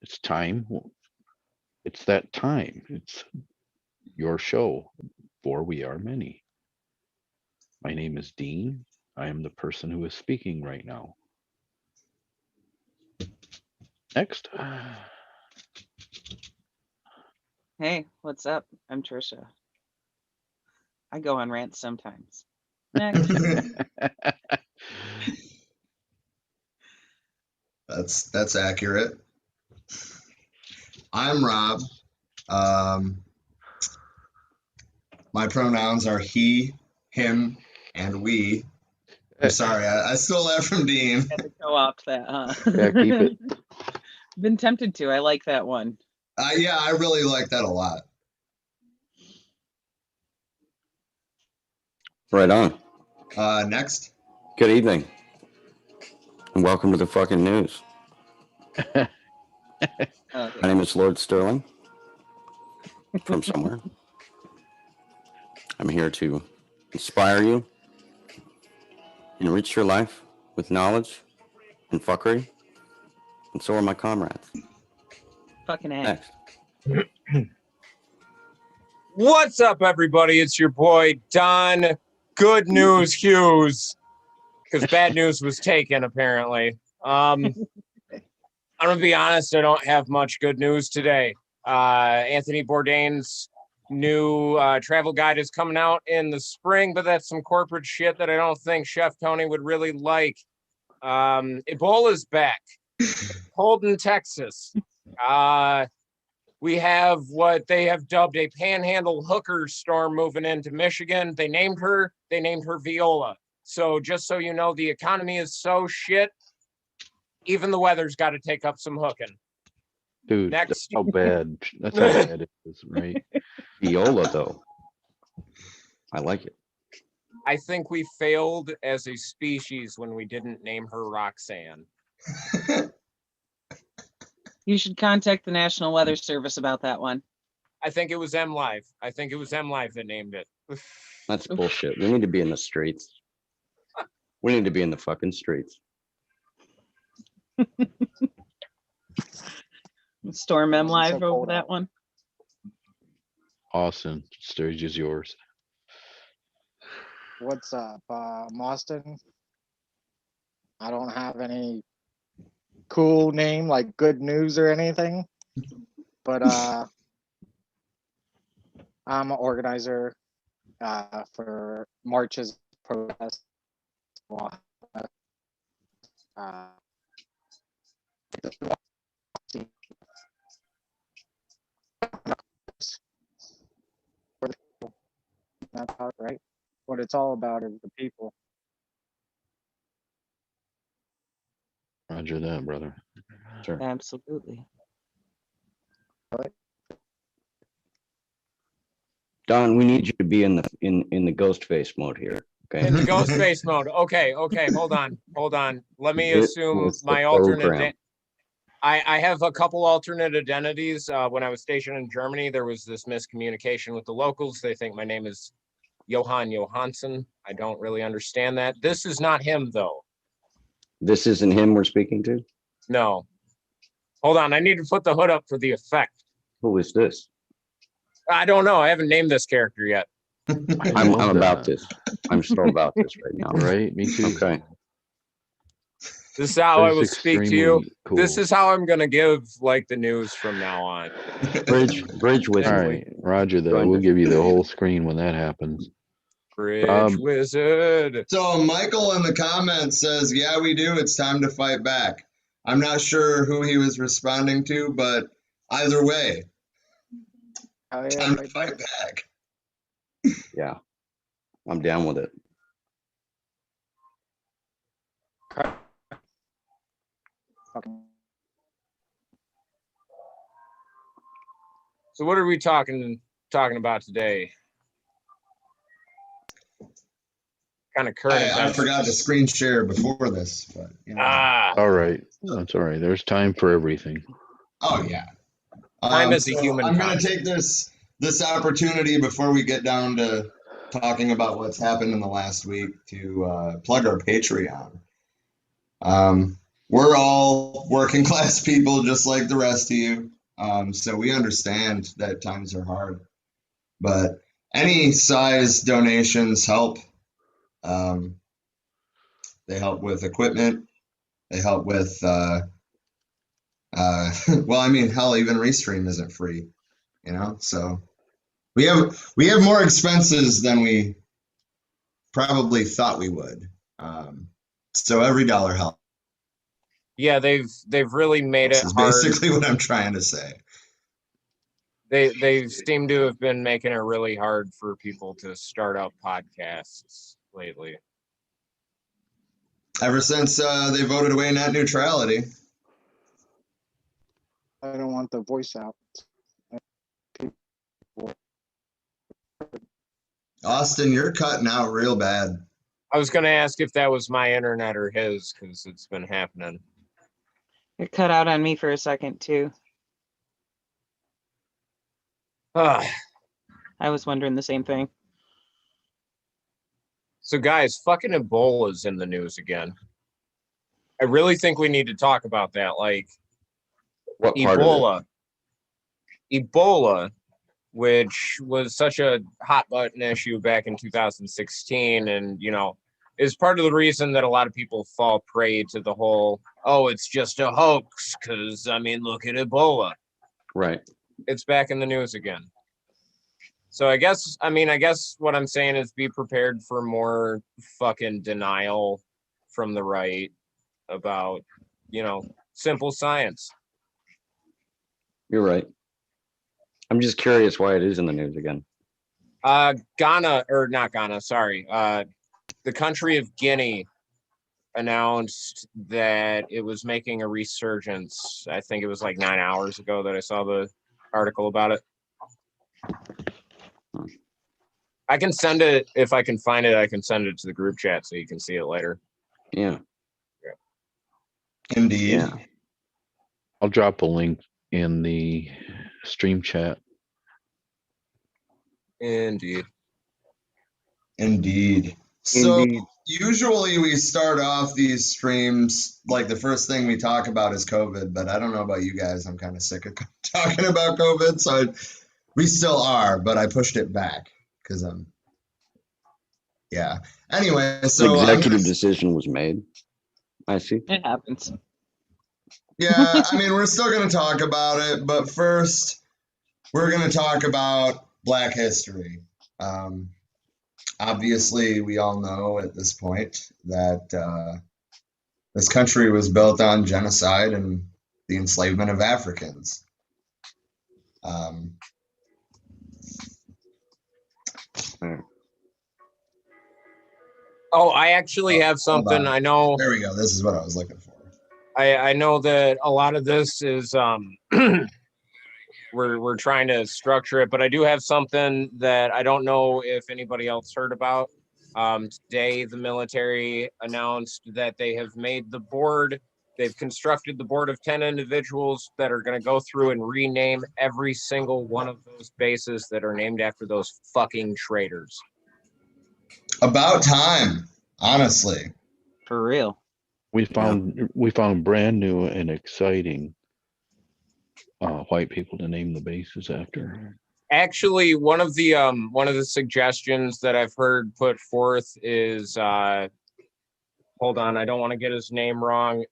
It's time. It's that time. It's your show, for we are many. My name is Dean. I am the person who is speaking right now. Next. Hey, what's up? I'm Trisha. I go on rants sometimes. Next. That's accurate. I'm Rob. My pronouns are he, him, and we. I'm sorry, I stole that from Dean. Had to co-opt that, huh? Yeah, keep it. Been tempted to. I like that one. Yeah, I really like that a lot. Right on. Next. Good evening. And welcome to the fucking news. Okay. My name is Lord Sterling from somewhere. I'm here to inspire you, enrich your life with knowledge and fuckery. And so are my comrades. Fucking A. Next. What's up, everybody? It's your boy, Don Good News Hughes, because bad news was taken, apparently. I'm going to be honest, I don't have much good news today. Anthony Bourdain's new travel guide is coming out in the spring, but that's some corporate shit that I don't think Chef Tony would really like. Ebola's back. Cold in Texas. We have what they have dubbed a panhandle hooker storm moving into Michigan. They named her Viola. So just so you know, the economy is so shit, even the weather's got to take up some hooking. Dude, Next. that's how bad it is, right? Viola, though. I like it. I think we failed as a species when we didn't name her Roxanne. You should contact the National Weather Service about that one. I think it was MLive. I think it was MLive that named it. That's bullshit. We need to be in the streets. We need to be in the fucking streets. Storm M Live over that one. Austin, stage is yours. What's up? I'm Austin. I don't have any cool name like Good News or anything, but I'm an organizer for marches, protests. That's right. What it's all about is the people. Roger that, brother. Sure. Absolutely. Don, we need you to be in the ghost face mode here. Okay. In the ghost face mode. Okay. Hold on. Let me This assume is the my alternate. program. I have a couple alternate identities. When I was stationed in Germany, there was this miscommunication with the locals. They think my name is Johan Johansson. I don't really understand that. This is not him, though. This isn't him we're speaking to? No. Hold on. I need to put the hood up for the effect. Who is this? I don't know. I haven't named this character yet. I'm about this. I'm still about this right now. Right, me too. Okay. This is how I That will is speak to you. extremely cool. This is how I'm going to give like the news from now on. Bridge All wizard. right, Roger that. Join We'll us. give you the whole screen when that happens. Bridge wizard. So Michael in the comments says, yeah, we do. It's time to fight back. I'm not sure who he was responding to, but either way, Hell time to yeah. fight back. Yeah. I'm down with it. So what are we talking about today? Kind of current I events. forgot to screen share before this, but you know. All right, that's all right. There's time for everything. Oh yeah. Time is a human I'm going to concept. take this opportunity before we get down to talking about what's happened in the last week to plug our Patreon. we're all working class people just like the rest of you. So we understand that times are hard, but any size donations help. Um, they help with equipment. They help with, well, I mean, hell, even Restream isn't free, So we have more expenses than we probably thought we would. So every dollar helps. Yeah, they've really made it Is hard. basically what I'm trying to say. They seem to have been making it really hard for people to start up podcasts lately. Ever since they voted away net neutrality. I don't want the voice out. Austin, you're cutting out real bad. I was going to ask if that was my internet or his, because it's been happening. It cut out on me for a second too. Ah, I was wondering the same thing. so guys, fucking Ebola's in the news again. I really think we need to talk about that. Like, What part of Ebola, which was such a hot button issue back in 2016, and is part of the reason that a lot of people fall prey to the whole, oh, it's just a hoax, because I mean, look at Ebola. it? Right. It's back in the news again. So I guess what I'm saying is be prepared for more fucking denial from the right about, simple science. You're right. I'm just curious why it is in the news again. Ghana, or not Ghana, sorry. The country of Guinea announced that it was making a resurgence. I think it was like 9 hours ago that I saw the article about it. I can send it, if I can find it, I can send it to the group chat so you can see it later. Yeah. Indeed. Yeah. I'll drop a link in the stream chat. Indeed. Indeed. So Indeed. usually we start off these streams, like the first thing we talk about is COVID, but I don't know about you guys. I'm kind of sick of talking about COVID. So we still are, but I pushed it back because yeah. Anyway, so Executive decision was made. I see. It happens. yeah, I mean, we're still going to talk about it, but first we're going to talk about Black history. Obviously, we all know at this point that this country was built on genocide and the enslavement of Africans. Oh, I actually have something. I know. There we go. This is what I was looking for. I know that a lot of this is we're trying to structure it, but I do have something that I don't know if anybody else heard about. Today, the military announced that they have made the board. They've constructed the board of 10 individuals that are going to go through and rename every single one of those bases that are named after those fucking traitors. About time, honestly. For real. We found brand new and exciting white people to name the bases after. Actually, one of the suggestions that I've heard put forth is hold on, I don't want to get his name wrong.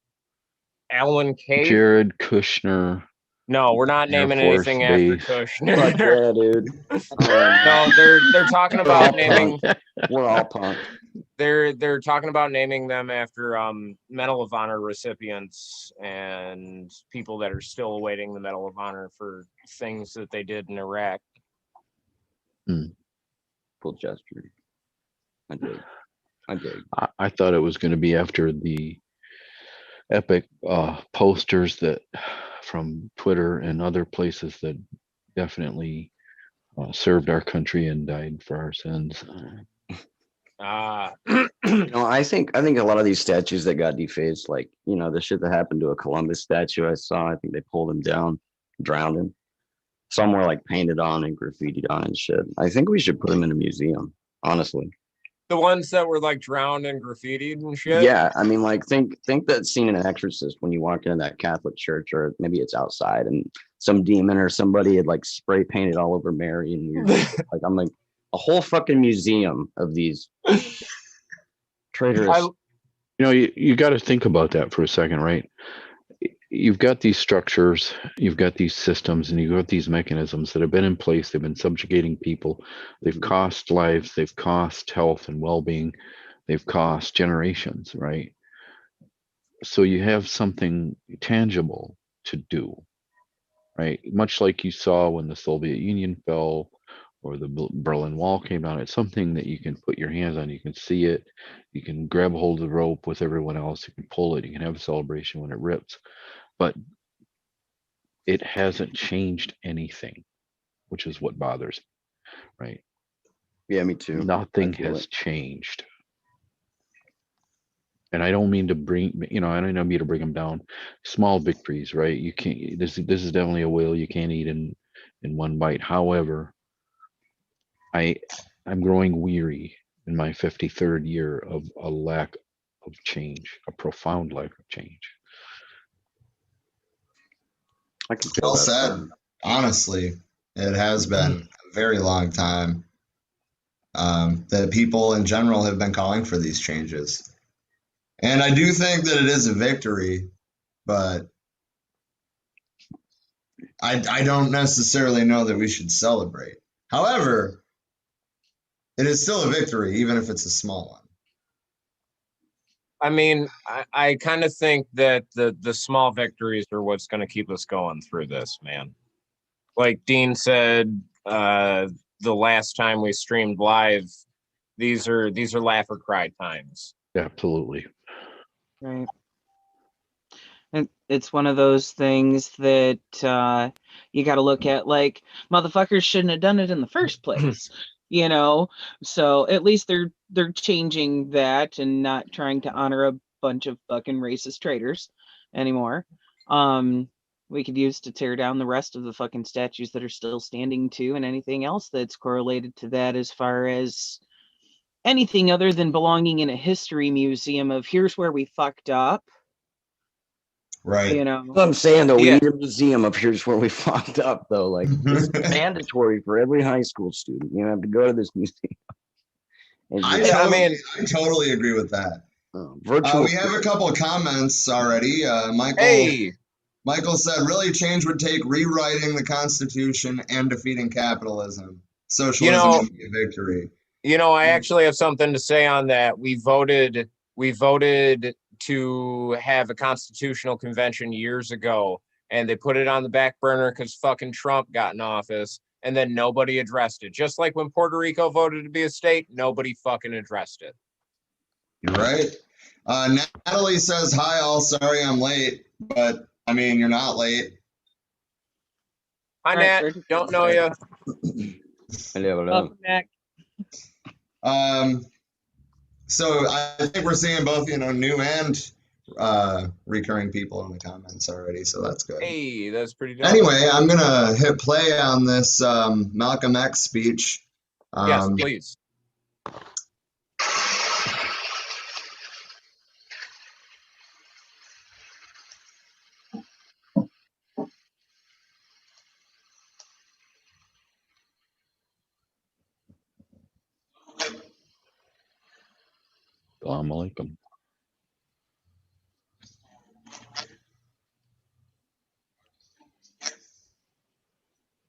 Alan K. Jared Kushner. No, we're not Air naming Force anything after Base. Kushner. Fuck yeah, dude. No, they're talking about naming. We're all punk. They're talking about naming them after Medal of Honor recipients and people that are still awaiting the Medal of Honor for things that they did in Iraq. Full gesture. I dig. I thought it was going to be after the epic posters that from Twitter and other places that definitely served our country and died for our sins. I think a lot of these statues that got defaced, like, the shit that happened to a Columbus statue I saw, I think they pulled him down, drowned him. Some were like painted on and graffitied on and shit. I think we should put him in a museum, honestly. The ones that were like drowned and graffitied and shit. Yeah, I mean, like think that scene in Exorcist when you walk into that Catholic church, or maybe it's outside, and some demon or somebody had like spray painted all over Mary and weird shit. Like I'm like a whole fucking museum of these traitorous. You know, you got to think about that for a second, right? You've got these structures, you've got these systems, and you've got these mechanisms that have been in place. They've been subjugating people. They've cost lives. They've cost health and well-being. They've cost generations, right? So you have something tangible to do, right? Much like you saw when the Soviet Union fell or the Berlin Wall came down. It's something that you can put your hands on. You can see it. You can grab hold of the rope with everyone else. You can pull it. You can have a celebration when it rips. But it hasn't changed anything, which is what bothers me, right? Yeah, me too. Nothing I feel has it. changed. And I don't mean to bring, I don't mean to bring them down. Small victories, right? You can't. This is definitely a whale you can't eat in one bite. However, I'm growing weary in my 53rd year of a lack of change, a profound lack of change. I can feel Well that. said. Honestly, it has been a very long time that people in general have been calling for these changes. And I do think that it is a victory, but I don't necessarily know that we should celebrate. However, it is still a victory, even if it's a small one. I mean, I kind of think that the small victories are what's going to keep us going through this, man. Like Dean said, the last time we streamed live, these are laugh or cry times. Absolutely. Right. And it's one of those things that you got to look at, like, motherfuckers shouldn't have done it in the first place, so at least they're changing that and not trying to honor a bunch of fucking racist traitors anymore. We could use to tear down the rest of the fucking statues that are still standing too, and anything else that's correlated to that, as far as anything other than belonging in a history museum of here's where we fucked up. Right. What I'm saying though, we Yeah. need a museum of here's where we fucked up though. Like this is mandatory for every high school student. You have to go to this museum. I totally agree with that. Virtual. We have a couple of comments already. Michael said, really, change would take rewriting the Constitution and defeating capitalism. Socialism would be a victory. I actually have something to say on that. We voted to have a constitutional convention years ago, and they put it on the back burner because fucking Trump got in office, and then nobody addressed it. Just like when Puerto Rico voted to be a state, nobody fucking addressed it. You're right. Natalie says, hi all, sorry I'm late, but I mean, you're not late. Hi, Nat. Don't know you. Welcome back. So I think we're seeing both, new and recurring people in the comments already, so that's good. Hey, that's pretty dope. Anyway, I'm gonna hit play on this Malcolm X speech. Yes, please. Assalamu alaikum.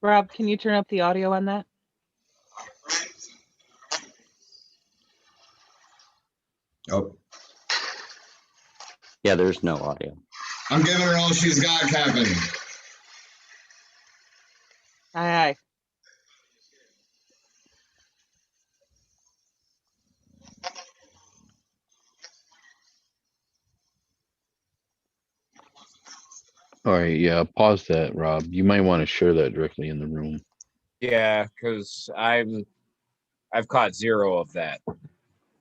Rob, can you turn up the audio on that? Oh. Yeah, there's no audio. I'm giving her all she's got, Kevin. Hi. All right, yeah, pause that, Rob. You might want to share that directly in the room. Yeah, because I've caught zero of that.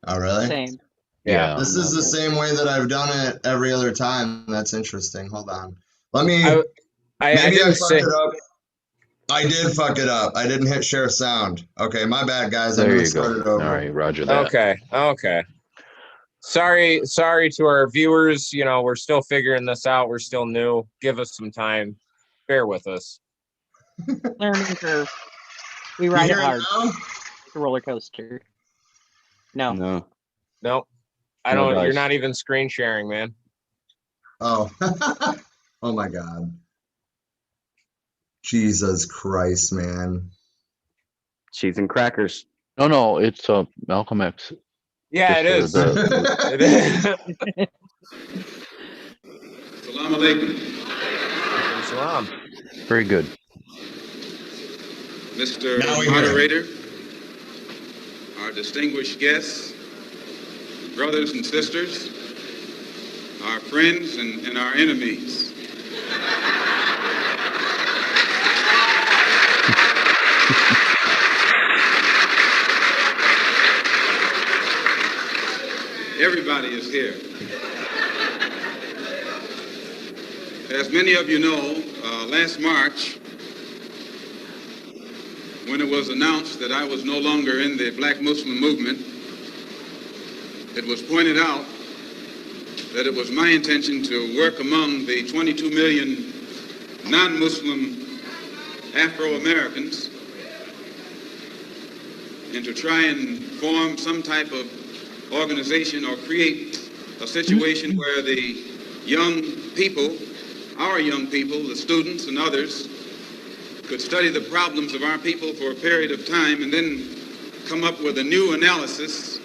Oh, really? Same. Yeah. This is the same way that I've done it every other time. That's interesting. Hold on. Let me. I maybe I didn't fucked say. it up. I did fuck it up. I didn't hit share sound. Okay, my bad, guys. I'm There gonna you go. start it All over. right, Roger that. Okay. Sorry to our viewers. You know, we're still figuring this out. We're still new. Give us some time. Bear with us. Learning curve. We You ride hear it it hard. now? It's a roller coaster. No. No. Nope. I No don't. You're dice. not even screen sharing, man. Oh. Oh my God. Jesus Christ, man. Cheese and crackers. No, it's Malcolm X. Yeah, it Just, is. It is. Salam alaikum. Salam. Very good. Mr. Now we hear Moderator, our distinguished guests, brothers and sisters, our friends and our enemies. Everybody is here. As many of you know, last March, when it was announced that I was no longer in the Black Muslim movement, it was pointed out that it was my intention to work among the 22 million non-Muslim Afro-Americans and to try and form some type of organization or create a situation where the young people, our young people, the students and others, could study the problems of our people for a period of time and then come up with a new analysis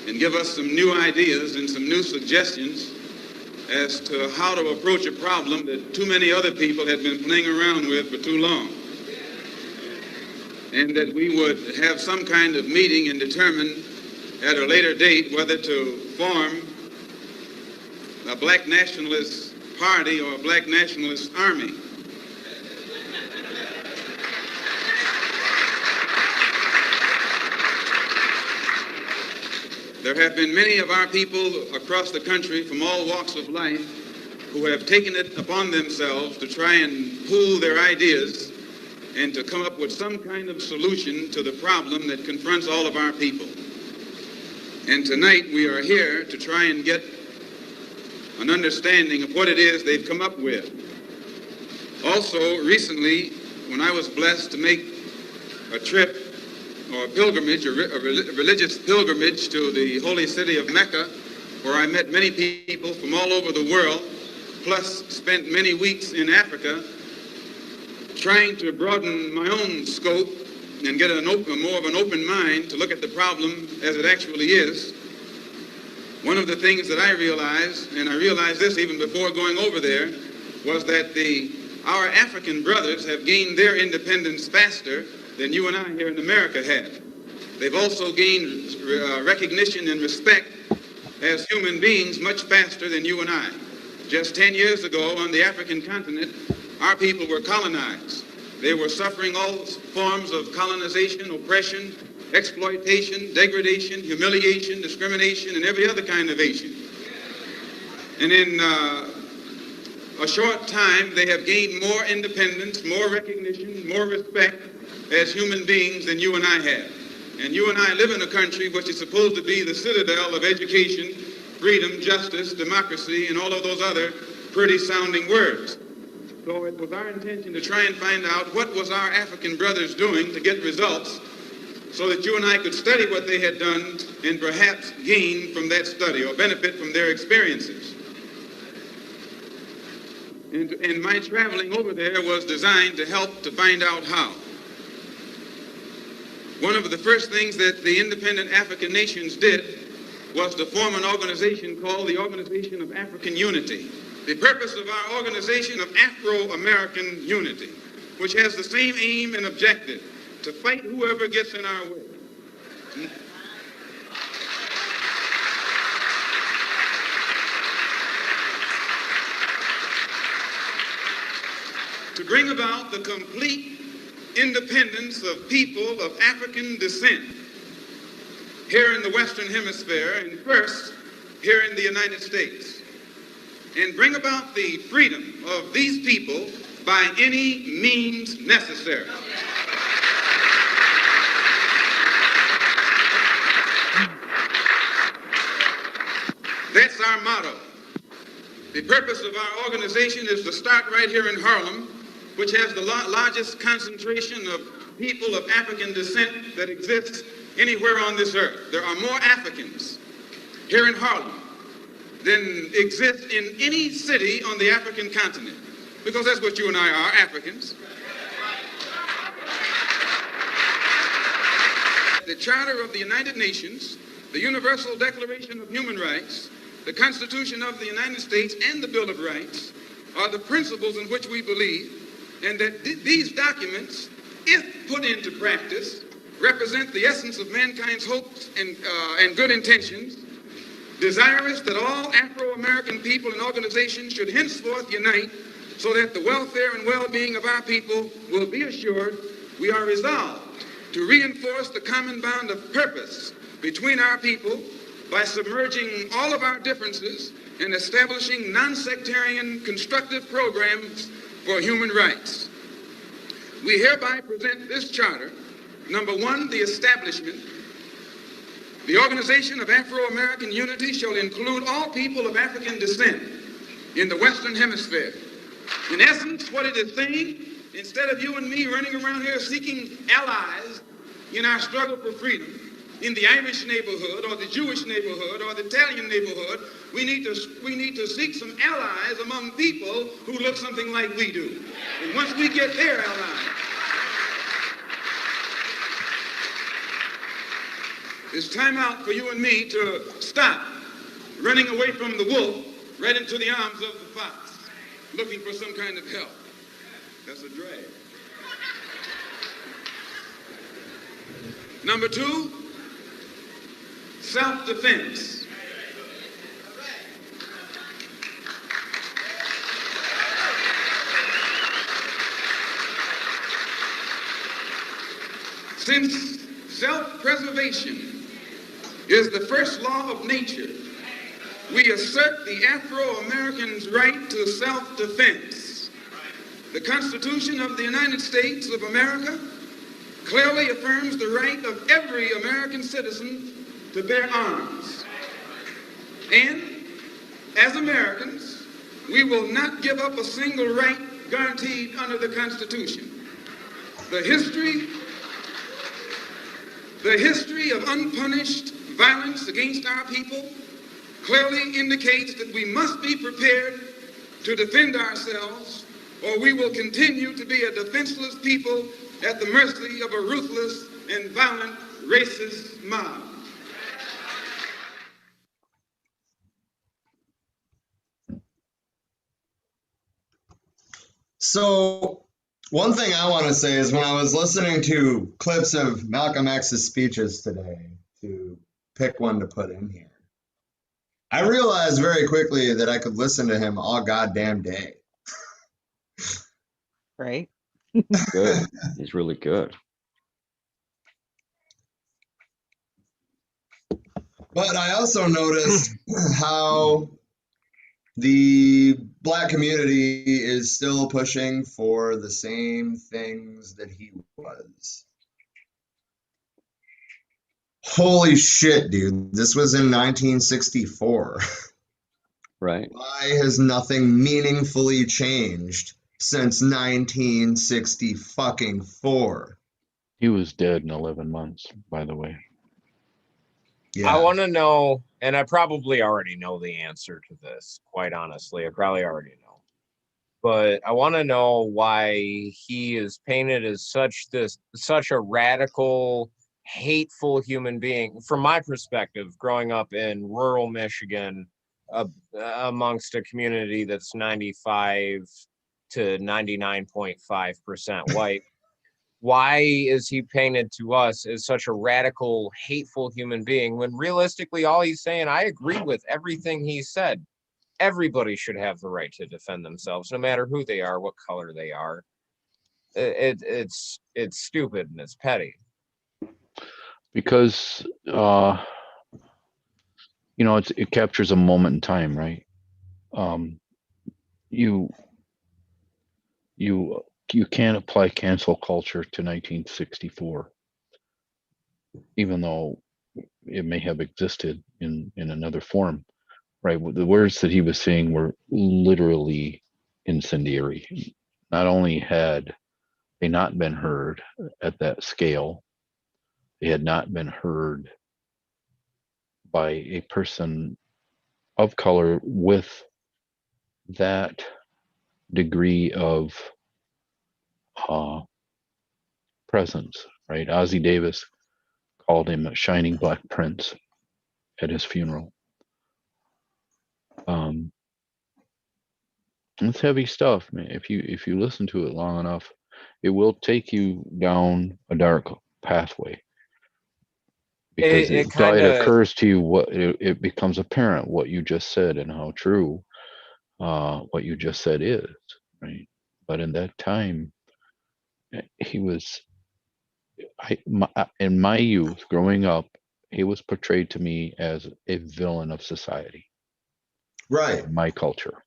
and give us some new ideas and some new suggestions as to how to approach a problem that too many other people had been playing around with for too long. And that we would have some kind of meeting and determine at a later date whether to form a black nationalist party or a black nationalist army. There have been many of our people across the country from all walks of life who have taken it upon themselves to try and pool their ideas and to come up with some kind of solution to the problem that confronts all of our people. And tonight we are here to try and get an understanding of what it is they've come up with. Also, recently, when I was blessed to make a trip or a pilgrimage, a religious pilgrimage to the holy city of Mecca, where I met many people from all over the world, plus spent many weeks in Africa, trying to broaden my own scope and get more of an open mind to look at the problem as it actually is. One of the things that I realized, and I realized this even before going over there, was that our African brothers have gained their independence faster than you and I here in America have. They've also gained recognition and respect as human beings much faster than you and I. Just 10 years ago on the African continent, our people were colonized. They were suffering all forms of colonization, oppression, exploitation, degradation, humiliation, discrimination, and every other kind of Asian. And in a short time, they have gained more independence, more recognition, more respect as human beings than you and I have. And you and I live in a country which is supposed to be the citadel of education, freedom, justice, democracy, and all of those other pretty sounding words. So it was our intention to try and find out what was our African brothers doing to get results so that you and I could study what they had done and perhaps gain from that study or benefit from their experiences. And my traveling over there was designed to help to find out how. One of the first things that the independent African nations did was to form an organization called the Organization of African Unity. The purpose of our Organization of Afro-American Unity, which has the same aim and objective, to fight whoever gets in our way. To bring about the complete independence of people of African descent here in the Western Hemisphere and first here in the United States, and bring about the freedom of these people by any means necessary. That's our motto. The purpose of our organization is to start right here in Harlem, which has the largest concentration of people of African descent that exists anywhere on this earth. There are more Africans here in Harlem than exist in any city on the African continent, because that's what you and I are, Africans. The Charter of the United Nations, the Universal Declaration of Human Rights, the Constitution of the United States, and the Bill of Rights are the principles in which we believe, and that these documents, if put into practice, represent the essence of mankind's hopes and good intentions, desirous that all Afro-American people and organizations should henceforth unite so that the welfare and well-being of our people will be assured. We are resolved to reinforce the common bond of purpose between our people by submerging all of our differences and establishing non-sectarian constructive programs for human rights. We hereby present this charter. Number one, the establishment. The Organization of Afro-American Unity shall include all people of African descent in the Western Hemisphere. In essence, what it is saying, instead of you and me running around here seeking allies in our struggle for freedom, in the Irish neighborhood or the Jewish neighborhood or the Italian neighborhood, we need to seek some allies among people who look something like we do. And once we get their allies, it's time out for you and me to stop running away from the wolf right into the arms of the fox, looking for some kind of help. That's a drag. Number two, self-defense. Since self-preservation is the first law of nature, we assert the Afro-Americans' right to self-defense. The Constitution of the United States of America clearly affirms the right of every American citizen to bear arms. And as Americans, we will not give up a single right guaranteed under the Constitution. The history of unpunished violence against our people clearly indicates that we must be prepared to defend ourselves, or we will continue to be a defenseless people at the mercy of a ruthless and violent racist mob. So one thing I want to say is when I was listening to clips of Malcolm X's speeches today to pick one to put in here, I realized very quickly that I could listen to him all goddamn day. Right? Good. He's really good. But I also noticed how the Black community is still pushing for the same things that he was. Holy shit, dude. This was in 1964. Right. Why has nothing meaningfully changed since 1964? He was dead in 11 months, by the way. Yeah. I want to know, and I probably already know the answer to this, quite honestly. I probably already know. But I want to know why he is painted as such a radical, hateful human being. From my perspective, growing up in rural Michigan, amongst a community that's 95 to 99.5% white, why is he painted to us as such a radical, hateful human being when realistically all he's saying, I agree with everything he said. Everybody should have the right to defend themselves, no matter who they are, what color they are. It's stupid and it's petty. Because, it captures a moment in time, right? You you can't apply cancel culture to 1964, even though it may have existed in another form, right? The words that he was saying were literally incendiary. Not only had they not been heard at that scale, they had not been heard by a person of color with that degree of uh, presence, right? Ozzie Davis called him a shining black prince at his funeral. Um, it's heavy stuff, man. If you listen to it long enough, it will take you down a dark pathway, because It kind it of occurs to you what it becomes apparent what you just said and how true what you just said is, right? But in that time, he was in my youth growing up, he was portrayed to me as a villain of society, Right. my culture.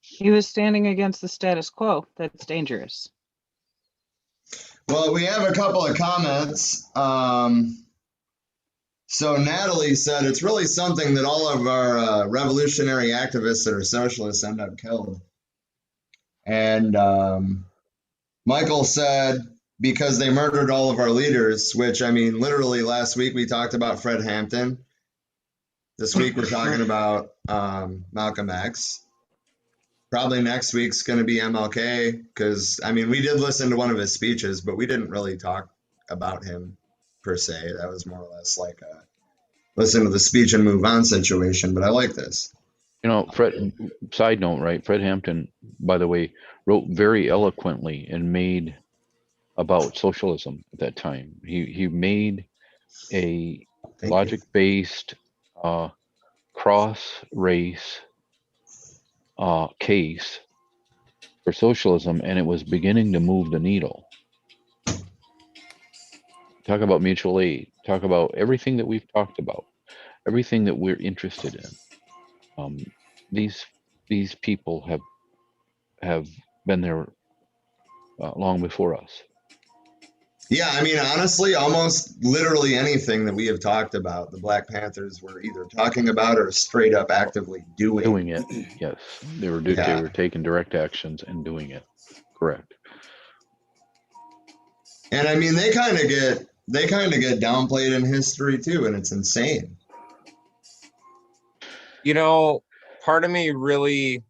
He was standing against the status quo. That's dangerous. Well, we have a couple of comments. So Natalie said it's really something that all of our revolutionary activists that are socialists end up killed. And Michael said because they murdered all of our leaders, which I mean, literally last week we talked about Fred Hampton. This week we're talking about Malcolm X. Probably next week's going to be MLK, because I mean, we did listen to one of his speeches, but we didn't really talk about him per se. That was more or less like a listen to the speech and move on situation. But I like this. You know, Fred, side note, right? Fred Hampton, by the way, wrote very eloquently and made about socialism at that time. He made a Thank you. logic-based cross-race case for socialism, and it was beginning to move the needle. Talk about mutual aid. Talk about everything that we've talked about, everything that we're interested in. These people have been there long before us. Yeah, I mean, honestly, almost literally anything that we have talked about, the Black Panthers were either talking about or straight up actively doing. Doing it, yes, they were Yeah. taking direct actions and doing it. Correct. And I mean, they kind of get downplayed in history too, and it's insane. You know, part of me really,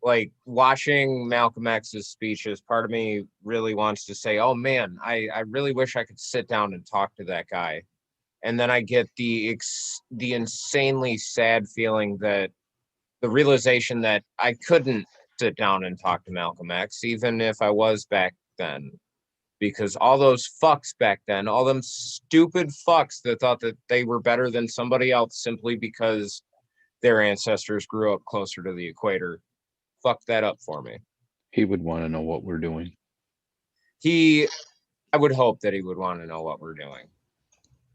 like, watching Malcolm X's speeches, part of me really wants to say, oh man, I really wish I could sit down and talk to that guy. And then I get the insanely sad feeling that the realization that I couldn't sit down and talk to Malcolm X, even if I was back then. Because all those fucks back then, all them stupid fucks that thought that they were better than somebody else simply because their ancestors grew up closer to the equator, fucked that up for me. He would want to know what we're doing. I would hope that he would want to know what we're doing.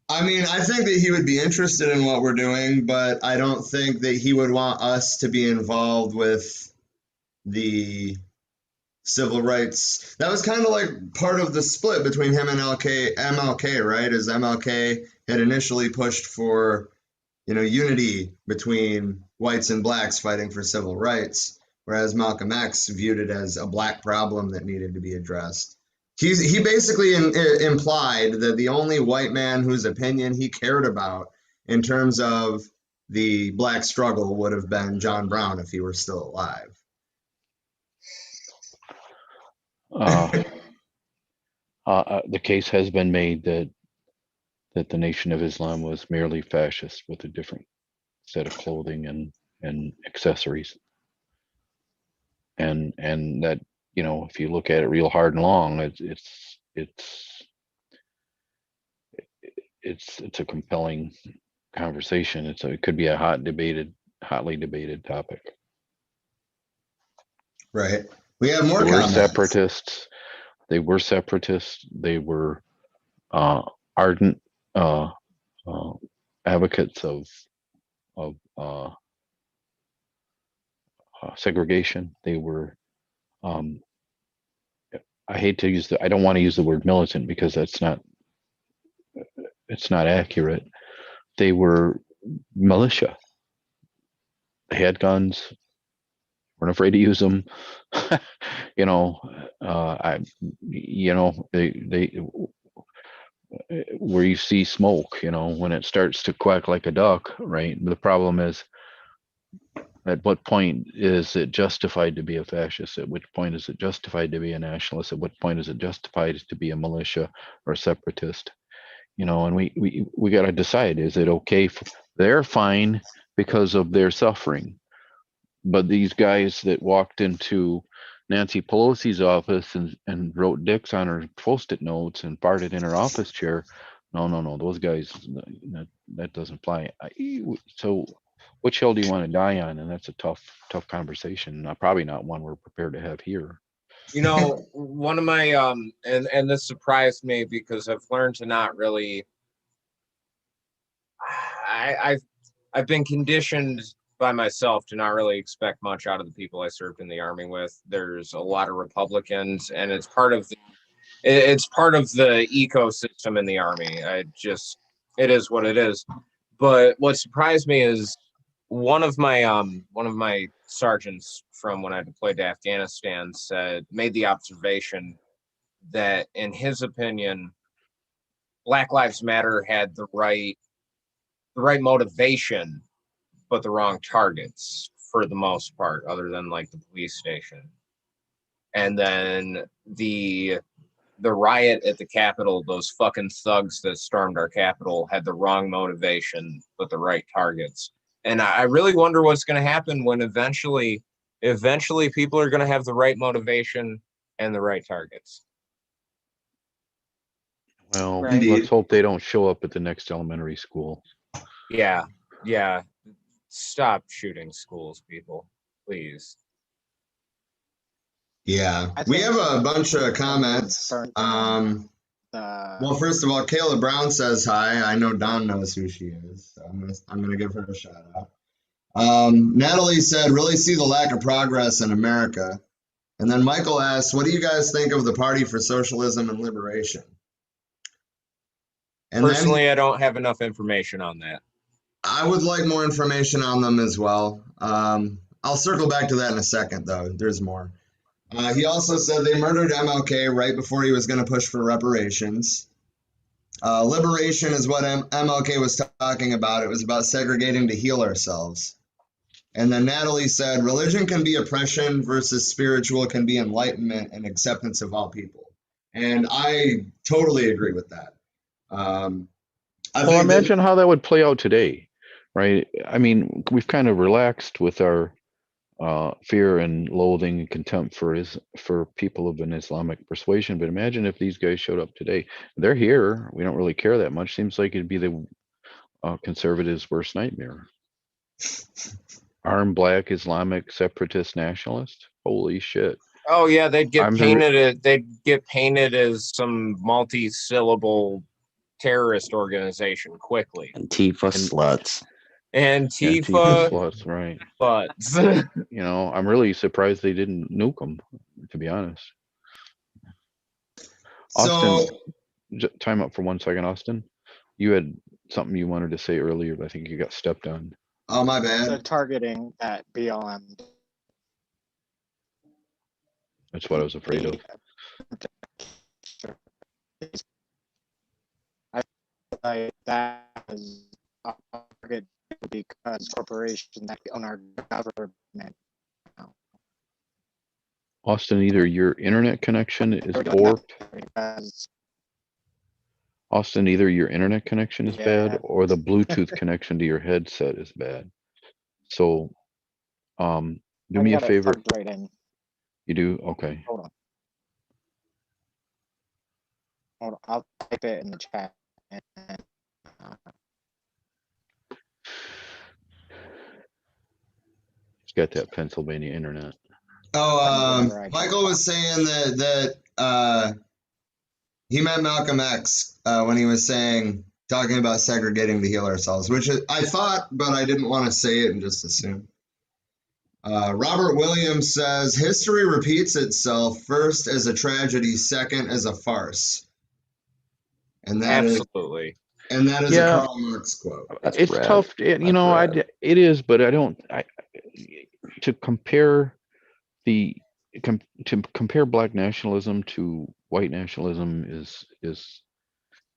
I mean, I think that he would be interested in what we're doing, but I don't think that he would want us to be involved with the civil rights. That was kind of like part of the split between him and MLK, right? As MLK had initially pushed for, unity between whites and blacks fighting for civil rights, whereas Malcolm X viewed it as a black problem that needed to be addressed. He basically implied that the only white man whose opinion he cared about in terms of the black struggle would have been John Brown if he were still alive. The case has been made that the Nation of Islam was merely fascist with a different set of clothing and accessories, and that, if you look at it real hard and long, it's a compelling conversation. It could be a hotly debated topic. Right. We have more They were comments. separatists. They were separatists. They were ardent advocates of segregation. They were, um, I hate to use I don't want to use the word militant because it's not accurate. They were militia. They had guns, weren't afraid to use them. you know, they where you see smoke, when it starts to quack like a duck, right? The problem is, at what point is it justified to be a fascist? At which point is it justified to be a nationalist? At what point is it justified to be a militia or a separatist? And we got to decide: is it okay? They're fine because of their suffering, but these guys that walked into Nancy Pelosi's office and wrote dicks on her post-it notes and farted in her office chair, no, those guys, that doesn't fly. So which hill do you want to die on? And that's a tough conversation. Probably not one we're prepared to have here. One of my and this surprised me because I've learned to not really. I've been conditioned by myself to not really expect much out of the people I served in the Army with. There's a lot of Republicans, and it's part of the ecosystem in the Army. It is what it is. But what surprised me is one of my sergeants from when I deployed to Afghanistan made the observation that, in his opinion, Black Lives Matter had the right motivation, but the wrong targets for the most part, other than like the police station. And then the riot at the Capitol, those fucking thugs that stormed our Capitol had the wrong motivation, but the right targets. And I really wonder what's going to happen when eventually people are going to have the right motivation and the right targets. Well, Right. let's hope they don't show up at the next elementary school. Yeah. Stop shooting schools, people, please. Yeah, we have a bunch of comments. Well, first of all, Kayla Brown says hi. I know Don knows who she is, so I'm gonna give her a shout out. Natalie said, "Really see the lack of progress in America." And then Michael asked, "What do you guys think of the Party for Socialism and Liberation?" And Personally, then, I don't have enough information on that. I would like more information on them as well. I'll circle back to that in a second, though. There's more. He also said they murdered MLK right before he was going to push for reparations. Liberation is what MLK was talking about. It was about segregating to heal ourselves. And then Natalie said, religion can be oppression versus spiritual can be enlightenment and acceptance of all people. And I totally agree with that. Well, imagine how that would play out today, right? I mean, we've kind of relaxed with our fear and loathing and contempt for people of an Islamic persuasion. But imagine if these guys showed up today. They're here. We don't really care that much. Seems like it'd be the conservatives' worst nightmare. Armed black Islamic separatist nationalist. Holy shit. Oh yeah, they'd get painted as some multi-syllable terrorist organization quickly. Antifa sluts. Antifa sluts, right? Butts. I'm really surprised they didn't nuke them, to be honest. Austin, time up for 1 second, Austin. You had something you wanted to say earlier, but I think you got stepped on. Oh, my bad. So targeting that BLM. That's what I was afraid of. I like that is a target because corporations that own our government. Austin, either your internet connection is warped. Austin, either your internet connection is bad or the Bluetooth connection to your headset is bad. So, do me a favor. Right in. You do? Okay. Hold on. I'll type it in the chat. He's got that Pennsylvania internet. Oh, Michael was saying that he meant Malcolm X when he was talking about segregating to heal ourselves, which I thought, but I didn't want to say it and just assume. Robert Williams says history repeats itself, first as a tragedy, second as a farce, and that is Absolutely. a Yeah, Karl Marx quote. That's it's rad. tough. You That's know, rad. it is, but I don't. To compare the to compare black nationalism to white nationalism is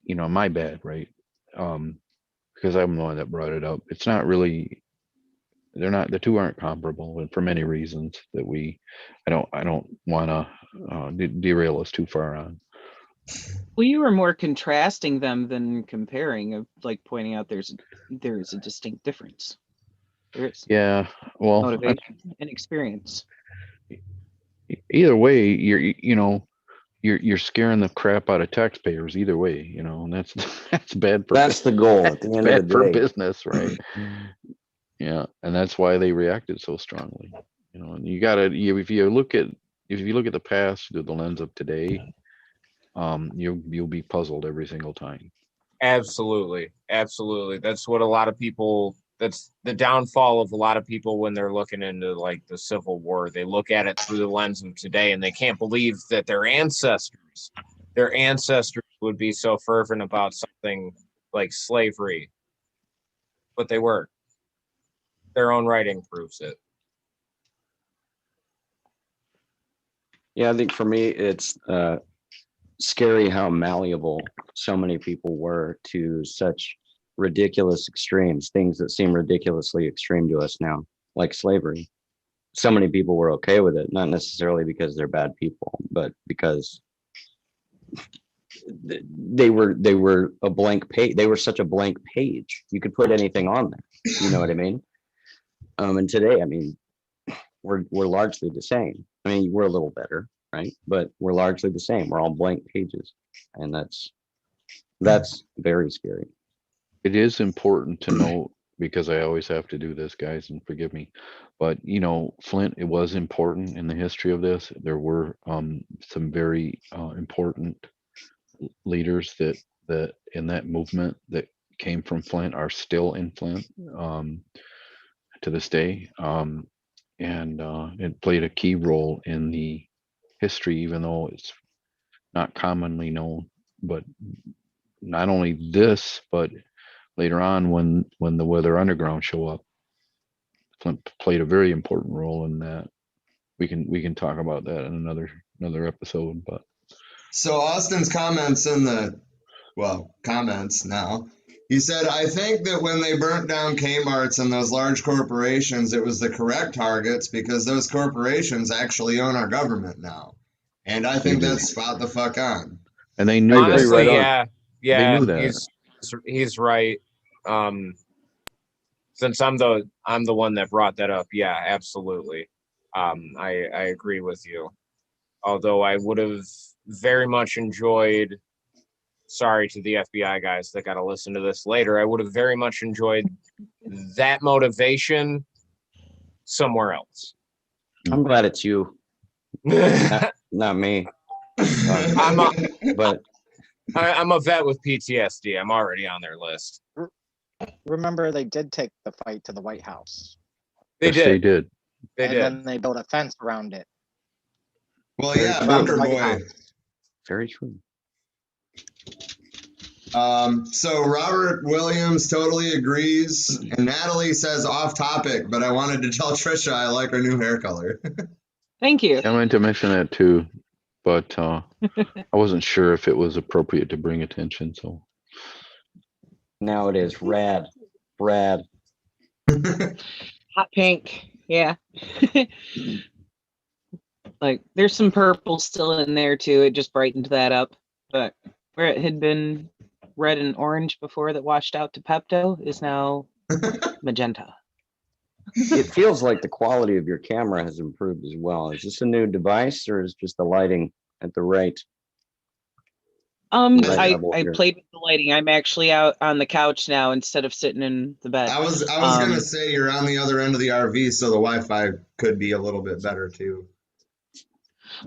my bad, right? Because I'm the one that brought it up. It's not really. They're not. The two aren't comparable, and for many reasons that I don't want to derail us too far on. Well, you were more contrasting them than comparing, of like pointing out there's a distinct difference. There is Yeah. Well, motivation and experience. either way, you're scaring the crap out of taxpayers either way, and that's that's bad for That's the goal at the it's end of bad the for day. business, right? Yeah, and that's why they reacted so strongly. And if you look at the past through the lens of today, you'll be puzzled every single time. Absolutely. Absolutely. That's what a lot of people, that's the downfall of a lot of people when they're looking into like the Civil War. They look at it through the lens of today and they can't believe that their ancestors would be so fervent about something like slavery. But they were. Their own writing proves it. Yeah, I think for me, it's scary how malleable so many people were to such ridiculous extremes, things that seem ridiculously extreme to us now, like slavery. So many people were okay with it, not necessarily because they're bad people, but because they were a blank page. They were such a blank page. You could put anything on there. You know what I mean? And today, I mean, we're largely the same. I mean, we're a little better, right? But we're largely the same. We're all blank pages, and that's very scary. It is important to note, because I always have to do this, guys, and forgive me, but Flint, it was important in the history of this. There were some very important leaders that in that movement that came from Flint are still in Flint to this day, and it played a key role in the history, even though it's not commonly known. But not only this, but later on, when the Weather Underground show up, Flint played a very important role in that. We can talk about that in another episode. But So Austin's comments comments now. He said, I think that when they burnt down Kmart's and those large corporations, it was the correct targets because those corporations actually own our government now. And I think do. that's spot the fuck on. And they knew Honestly, that. yeah, They knew that. he's right. Since I'm the one that brought that up, yeah, absolutely. I agree with you. Although I would have very much enjoyed, sorry to the FBI guys that got to listen to this later, I would have very much enjoyed that motivation somewhere else. I'm glad it's you, not me. I'm But a vet with PTSD. I'm already on their list. Remember, they did take the fight to the White House. They Yes, they did. did. They and did. then they built a fence around it. Well, Very yeah, true. Bunker White Boy. House. very true. So Robert Williams totally agrees, and Natalie says off topic, but I wanted to tell Trisha I like her new hair color. Thank you. I meant to mention that too, but I wasn't sure if it was appropriate to bring attention. So Now it is rad. Hot pink. Yeah. Like there's some purple still in there too. It just brightened that up. But where it had been red and orange before that washed out to Pepto is now magenta. It feels like the quality of your camera has improved as well. Is this a new device or is just the lighting at the right? Right I level here? played with the lighting. I'm actually out on the couch now instead of sitting in the bed. I was gonna say you're on the other end of the RV, so the Wi-Fi could be a little bit better too.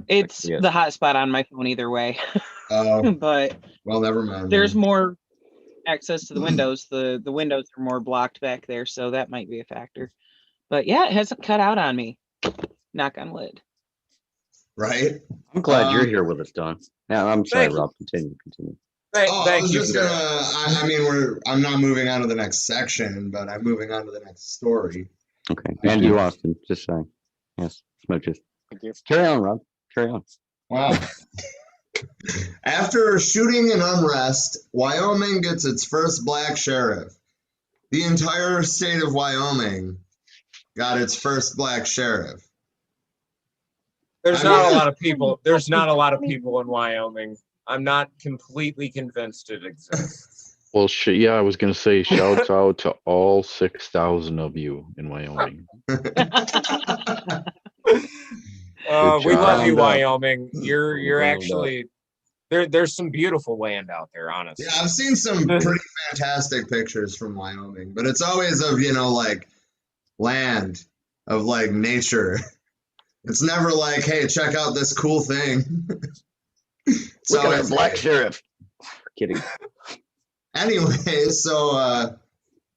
It's Yes. the hotspot on my phone either way. Oh, But well, never mind. there's then. more access to the windows. The windows are more blocked back there, so that might be a factor. But yeah, it hasn't cut out on me. Knock on wood. Right? I'm glad you're here with us, Don. Yeah, I'm sorry, Thank you. Rob. Continue. Thank, Oh, I thank was you, just sir. gonna. I mean, I'm not moving on to the next section, but I'm moving on to the next story. Okay. Please And do. you, Austin. Just saying. Yes. Smooches. Thank you. Carry on, Rob. Carry on. Wow. After shooting and unrest, Wyoming gets its first black sheriff. The entire state of Wyoming got its first black sheriff. There's I not mean- a lot of people. There's not a lot of people in Wyoming. I'm not completely convinced it exists. Well, yeah, I was gonna say, shouts out to all 6,000 of you in Wyoming. We job. love you, Round up. Wyoming. You're Round up. actually there's some beautiful land out there, honestly. Yeah, I've seen some pretty fantastic pictures from Wyoming, but it's always of, like land, of like nature. It's never like, hey, check out this cool thing. It's Look at our always black sheriff. Kidding. Anyway, so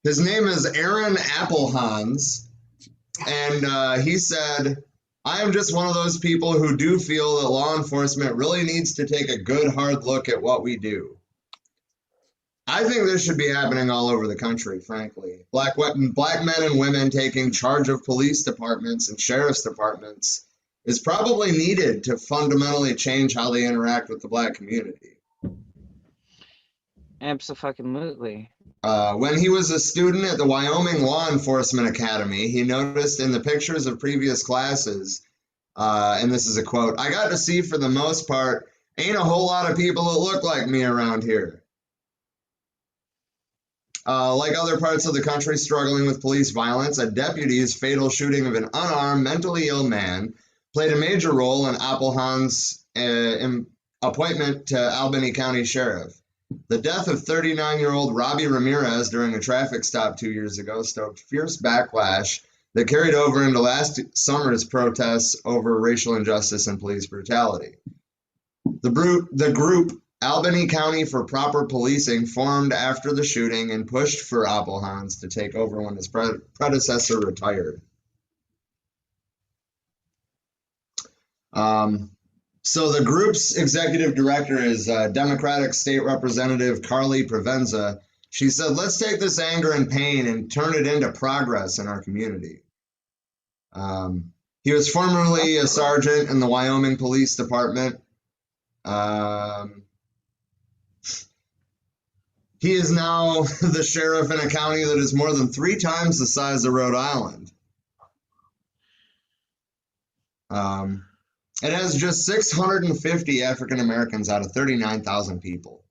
his name is Aaron Applehans, and he said, I am just one of those people who do feel that law enforcement really needs to take a good hard look at what we do. I think this should be happening all over the country, frankly. Black men and women taking charge of police departments and sheriff's departments is probably needed to fundamentally change how they interact with the black community. Absolutely. When he was a student at the Wyoming Law Enforcement Academy, he noticed in the pictures of previous classes, and this is a quote, I got to see for the most part, ain't a whole lot of people that look like me around here. Like other parts of the country struggling with police violence, a deputy's fatal shooting of an unarmed, mentally ill man played a major role in Applehans' appointment to Albany County Sheriff. The death of 39-year-old Robbie Ramirez during a traffic stop 2 years ago stoked fierce backlash that carried over into last summer's protests over racial injustice and police brutality. The group Albany County for Proper Policing formed after the shooting and pushed for Applehans to take over when his predecessor retired. So the group's executive director is Democratic State Representative Carly Provenza. She said, let's take this anger and pain and turn it into progress in our community. He was formerly a sergeant in the Wyoming Police Department. He is now the sheriff in a county that is more than 3 times the size of Rhode Island. It has just 650 African Americans out of 39,000 people.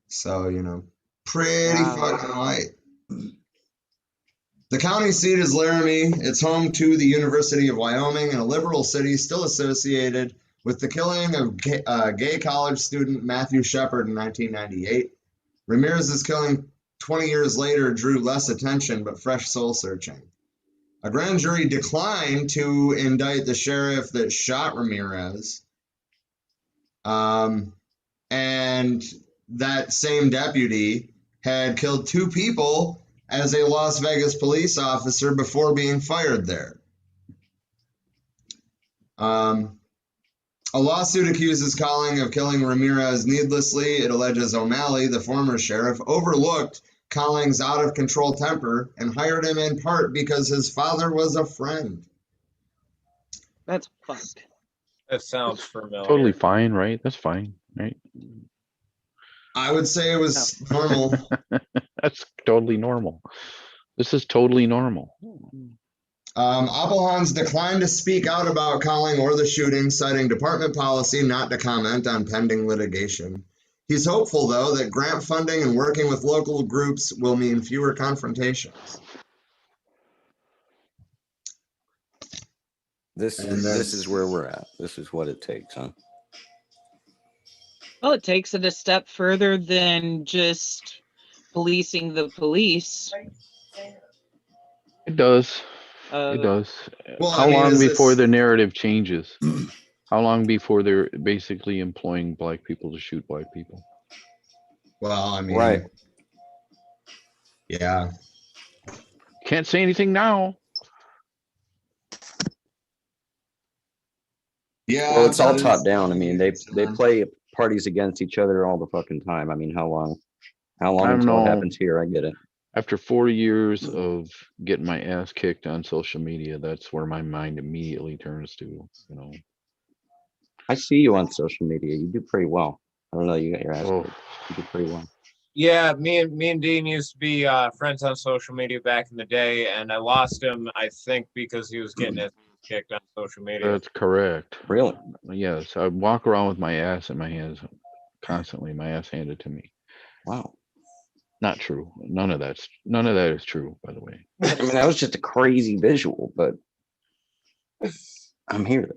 So, pretty fucking white. The county seat is Laramie. It's home to the University of Wyoming, and a liberal city still associated with the killing of gay college student Matthew Shepard in 1998. Ramirez's killing 20 years later drew less attention, but fresh soul searching. A grand jury declined to indict the sheriff that shot Ramirez. And that same deputy had killed 2 people as a Las Vegas police officer before being fired there. A lawsuit accuses Colling of killing Ramirez needlessly. It alleges O'Malley, the former sheriff, overlooked Colling's out-of-control temper and hired him in part because his father was a friend. That's fucked. That sounds familiar. Totally fine, right? That's fine, right? I would say it was normal. That's totally normal. This is totally normal. Applehans declined to speak out about Colling or the shooting, citing department policy not to comment on pending litigation. He's hopeful, though, that grant funding and working with local groups will mean fewer confrontations. This is where we're at. This is what it takes, huh? Well, it takes it a step further than just policing the police. It does. It does. Well, How I mean, long is before this- the narrative changes? How long before they're basically employing black people to shoot black people? Well, I mean, Right. yeah. Can't say anything now. Yeah, Well, it's all that top is down. I mean, they concern. play parties against each other all the fucking time. I mean, how long I don't until it know. happens here? I get it. After 4 years of getting my ass kicked on social media, that's where my mind immediately turns to, you know. I see you on social media. You do pretty well. I don't know. You got your ass Oh, kicked. You do pretty well. Yeah, me and Dean used to be friends on social media back in the day, and I lost him, I think, because he was getting his ass kicked on social media. that's correct. Really? Yes, I walk around with my ass in my hands constantly, my ass handed to me. Wow. Not true. None of that is true, by the way. I mean, that was just a crazy visual, but I'm here.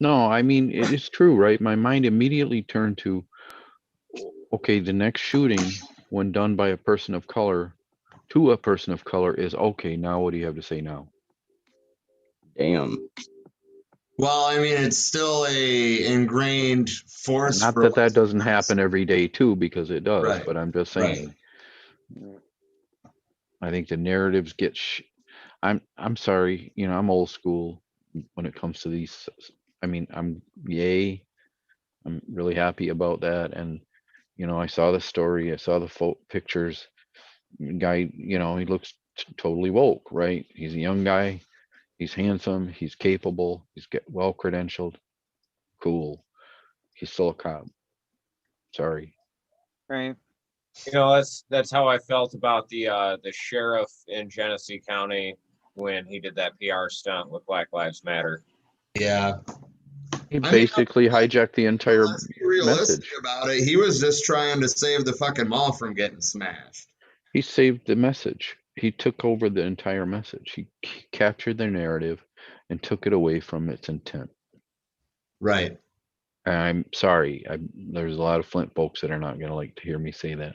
No, I mean it is true, right? My mind immediately turned to, okay, the next shooting, when done by a person of color, to a person of color, is okay. Now, what do you have to say now? Damn. Well, I mean, it's still a ingrained force. Not for that that white doesn't supremacy. happen every day too, because it does. Right. But I'm just Right. saying. I think the narratives get. I'm sorry. You know, I'm old school when it comes to these. I mean, I'm really happy about that. And you know, I saw the story. I saw the pictures. Guy, you know, he looks totally woke, right? He's a young guy. He's handsome. He's capable. He's well credentialed. Cool. He's still a cop. Sorry. Right. You know, that's how I felt about the sheriff in Genesee County when he did that PR stunt with Black Lives Matter. Yeah. He I mean, basically hijacked the entire let's be realistic message. about it. He was just trying to save the fucking mall from getting smashed. He saved the message. He took over the entire message. He captured the narrative and took it away from its intent. Right. And I'm sorry. There's a lot of Flint folks that are not going to like to hear me say that.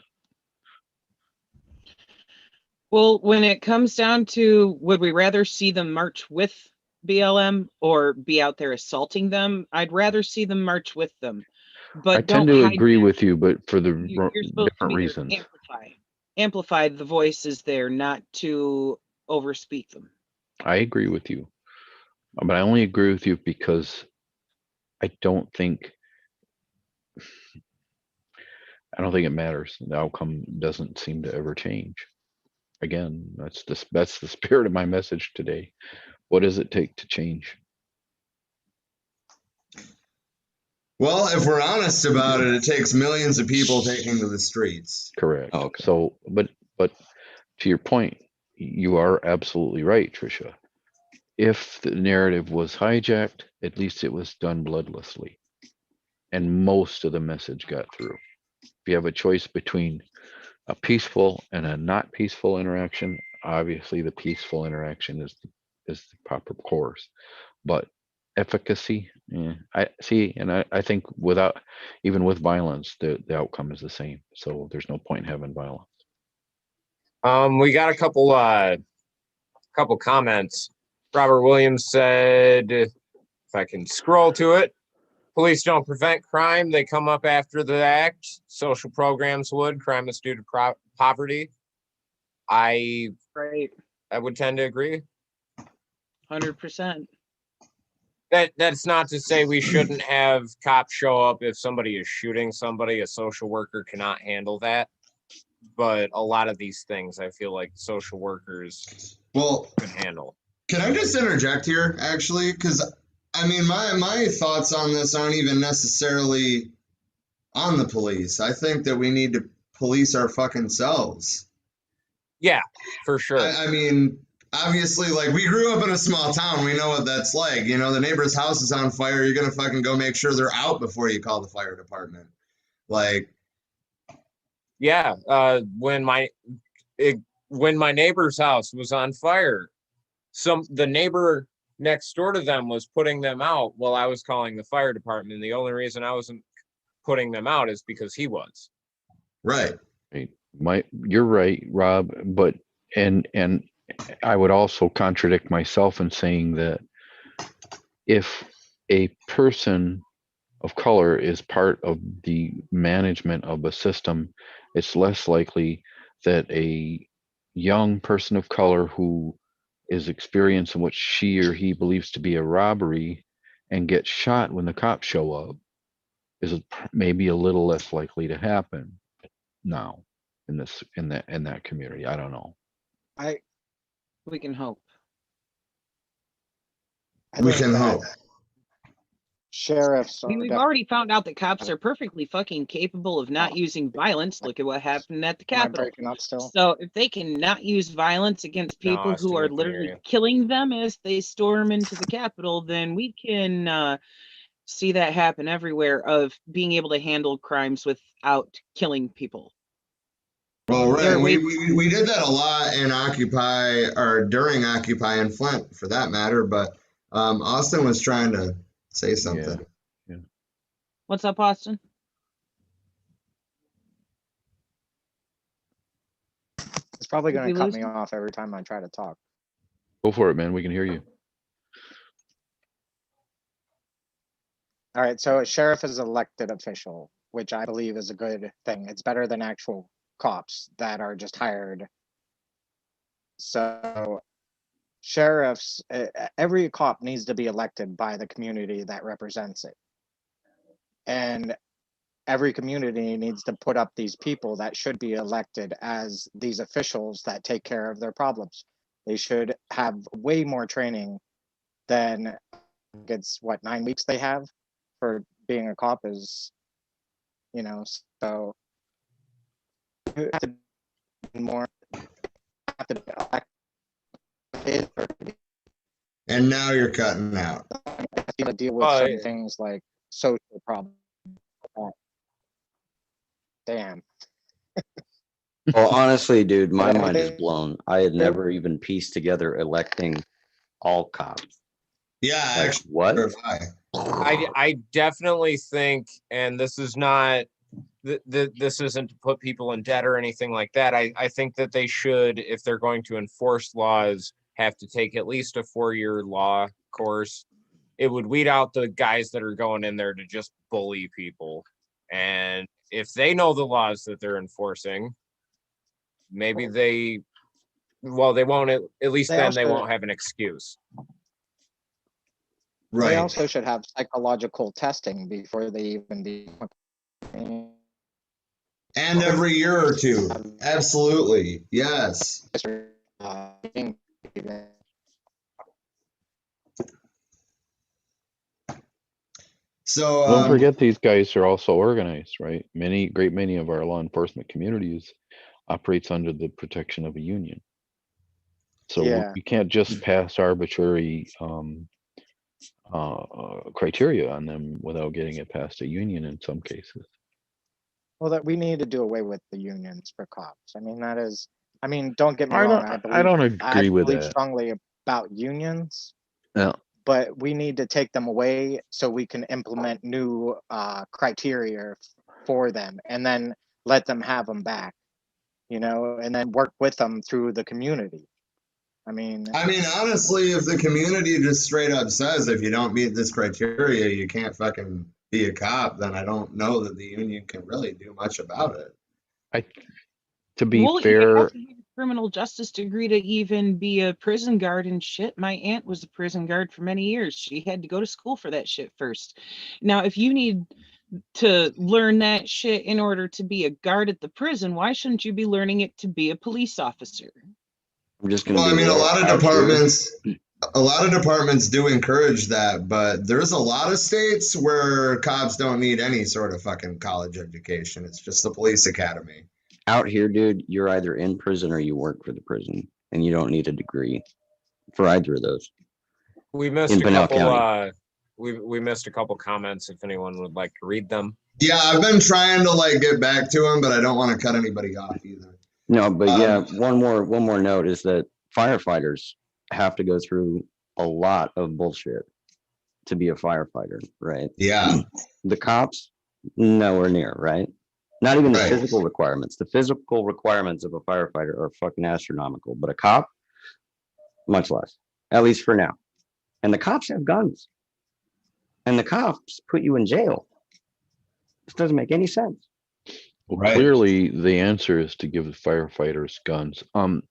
Well, when it comes down to, would we rather see them march with BLM or be out there assaulting them? I'd rather see them march with them. But I tend to don't agree hijack. with you, but for the You're supposed to different be reasons. amplify the voices there, not to overspeak them. I agree with you, but I only agree with you because I don't think it matters. The outcome doesn't seem to ever change. Again, that's the spirit of my message today. What does it take to change? Well, if we're honest about it, it takes millions of people taking to the streets. Correct. Oh, okay. So, but to your point, you are absolutely right, Tricia. If the narrative was hijacked, at least it was done bloodlessly, and most of the message got through. If you have a choice between a peaceful and a not peaceful interaction, obviously the peaceful interaction is the proper course. But efficacy, I see, and I think even with violence, the outcome is the same. So there's no point in having violence. We got a couple comments. Robert Williams said, if I can scroll to it, police don't prevent crime, they come up after the act. Social programs would. Crime is due to poverty. I would tend to agree. 100%. That's not to say we shouldn't have cops show up if somebody is shooting somebody. A social worker cannot handle that. But a lot of these things, I feel like social workers can handle. Can I just interject here, actually? Because, I mean, my thoughts on this aren't even necessarily on the police. I think that we need to police our fucking selves. Yeah, for sure. I mean, obviously, like, we grew up in a small town. We know what that's like. You know, the neighbor's house is on fire. You're going to fucking go make sure they're out before you call the fire department. Like, yeah, when my neighbor's house was on fire, the neighbor next door to them was putting them out while I was calling the fire department. And the only reason I wasn't putting them out is because he was. Right. You're right, Rob, but and I would also contradict myself in saying that if a person of color is part of the management of a system, it's less likely that a young person of color who is experiencing what she or he believes to be a robbery and gets shot when the cops show up is maybe a little less likely to happen now in that community. I don't know. We can hope. I We think can that hope. sheriffs I mean, are we've already found out that cops are perfectly fucking capable of not using violence. Look at what happened at the Am I Capitol. breaking up still? So if they can not use violence against No, people Austin, who we are can hear literally you. killing them as they storm into the Capitol, then we can see that happen everywhere of being able to handle crimes without killing people. Well, right. There are And ways. we did that a lot in Occupy or during Occupy in Flint for that matter. But Austin was trying to say something. Yeah. What's up, Austin? It's probably Did going we to cut lose me him? off every time I try to talk. Go for it, man. We can hear you. All right, so a sheriff is an elected official, which I believe is a good thing. It's better than actual cops that are just hired. So sheriffs, every cop needs to be elected by the community that represents it. And every community needs to put up these people that should be elected as these officials that take care of their problems. They should have way more training than it's 9 weeks they have for being a cop is, so you have to be more have to be elected or And now you're cutting out. to deal with certain things like social problems. Damn. Well, honestly, dude, my Yeah, I mind is think- blown. I had never even pieced together electing all cops. Yeah, Like, actually, what? I definitely think, and this is not, this isn't to put people in debt or anything like that. I think that they should, if they're going to enforce laws, have to take at least a 4-year law course. It would weed out the guys that are going in there to just bully people. And if they know the laws that they're enforcing, maybe they won't, at least then they won't have an excuse. They Right. also should have psychological testing before they even be. And every year or two. Absolutely. Yes. So Don't forget these guys are also organized, right? Great many of our law enforcement communities operates under the protection of a union. So Yeah. you can't just pass arbitrary criteria on them without getting it past a union in some cases. Well, that we need to do away with the unions for cops. I mean, don't get me wrong. I don't agree with believe that. strongly about unions, Yeah. but we need to take them away so we can implement new criteria for them and then let them have them back, and then work with them through the community. I mean, honestly, if the community just straight up says if you don't meet this criteria, you can't fucking be a cop, then I don't know that the union can really do much about it. To be You fair, have to have a criminal justice degree to even be a prison guard and shit. My aunt was a prison guard for many years. She had to go to school for that shit first. Now, if you need to learn that shit in order to be a guard at the prison, why shouldn't you be learning it to be a police officer? I'm just gonna Well, be a real lot of out here. departments do encourage that, but there's a lot of states where cops don't need any sort of fucking college education. It's just the police academy. Out here, dude, you're either in prison or you work for the prison, and you don't need a degree for either of those. We missed In a Pinell couple. County. We missed a couple comments. If anyone would like to read them. Yeah, I've been trying to get back to them, but I don't want to cut anybody off either. No, but yeah, one more note is that firefighters have to go through a lot of bullshit to be a firefighter, right? Yeah. The cops, nowhere near, right? Not even the Right. physical requirements. The physical requirements of a firefighter are fucking astronomical, but a cop, much less, at least for now. And the cops have guns. And the cops put you in jail. This doesn't make any sense. Well, Right. clearly the answer is to give the firefighters guns. Don,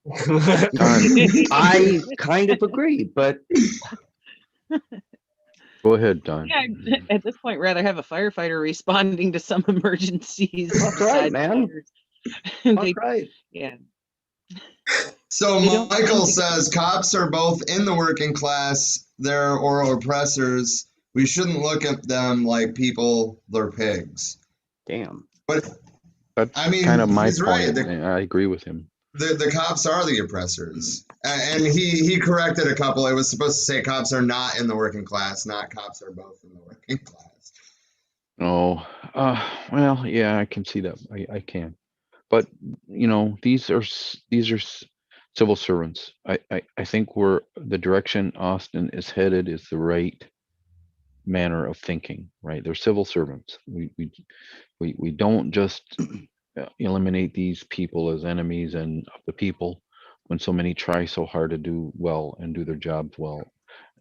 I kind of agree, but go ahead, Don. Yeah, at this point, rather have a firefighter responding to some emergencies. Fuck right, besides man. fires. fuck They, right. yeah, So They don't Michael tend to- says cops are both in the working class, they're oral oppressors. We shouldn't look at them like people, they're pigs. Damn. But That's I mean, kind of my he's right. point. I agree with him. The cops are the oppressors. And he corrected a couple. It was supposed to say cops are not in the working class, not cops are both in the working class. Oh, well, yeah, I can see that. I can. But these are civil servants. I think the direction Austin is headed is the right manner of thinking. Right, they're civil servants. We don't just eliminate these people as enemies and of the people when so many try so hard to do well and do their jobs well.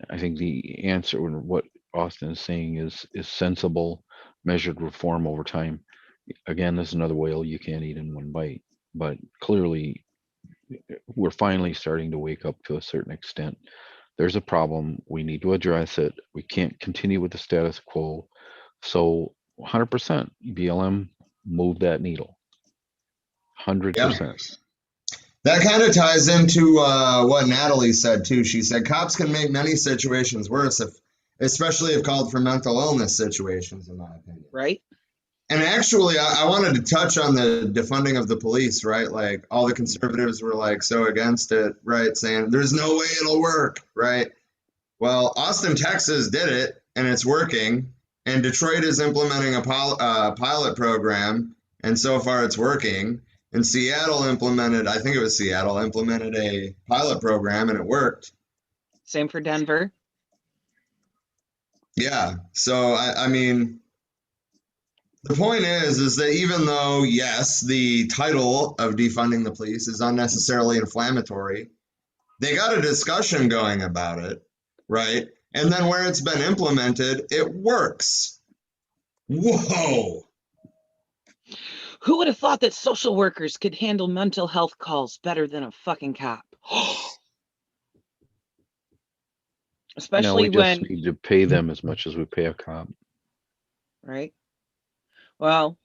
I think the answer, or what Austin is saying, is sensible, measured reform over time. Again, this is another whale you can't eat in one bite, but clearly we're finally starting to wake up to a certain extent. There's a problem. We need to address it. We can't continue with the status quo. So 100% BLM move that needle. 100%. That kind of ties into what Natalie said too. She said cops can make many situations worse, especially if called for mental illness situations, in my opinion. right? And actually, I wanted to touch on the defunding of the police, right? Like all the conservatives were like so against it, right? Saying there's no way it'll work, right? Well, Austin, Texas did it, and it's working. And Detroit is implementing a pilot program, and so far it's working. And Seattle implemented, I think it was Seattle, implemented a pilot program, and it worked. Same for Denver. Yeah. So, I mean, the point is that even though, yes, the title of defunding the police is unnecessarily inflammatory, they got a discussion going about it, right? And then where it's been implemented, it works. Whoa. Who would have thought that social workers could handle mental health calls better than a fucking cop? Now Especially we just when, need to pay them as much as we pay a cop. right? Well,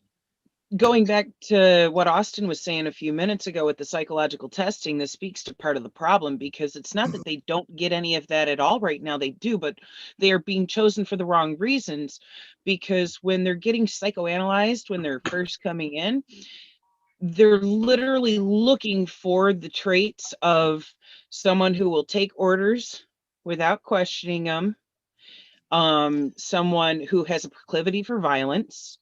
going back to what Austin was saying a few minutes ago with the psychological testing, this speaks to part of the problem, because it's not that they don't get any of that at all right now. They do, but they are being chosen for the wrong reasons, because when they're getting psychoanalyzed, when they're first coming in, they're literally looking for the traits of someone who will take orders without questioning them, someone who has a proclivity for violence,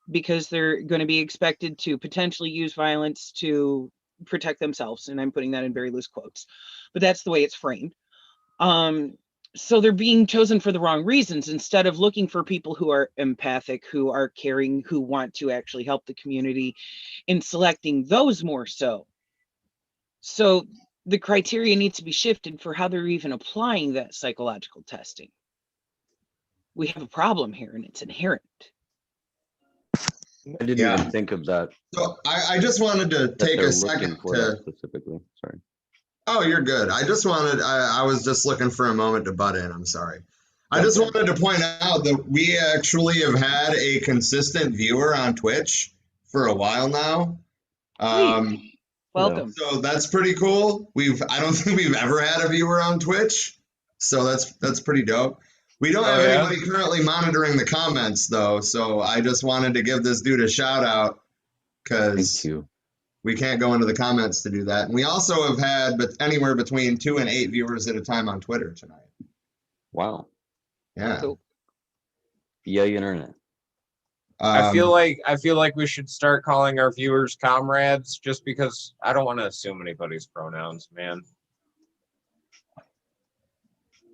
because they're going to be expected to potentially use violence to protect themselves. And I'm putting that in very loose quotes, but that's the way it's framed. So they're being chosen for the wrong reasons, instead of looking for people who are empathic, who are caring, who want to actually help the community, in selecting those more so. So the criteria needs to be shifted for how they're even applying that psychological testing. We have a problem here, and it's inherent. I didn't Yeah. even think of that. So I just wanted to That take they're a second looking for that specifically. Sorry. Oh, you're good. I was just looking for a moment to butt in. I'm sorry. I just Okay. wanted to point out that we actually have had a consistent viewer on Twitch for a while now. Welcome. So that's pretty cool. I don't think we've ever had a viewer on Twitch. So that's pretty dope. We don't have anybody currently monitoring the comments though. So I just wanted to give this dude a shout out, Thank because you. we can't go into the comments to do that. And we also have had anywhere between 2 and 8 viewers at a time on Twitter tonight. Wow. Yeah. Cool. Yay, internet. I feel like we should start calling our viewers comrades, just because I don't want to assume anybody's pronouns, man.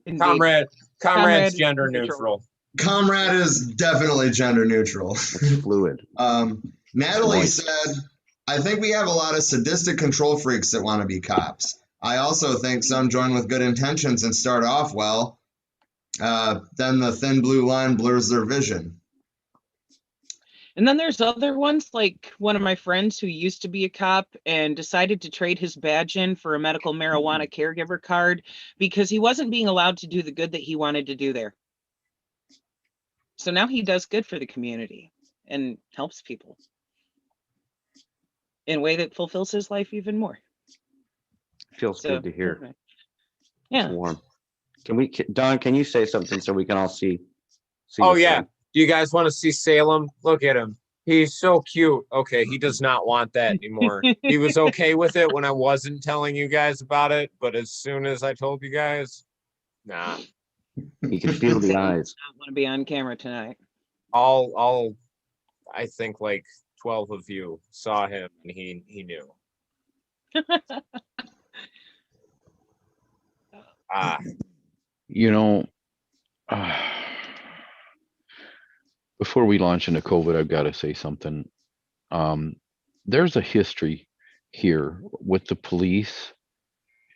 Indeed. Comrade's is gender neutral. Comrade is definitely gender neutral. It's fluid. Natalie moist. said, I think we have a lot of sadistic control freaks that want to be cops. I also think some join with good intentions and start off well. Then the thin blue line blurs their vision. And then there's other ones, like one of my friends who used to be a cop and decided to trade his badge in for a medical marijuana caregiver card because he wasn't being allowed to do the good that he wanted to do there. So now he does good for the community and helps people in a way that fulfills his life even more. Feels So, good to hear. anyway. It's Yeah. warm. Don, can you say something so we can all see Oh your yeah. friend? Do you guys want to see Salem? Look at him. He's so cute. Okay, he does not want that anymore. He was okay with it when I wasn't telling you guys about it, but as soon as I told you guys, nah. You can feel the I eyes. don't want to be on camera tonight. I think like 12 of you saw him and he knew. You know, before we launch into COVID, I've got to say something. There's a history here with the police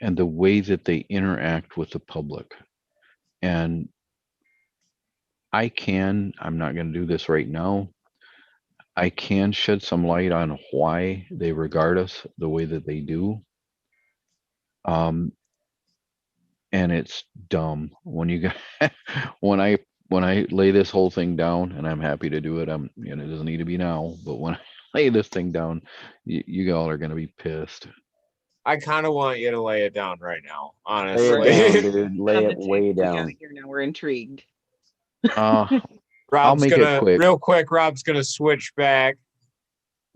and the way that they interact with the public. And I'm not going to do this right now. I can shed some light on why they regard us the way that they do. And it's dumb when you got when I lay this whole thing down, and I'm happy to do it. It doesn't need to be now, but when I lay this thing down, you all are going to be pissed. I kind of want you to lay it down right now, Lay honestly. it down, dude. Lay it way We got down. it here now. We're intrigued. I'll Rob's make gonna it quick. real quick. Rob's gonna switch back.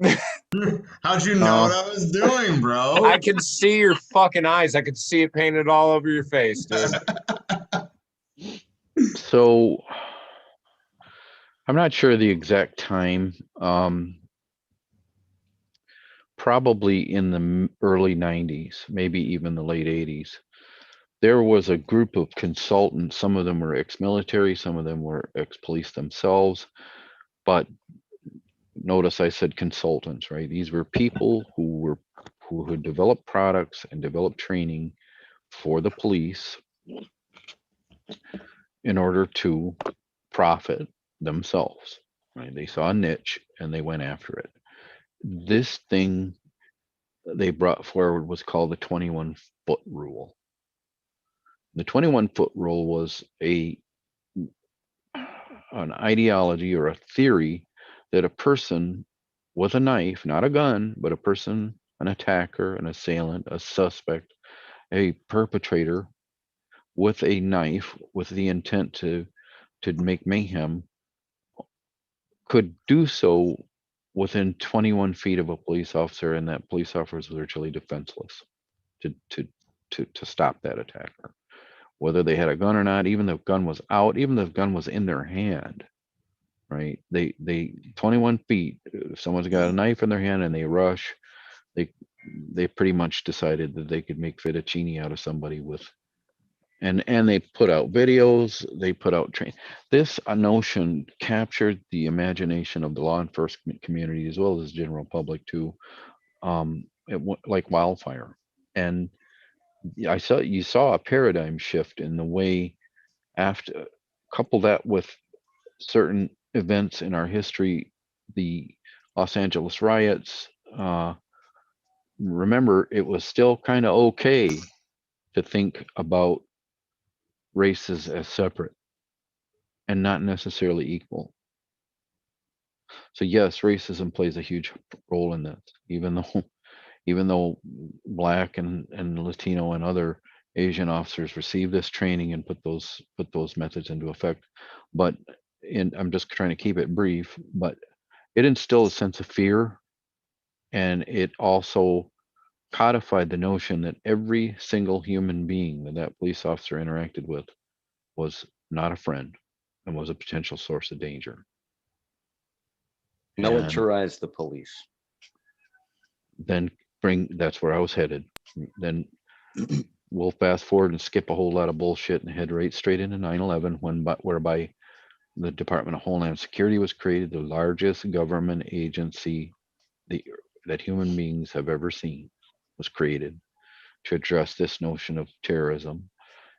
How'd you know what I was doing, bro? I can see your fucking eyes. I can see it painted all over your face, dude. So I'm not sure the exact time. Probably in the early 90s, maybe even the late 80s. There was a group of consultants. Some of them were ex-military, some of them were ex-police themselves. But notice I said consultants, right? These were people who had developed products and developed training for the police in order to profit themselves, right? They saw a niche and they went after it. This thing they brought forward was called the 21-foot rule. The 21-foot rule was an ideology or a theory that a person with a knife, not a gun, but a person, an attacker, an assailant, a suspect, a perpetrator with a knife with the intent to make mayhem, could do so within 21 feet of a police officer, and that police officer was virtually defenseless to stop that attacker, whether they had a gun or not. Even if the gun was out, even if the gun was in their hand, right? They 21 feet. If someone's got a knife in their hand and they rush, they pretty much decided that they could make fettuccine out of somebody with. And they put out videos. They put out train. This notion captured the imagination of the law enforcement community as well as the general public too, it went like wildfire. And you saw a paradigm shift in the way after couple that with certain events in our history, the Los Angeles riots. Remember, it was still kind of okay to think about races as separate and not necessarily equal. So yes, racism plays a huge role in this, even though Black and Latino and other Asian officers received this training and put those methods into effect. But I'm just trying to keep it brief, but it instilled a sense of fear, and it also codified the notion that every single human being that police officer interacted with was not a friend and was a potential source of danger. And Militarize the police. then that's where I was headed. Then we'll fast forward and skip a whole lot of bullshit and head right straight into 9/11, whereby the Department of Homeland Security was created, the largest government agency that human beings have ever seen was created to address this notion of terrorism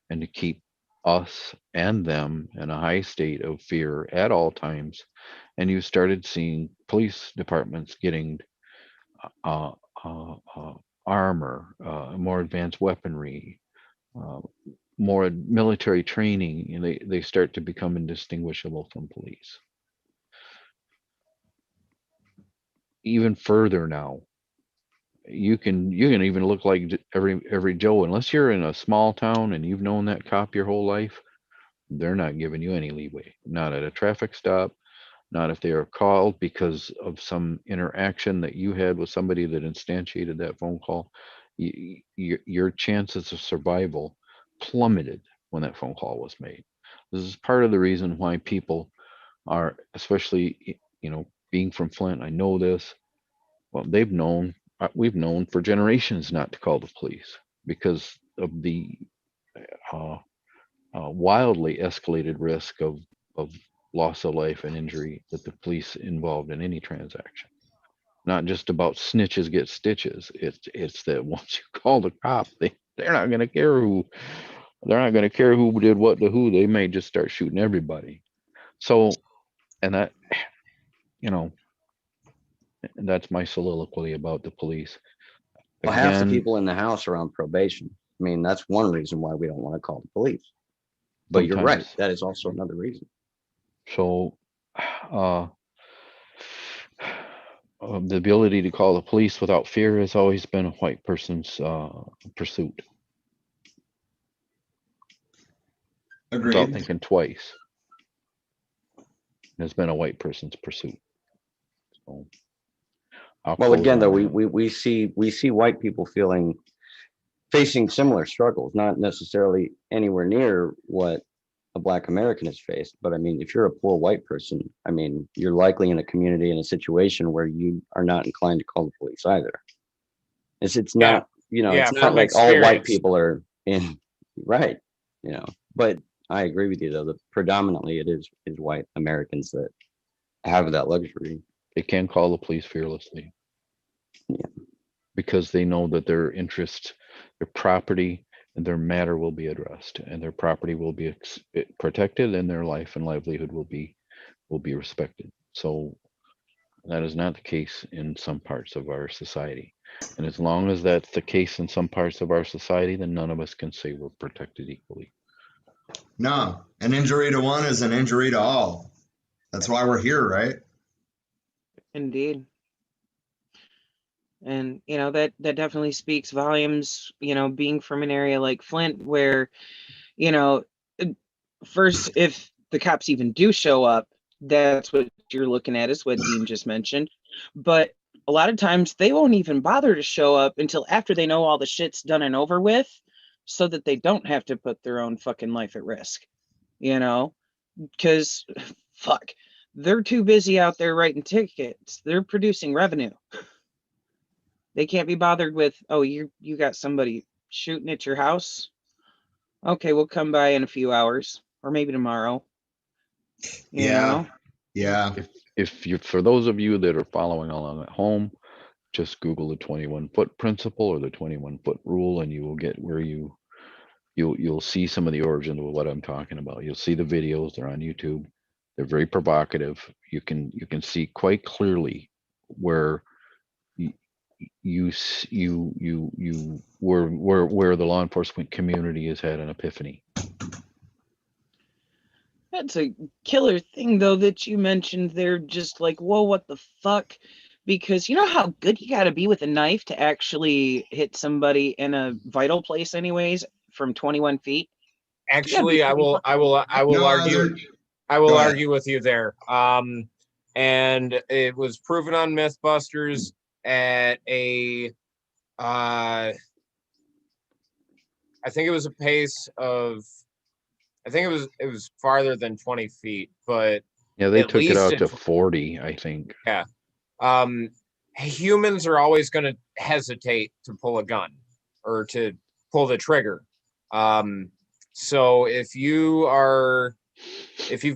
and to keep us and them in a high state of fear at all times, and you started seeing police departments getting uh, armor, more advanced weaponry, uh, more military training, and they start to become indistinguishable from police. Even further now, you can even look like every Joe, unless you're in a small town and you've known that cop your whole life. They're not giving you any leeway. Not at a traffic stop, not if they are called because of some interaction that you had with somebody that instantiated that phone call. Your chances of survival plummeted when that phone call was made. This is part of the reason why people are, especially, being from Flint, I know this. Well, we've known for generations not to call the police because of the uh, wildly escalated risk of loss of life and injury that the police involved in any transaction. Not just about snitches get stitches. It's that once you call the cop, they're not going to care who they're not going to care who did what to who. They may just start shooting everybody. So, and that, you know, that's my soliloquy about the police. Well, half the Again, people in the house are on probation. I mean, that's one reason why we don't want to call the police. But you're right. sometimes. That is also another reason. So, uh, the ability to call the police without fear has always been a white person's pursuit, without Agreed. thinking twice. It has been a white person's pursuit. So, I'll Well, close again, though, on that. we see white people facing similar struggles, not necessarily anywhere near what a Black American has faced. But I mean, if you're a poor white person, I mean, you're likely in a community, in a situation where you are not inclined to call the police either. It's Yeah. not, Yeah, it's not from like all white experience. people are in, right, but I agree with you, though, that predominantly it is white Americans that have that luxury. They can call the police fearlessly. Yeah. Because they know that their interests, their property, and their matter will be addressed, and their property will be protected, and their life and livelihood will be respected. So that is not the case in some parts of our society. And as long as that's the case in some parts of our society, then none of us can say we're protected equally. No, an injury to one is an injury to all. That's why we're here, right? Indeed. And that definitely speaks volumes, being from an area like Flint where, you know, first, if the cops even do show up, that's what you're looking at, is what Dean just mentioned. But a lot of times they won't even bother to show up until after they know all the shit's done and over with, so that they don't have to put their own fucking life at risk, because fuck, they're too busy out there writing tickets. They're producing revenue. They can't be bothered with, oh, you got somebody shooting at your house. Okay, we'll come by in a few hours or maybe tomorrow. Yeah. Yeah. If you, for those of you that are following along at home, just Google the 21-foot principle or the 21-foot rule, and you will get where you'll see some of the origin of what I'm talking about. You'll see the videos. They're on YouTube. They're very provocative. You can see quite clearly where where the law enforcement community has had an epiphany. That's a killer thing, though, that you mentioned there. Just like, whoa, what the fuck? Because you know how good you got to be with a knife to actually hit somebody in a vital place, anyways, from 21 feet. Actually, I will No, argue. I Go will ahead. argue with you there. And it was proven on MythBusters at a, I think it was a pace of, I think it was farther than 20 feet, but Yeah, they at took it least out to 40, I think. yeah. Humans are always going to hesitate to pull a gun or to pull the trigger. So if you've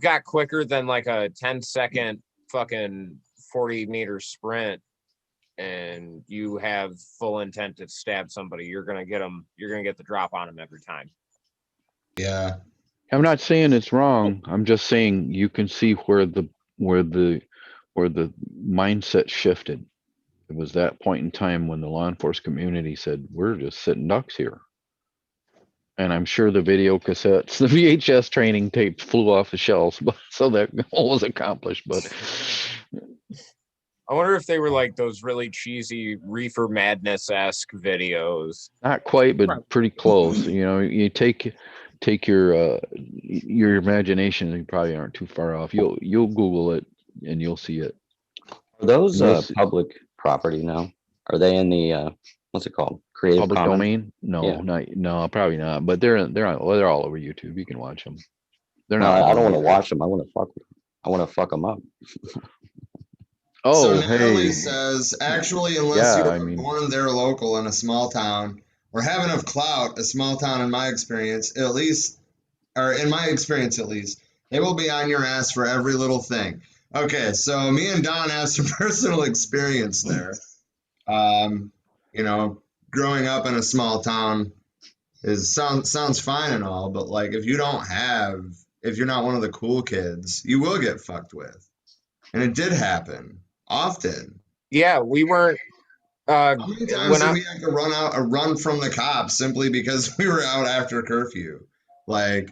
got quicker than like a 10-second fucking 40-meter sprint and you have full intent to stab somebody, you're going to get the drop on them every time. Yeah. I'm not saying it's wrong. I'm just saying you can see where the where the mindset shifted. It was that point in time when the law enforcement community said, "We're just sitting ducks here." And I'm sure the video cassettes, the VHS training tapes flew off the shelves, but so that goal was accomplished. But I wonder if they were like those really cheesy Reefer Madness-esque videos. not quite, but pretty close. You know, you take your imagination. You probably aren't too far off. You'll Google it and you'll see it. Are those And you'll see public property now? Are they in the what's it called? Creative public Commons? domain? No, Yeah. no, probably not. But they're all over YouTube. You can watch them. They're No, not. I don't want to illegal. watch them. I want to fuck with them. I want to fuck them up. Oh, So Natalie hey, says, actually, unless you yeah. I are mean, born there local in a small town or have enough clout, a small town, in my experience, at least, or in my experience at least, they will be on your ass for every little thing. Okay, so me and Don have some personal experience there. Um, you know, growing up in a small town sounds fine and all, but like if you're not one of the cool kids, you will get fucked with. And it did happen often. Yeah, we weren't. How many times When did I we have to run from the cops simply because we were out after curfew? Like,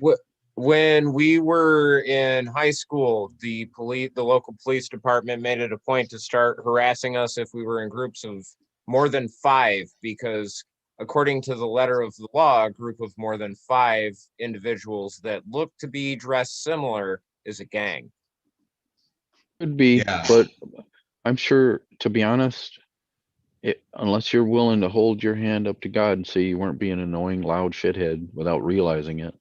when we were in high school, the local police department made it a point to start harassing us if we were in groups of more than 5, because according to the letter of the law, a group of more than 5 individuals that look to be dressed similar is a gang. could be, yeah, but I'm sure, to be honest, unless you're willing to hold your hand up to God and say you weren't being an annoying, loud shithead without realizing it.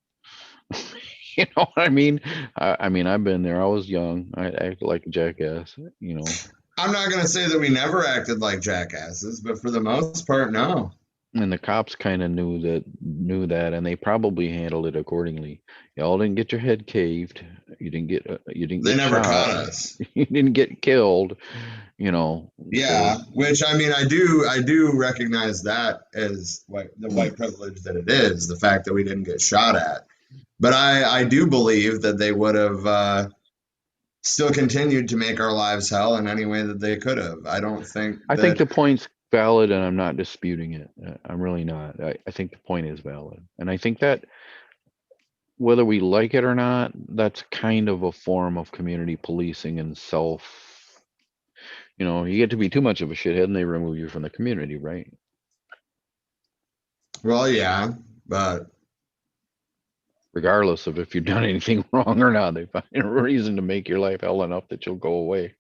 You know what I mean? I mean, I've been there. I was young. I acted like a jackass. You know, I'm not gonna say that we never acted like jackasses, but for the most part, no. and the cops kind of knew that, and they probably handled it accordingly. Y'all didn't get your head caved. You didn't They get never shot. caught us. You didn't get killed. You know, Yeah, which I mean, I do recognize that as the white privilege that it is, the fact that we didn't get shot at. But I do believe that they would have still continued to make our lives hell in any way that they could have. I don't think I think that. the point's valid, and I'm not disputing it. I'm really not. I think the point is valid, and I think that whether we like it or not, that's kind of a form of community policing and self. You know, you get to be too much of a shithead, and they remove you from the community, right? Well, yeah, but Regardless of if you've done anything wrong or not, they find a reason to make your life hell enough that you'll go away.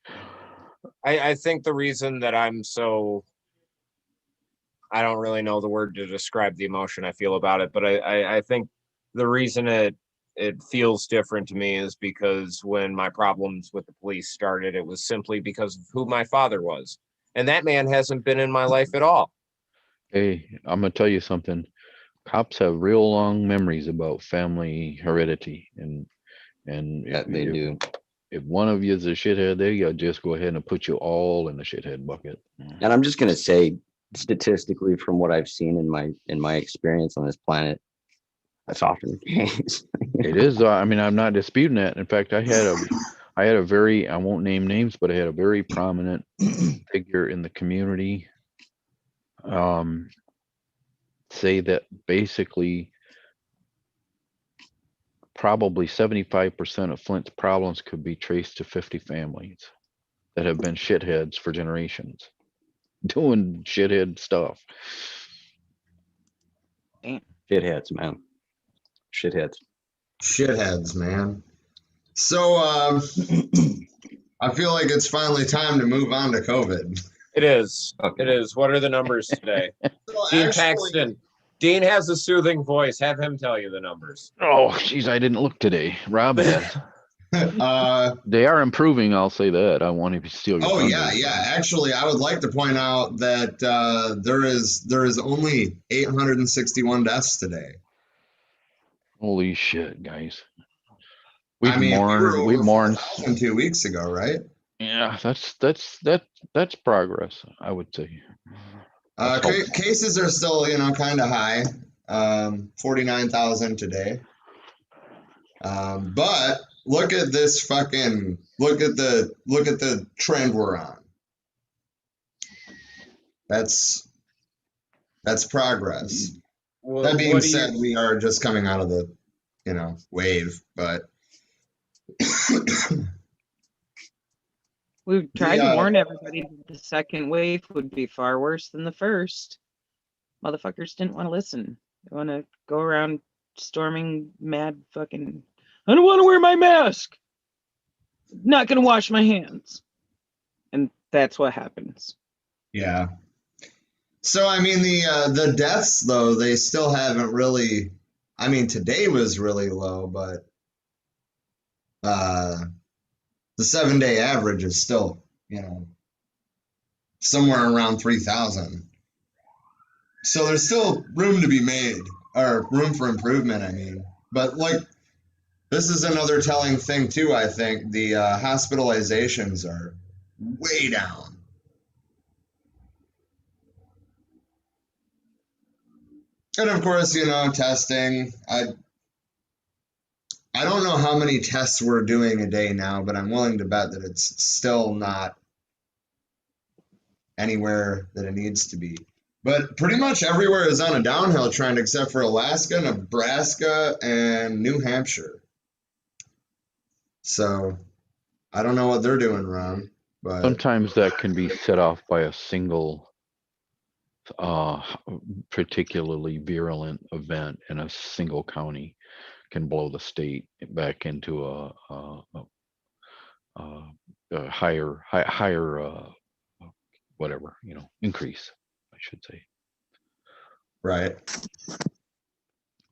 I think the reason that I'm so, I don't really know the word to describe the emotion I feel about it, but I think the reason it feels different to me is because when my problems with the police started, it was simply because of who my father was. And that man hasn't been in my life at all. Hey, I'm gonna tell you something. Cops have real long memories about family heredity, and Yeah, they do. if one of you is a shithead, they just go ahead and put you all in the shithead bucket. And I'm just gonna say, statistically, from what I've seen in my experience on this planet, that's often the case. It is. I mean, I'm not disputing that. In fact, I had a very, I won't name names, but I had a very prominent figure in the community um, say that basically probably 75% of Flint's problems could be traced to 50 families that have been shitheads for generations, doing shithead stuff. Shitheads, man. Shitheads. shitheads, man. So I feel like it's finally time to move on to COVID. It is. Okay. It is. What are the numbers today? So Dean actually, Paxton. Dean has a soothing voice. Have him tell you the numbers. Oh, geez, I didn't look today. Rob has. uh, They are improving. I'll say that. I want to steal your oh thunder. yeah. Actually, I would like to point out that there is only 861 deaths today. Holy shit, guys. I mean, we were We've over mourned. 4,000 2 weeks ago, right? Yeah, that's progress, I would say. That's hopeful. Cases are still, kind of high. 49,000 today. But look at this fucking look at the trend we're on. That's progress. That being What do said, you? we are just coming out of the wave, but We tried to the warn everybody that the second wave would be far worse than the first. Motherfuckers didn't want to listen. They want to go around storming mad fucking, I don't want to wear my mask. Not going to wash my hands. And that's what happens. yeah. So I mean the deaths though, they still haven't really. I mean today was really low, but the 7-day average is still somewhere around 3,000. So there's still room to be made, or room for improvement. I mean, but like this is another telling thing too. I think the hospitalizations are way down. And of course, testing. I don't know how many tests we're doing a day now, but I'm willing to bet that it's still not anywhere that it needs to be. But pretty much everywhere is on a downhill trend except for Alaska, Nebraska, and New Hampshire. So I don't know what they're doing wrong, but Sometimes that can be set off by a single, particularly virulent event in a single county can blow the state back into a higher whatever, increase, I should say. right.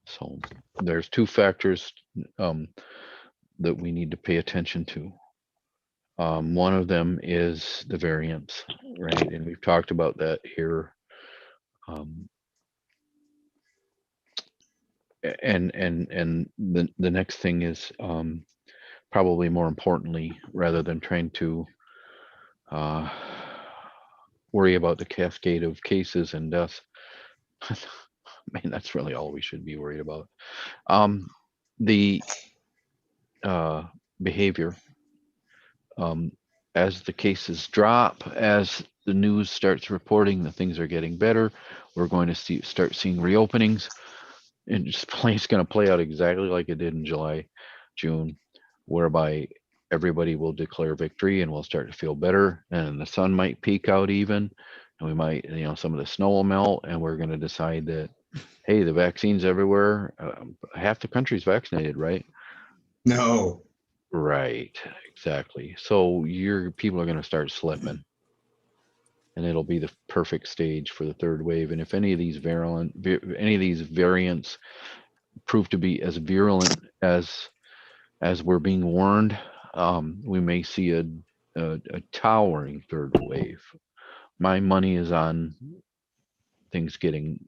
So there's two factors that we need to pay attention to. One of them is the variance, right? And we've talked about that here. And the next thing is probably more importantly, rather than trying to worry about the cascade of cases and deaths, I mean, that's really all we should be worried about. The behavior, as the cases drop, as the news starts reporting that things are getting better, we're going to start seeing reopenings. And it's going to play out exactly like it did in July, June, whereby everybody will declare victory and we'll start to feel better, and the sun might peek out even, and we might, some of the snow will melt, and we're going to decide that, hey, the vaccine's everywhere. Half the country's vaccinated, right? No. Right, exactly. So your people are going to start slipping, and it'll be the perfect stage for the third wave. And if any of these variants prove to be as virulent as we're being warned, we may see a towering third wave. My money is on things getting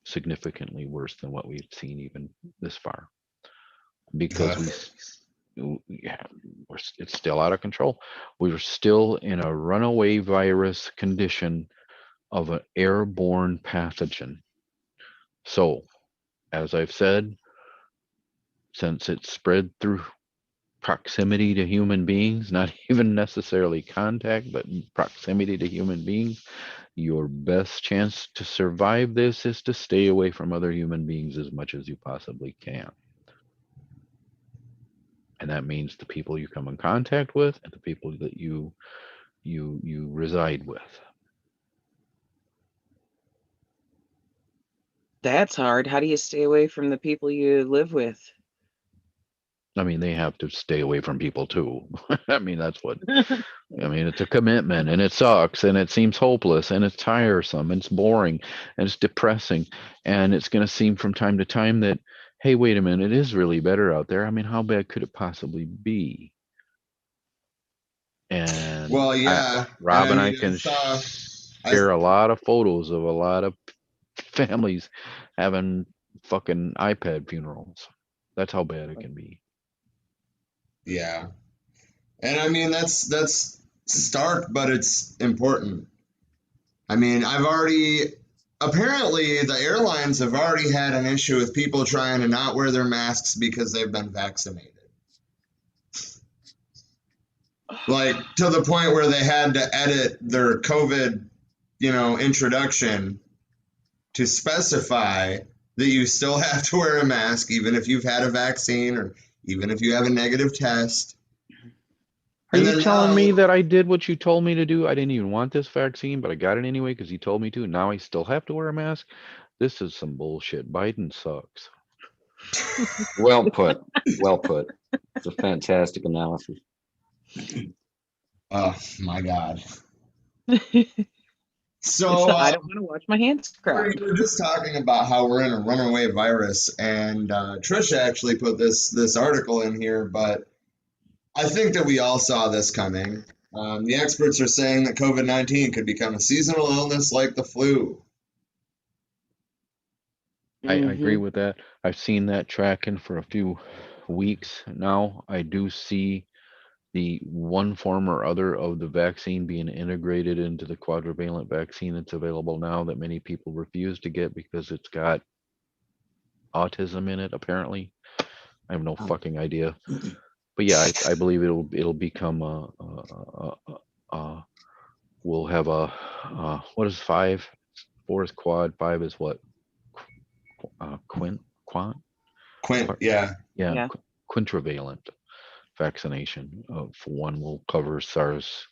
significantly worse than what we've seen even this far, because it's still out of control. We're still in a runaway virus condition of an airborne pathogen. So, as I've said, since it's spread through proximity to human beings, not even necessarily contact, but proximity to human beings, your best chance to survive this is to stay away from other human beings as much as you possibly can. And that means the people you come in contact with and the people that you reside with. That's hard. How do you stay away from the people you live with? I mean, they have to stay away from people too. I mean, that's what, I mean, it's a commitment, and it sucks, and it seems hopeless, and it's tiresome, and it's boring, and it's depressing. And it's going to seem from time to time that, hey, wait a minute, it is really better out there. I mean, how bad could it possibly be? And Well, yeah, and Rob I and I mean, can I share a lot of photos of a lot of families having fucking iPad funerals. That's how bad it can be. yeah, and I mean that's stark, but it's important. I mean, apparently the airlines have already had an issue with people trying to not wear their masks because they've been vaccinated. Like to the point where they had to edit their COVID, introduction to specify that you still have to wear a mask even if you've had a vaccine or even if you have a negative test. Are And you then telling now- me that I did what you told me to do? I didn't even want this vaccine, but I got it anyway because you told me to. Now I still have to wear a mask? This is some bullshit. Biden sucks. Well put. Well put. It's a fantastic analysis. Oh my God. So I don't want to watch my hands crack. we were just talking about how we're in a runaway virus, and Trisha actually put this article in here, but I think that we all saw this coming. The experts are saying that COVID-19 could become a seasonal illness like the flu. I agree Mhm. with that. I've seen that tracking for a few weeks now. I do see the one form or other of the vaccine being integrated into the quadrivalent vaccine that's available now that many people refuse to get because it's got autism in it, apparently. I have no fucking idea. But yeah, I believe it'll become we'll have what is 5? 4 is quad, 5 is what? Quint? Quint, yeah. Yeah, Yeah. quintrivalent vaccination. For one will cover SARS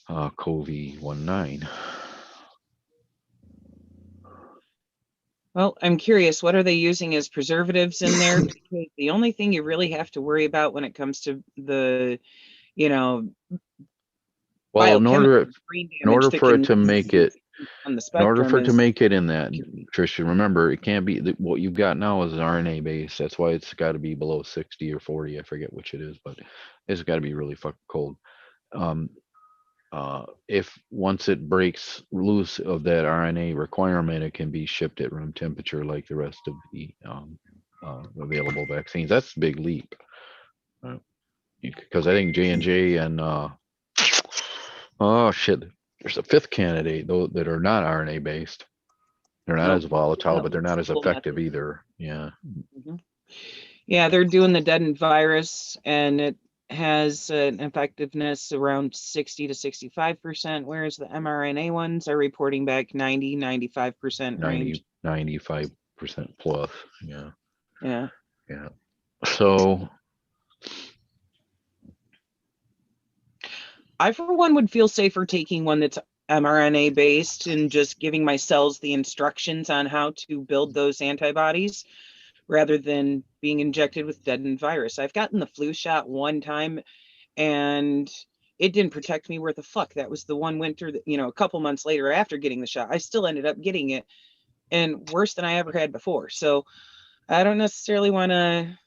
CoV-19. Well, I'm curious, what are they using as preservatives in there? Because the only thing you really have to worry about when it comes to the, Well, in order biochemical brain in damage order that for it can to make it on the in order spectrum for it to is make it in that, Trisha, remember it can't be what you've got now is an RNA base. That's why it's got to be below 60 or 40. I forget which it is, but it's got to be really fucking cold. If once it breaks loose of that RNA requirement, it can be shipped at room temperature like the rest of the available vaccines. That's a big leap, because I think J&J and oh shit, there's a fifth candidate though that are not RNA based. They're not as volatile, but they're not as effective either. Yeah. Mhm. Yeah, they're doing the deadened virus, and it has an effectiveness around 60 to 65%, whereas the mRNA ones are reporting back 90, 95% range. 95% plus. Yeah. Yeah. Yeah. So I, for one, would feel safer taking one that's mRNA based and just giving my cells the instructions on how to build those antibodies rather than being injected with deadened virus. I've gotten the flu shot one time and it didn't protect me worth a fuck. That was the one winter that, a couple months later after getting the shot, I still ended up getting it, and worse than I ever had before. So I don't necessarily want to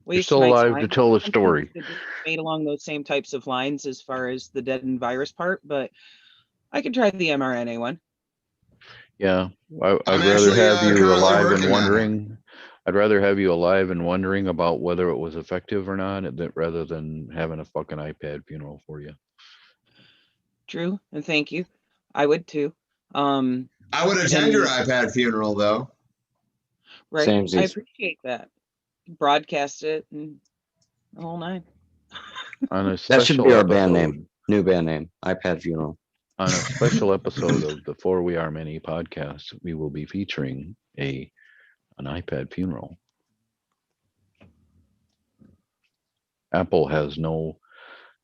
waste still my alive time. to tell the Something story. that is made along those same types of lines as far as the deadened virus part, but I could try the mRNA one. Yeah, I'd I'm rather actually, have you currently alive working and on it. wondering. I'd rather have you alive and wondering about whether it was effective or not, rather than having a fucking iPad funeral for you. True, and thank you. I would too. I would attend your iPad funeral, though. Right. Samesies. I appreciate that. Broadcast it and the whole nine. On a That special should be our episode, band name. New band name. iPad Funeral. on a special episode of the For We Are Many podcast, we will be featuring an iPad funeral. Apple has no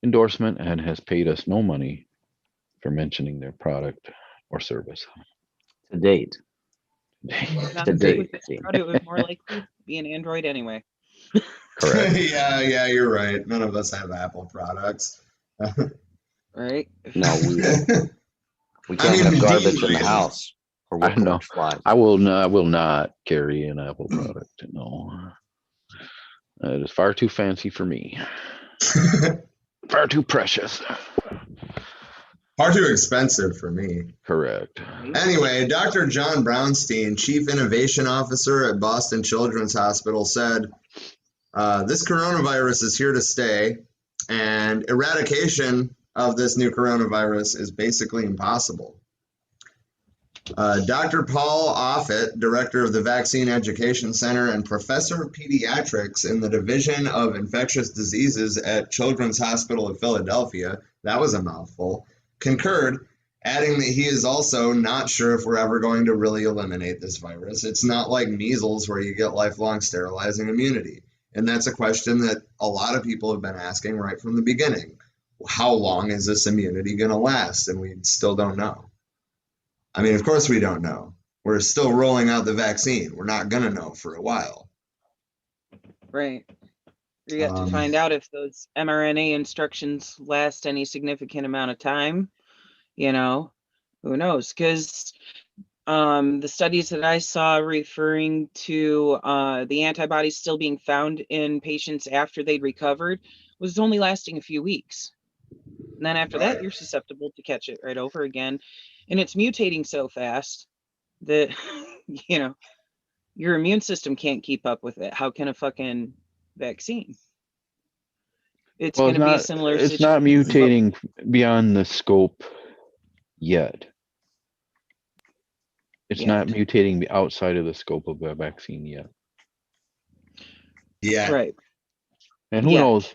endorsement and has paid us no money for mentioning their product or service. To date. Not To if date. it was more likely to be an Android anyway. Correct. Yeah, you're right. None of us have Apple products. Right. No, we don't. We I can't mean, have garbage Dean in the might. house, or I we'll know. collect flies. I will not carry an Apple product. No. It is far too fancy for me. Far too precious. Far too expensive for me. Correct. Anyway, Dr. John Brownstein, Chief Innovation Officer at Boston Children's Hospital, said, this coronavirus is here to stay, and eradication of this new coronavirus is basically impossible. Dr. Paul Offit, director of the Vaccine Education Center and professor of pediatrics in the Division of Infectious Diseases at Children's Hospital of Philadelphia, that was a mouthful, concurred, adding that he is also not sure if we're ever going to really eliminate this virus. It's not like measles where you get lifelong sterilizing immunity. And that's a question that a lot of people have been asking right from the beginning. How long is this immunity going to last? And we still don't know. I mean, of course we don't know. We're still rolling out the vaccine. We're not going to know for a while. Right. You get to find out if those mRNA instructions last any significant amount of time. You know, who knows? Because the studies that I saw referring to the antibodies still being found in patients after they'd recovered was only lasting a few weeks. And then after that, you're susceptible to catch it right over again. And it's mutating so fast that, you know, your immune system can't keep up with it. How can a fucking vaccine? It's Well, going to be a similar it's situation. not mutating beyond the scope yet. It's not mutating outside of the scope of a vaccine yet. Yeah. Right. And who knows?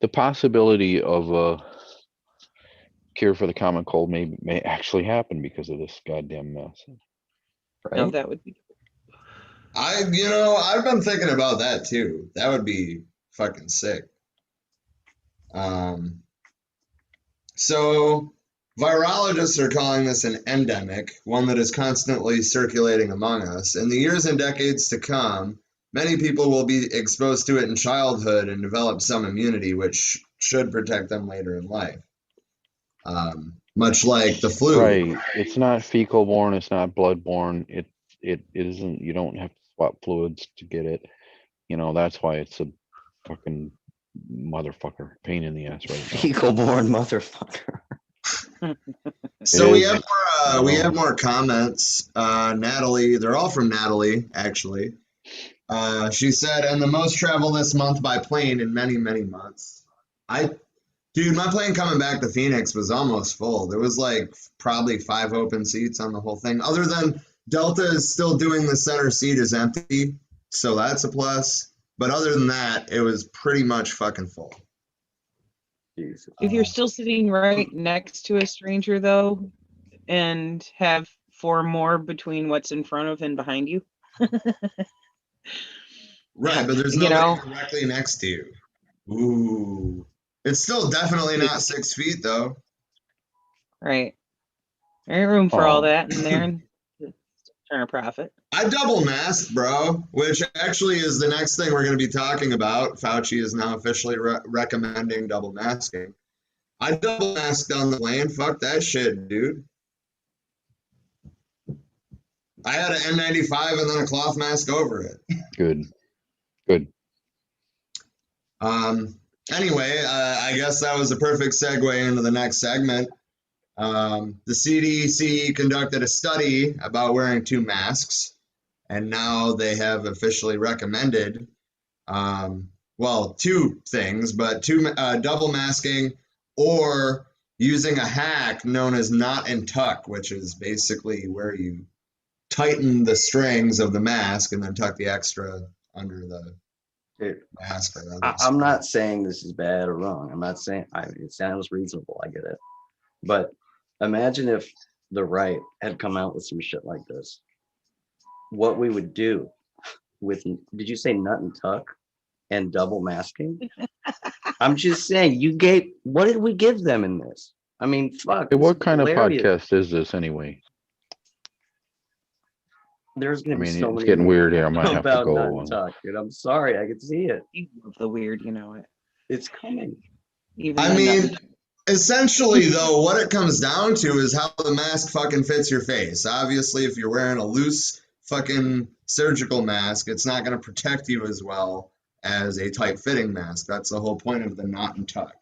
The possibility of a cure for the common cold may actually happen because of this goddamn mess. Right? No, that would be. I've been thinking about that too. That would be fucking sick. So virologists are calling this an endemic, one that is constantly circulating among us. In the years and decades to come, many people will be exposed to it in childhood and develop some immunity, which should protect them later in life. Much like the flu. Right. It's not fecal borne. It's not blood borne. It isn't. You don't have to swap fluids to get it. You know, that's why it's a fucking motherfucker pain in the ass right now. Fecal born motherfucker. So we have more comments. Natalie, they're all from Natalie, actually. She said, and the most travel this month by plane in many, many months. Dude, my plane coming back to Phoenix was almost full. There was like probably 5 open seats on the whole thing. Other than Delta is still doing the center seat is empty, so that's a plus. But other than that, it was pretty much fucking full. If you're still sitting right next to a stranger, though, and have 4 more between what's in front of and behind you. Right, but there's nobody directly next to you. Ooh. It's still definitely not 6 feet, though. Right. There ain't room for all that in there and turn a profit. I double masked, bro, which actually is the next thing we're going to be talking about. Fauci is now officially recommending double masking. I double masked on the plane. Fuck that shit, dude. I had an N95 and then a cloth mask over it. Good. Anyway, I guess that was a perfect segue into the next segment. The CDC conducted a study about wearing 2 masks, and now they have officially recommended, 2 things, but double masking or using a hack known as knot and tuck, which is basically where you tighten the strings of the mask and then tuck the extra under the mask. I'm not saying this is bad or wrong. I'm not saying it sounds reasonable. I get it. But imagine if the right had come out with some shit like this. What we would do with, did you say nut and tuck and double masking? I'm just saying, what did we give them in this? I mean, fuck. Hey, what kind of podcast is this anyway? There's gonna be so many. It's getting weird here. I might have to go. Nut and tuck, dude. I'm sorry, I can see it. You love the weird, you know it. It's coming. Essentially, though, what it comes down to is how the mask fucking fits your face. Obviously, if you're wearing a loose fucking surgical mask, it's not going to protect you as well as a tight-fitting mask. That's the whole point of the knot and tuck.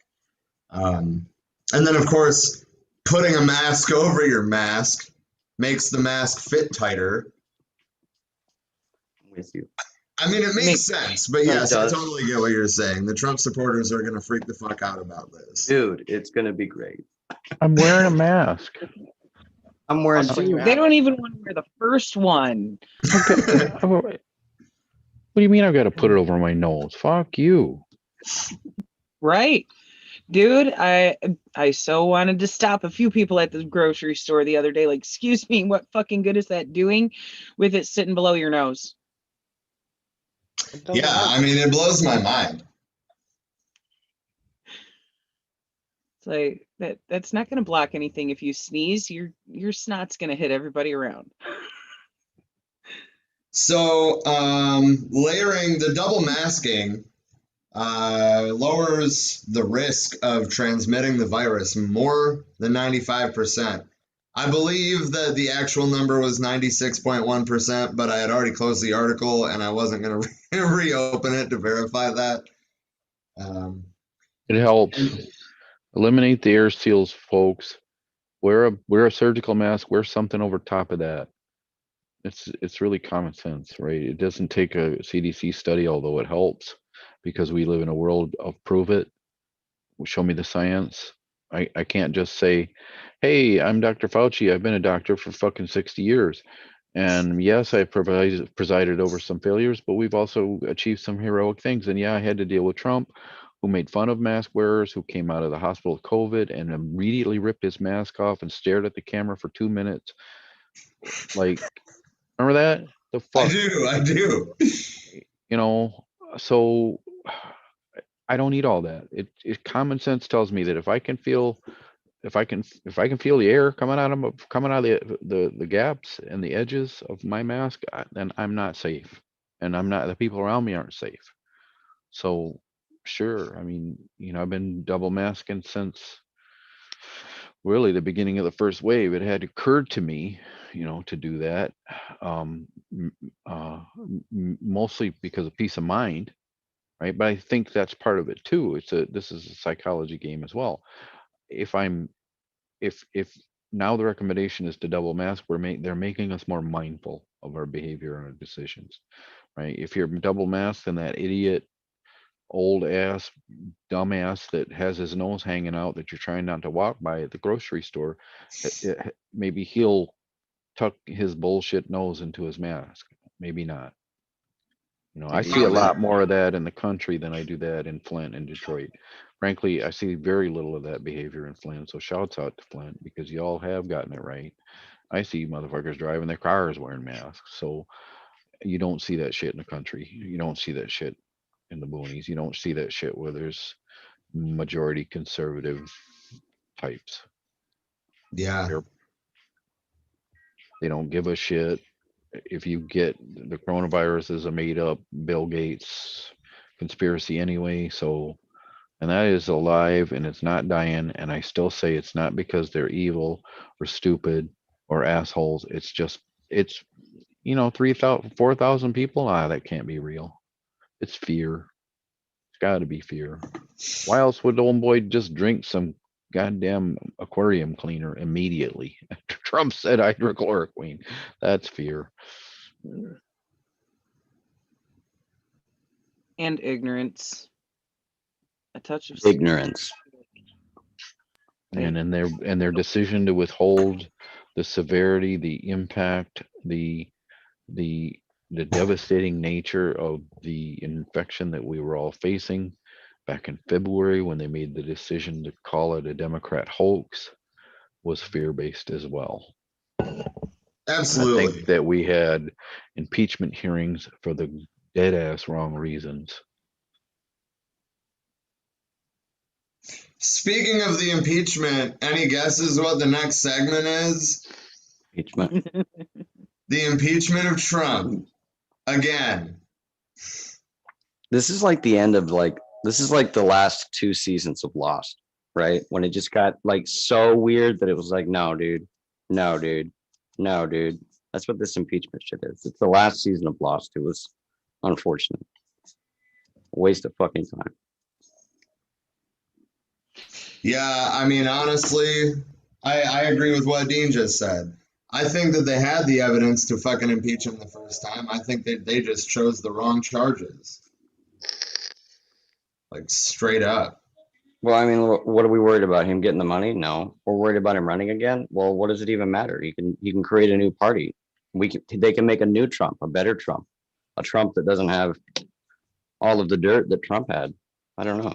And then, of course, putting a mask over your mask makes the mask fit tighter. With you. I mean, it makes sense, but yes, I totally get what you're saying. The Trump supporters are going to freak the fuck out about this. Dude, it's going to be great. I'm wearing a mask. I'm wearing Plus, when you They have don't even want to wear the first one. What do you mean I've got to put it over my nose? Fuck you. Right. Dude, I so wanted to stop a few people at the grocery store the other day. Like, excuse me, what fucking good is that doing with it sitting below your nose? it doesn't Yeah, work. I mean, it blows my mind. It's like that's not gonna block anything. If you sneeze, your snot's gonna hit everybody around. So, layering the double masking lowers the risk of transmitting the virus more than 95%. I believe that the actual number was 96.1%, but I had already closed the article and I wasn't going to reopen it to verify that. Um, It helps. Eliminate the air seals, folks. Wear a surgical mask. Wear something over top of that. It's really common sense, right? It doesn't take a CDC study, although it helps because we live in a world of prove it. Show me the science. I can't just say, hey, I'm Dr. Fauci. I've been a doctor for fucking 60 years. And yes, I presided over some failures, but we've also achieved some heroic things. And yeah, I had to deal with Trump, who made fun of mask wearers, who came out of the hospital with COVID and immediately ripped his mask off and stared at the camera for 2 minutes. Like, remember that? The fuck, I do. you know? So I don't need all that. It common sense tells me that if I can feel the air coming out of the gaps and the edges of my mask, then I'm not safe, and the people around me aren't safe. So sure, I mean, I've been double masking since really the beginning of the first wave. It had occurred to me, to do that, mostly because of peace of mind, right? But I think that's part of it too. This is a psychology game as well. If I'm if now the recommendation is to double mask, they're making us more mindful of our behavior and our decisions, right? If you're double masked, then that idiot old ass dumbass that has his nose hanging out that you're trying not to walk by at the grocery store, maybe he'll tuck his bullshit nose into his mask. Maybe not. I see a lot more of that in the country than I do that in Flint and Detroit. Frankly, I see very little of that behavior in Flint. So shouts out to Flint because y'all have gotten it right. I see motherfuckers driving their cars wearing masks. So you don't see that shit in the country. You don't see that shit in the boonies. You don't see that shit where there's majority conservative types. Yeah. They don't give a shit if you get the coronavirus is a made up Bill Gates conspiracy anyway. So, and that is alive and it's not dying. And I still say it's not because they're evil or stupid or assholes. It's just, it's, 3,000, 4,000 people. That can't be real. It's fear. It's got to be fear. Why else would the old boy just drink some goddamn aquarium cleaner immediately after Trump said hydrochloroquine? That's fear. And ignorance. A touch of Ignorance. And in their decision to withhold the severity, the impact, the devastating nature of the infection that we were all facing back in February when they made the decision to call it a Democrat hoax was fear-based as well. Absolutely. I think that we had impeachment hearings for the dead ass wrong reasons. Speaking of the impeachment, any guesses what the next segment is? Impeachment. The impeachment of Trump. Again. This is like the end of this is like the last 2 seasons of Lost, right? When it just got so weird that it was like, no, dude. No, dude. No, dude. That's what this impeachment shit is. It's the last season of Lost. It was unfortunate. A waste of fucking time. Yeah, I mean, honestly, I agree with what Dean just said. I think that they had the evidence to fucking impeach him the first time. I think that they just chose the wrong charges. Like, straight up. Well, I mean, what are we worried about? Him getting the money? No. We're worried about him running again. Well, what does it even matter? He can create a new party. They can make a new Trump, a better Trump, a Trump that doesn't have all of the dirt that Trump had. I don't know.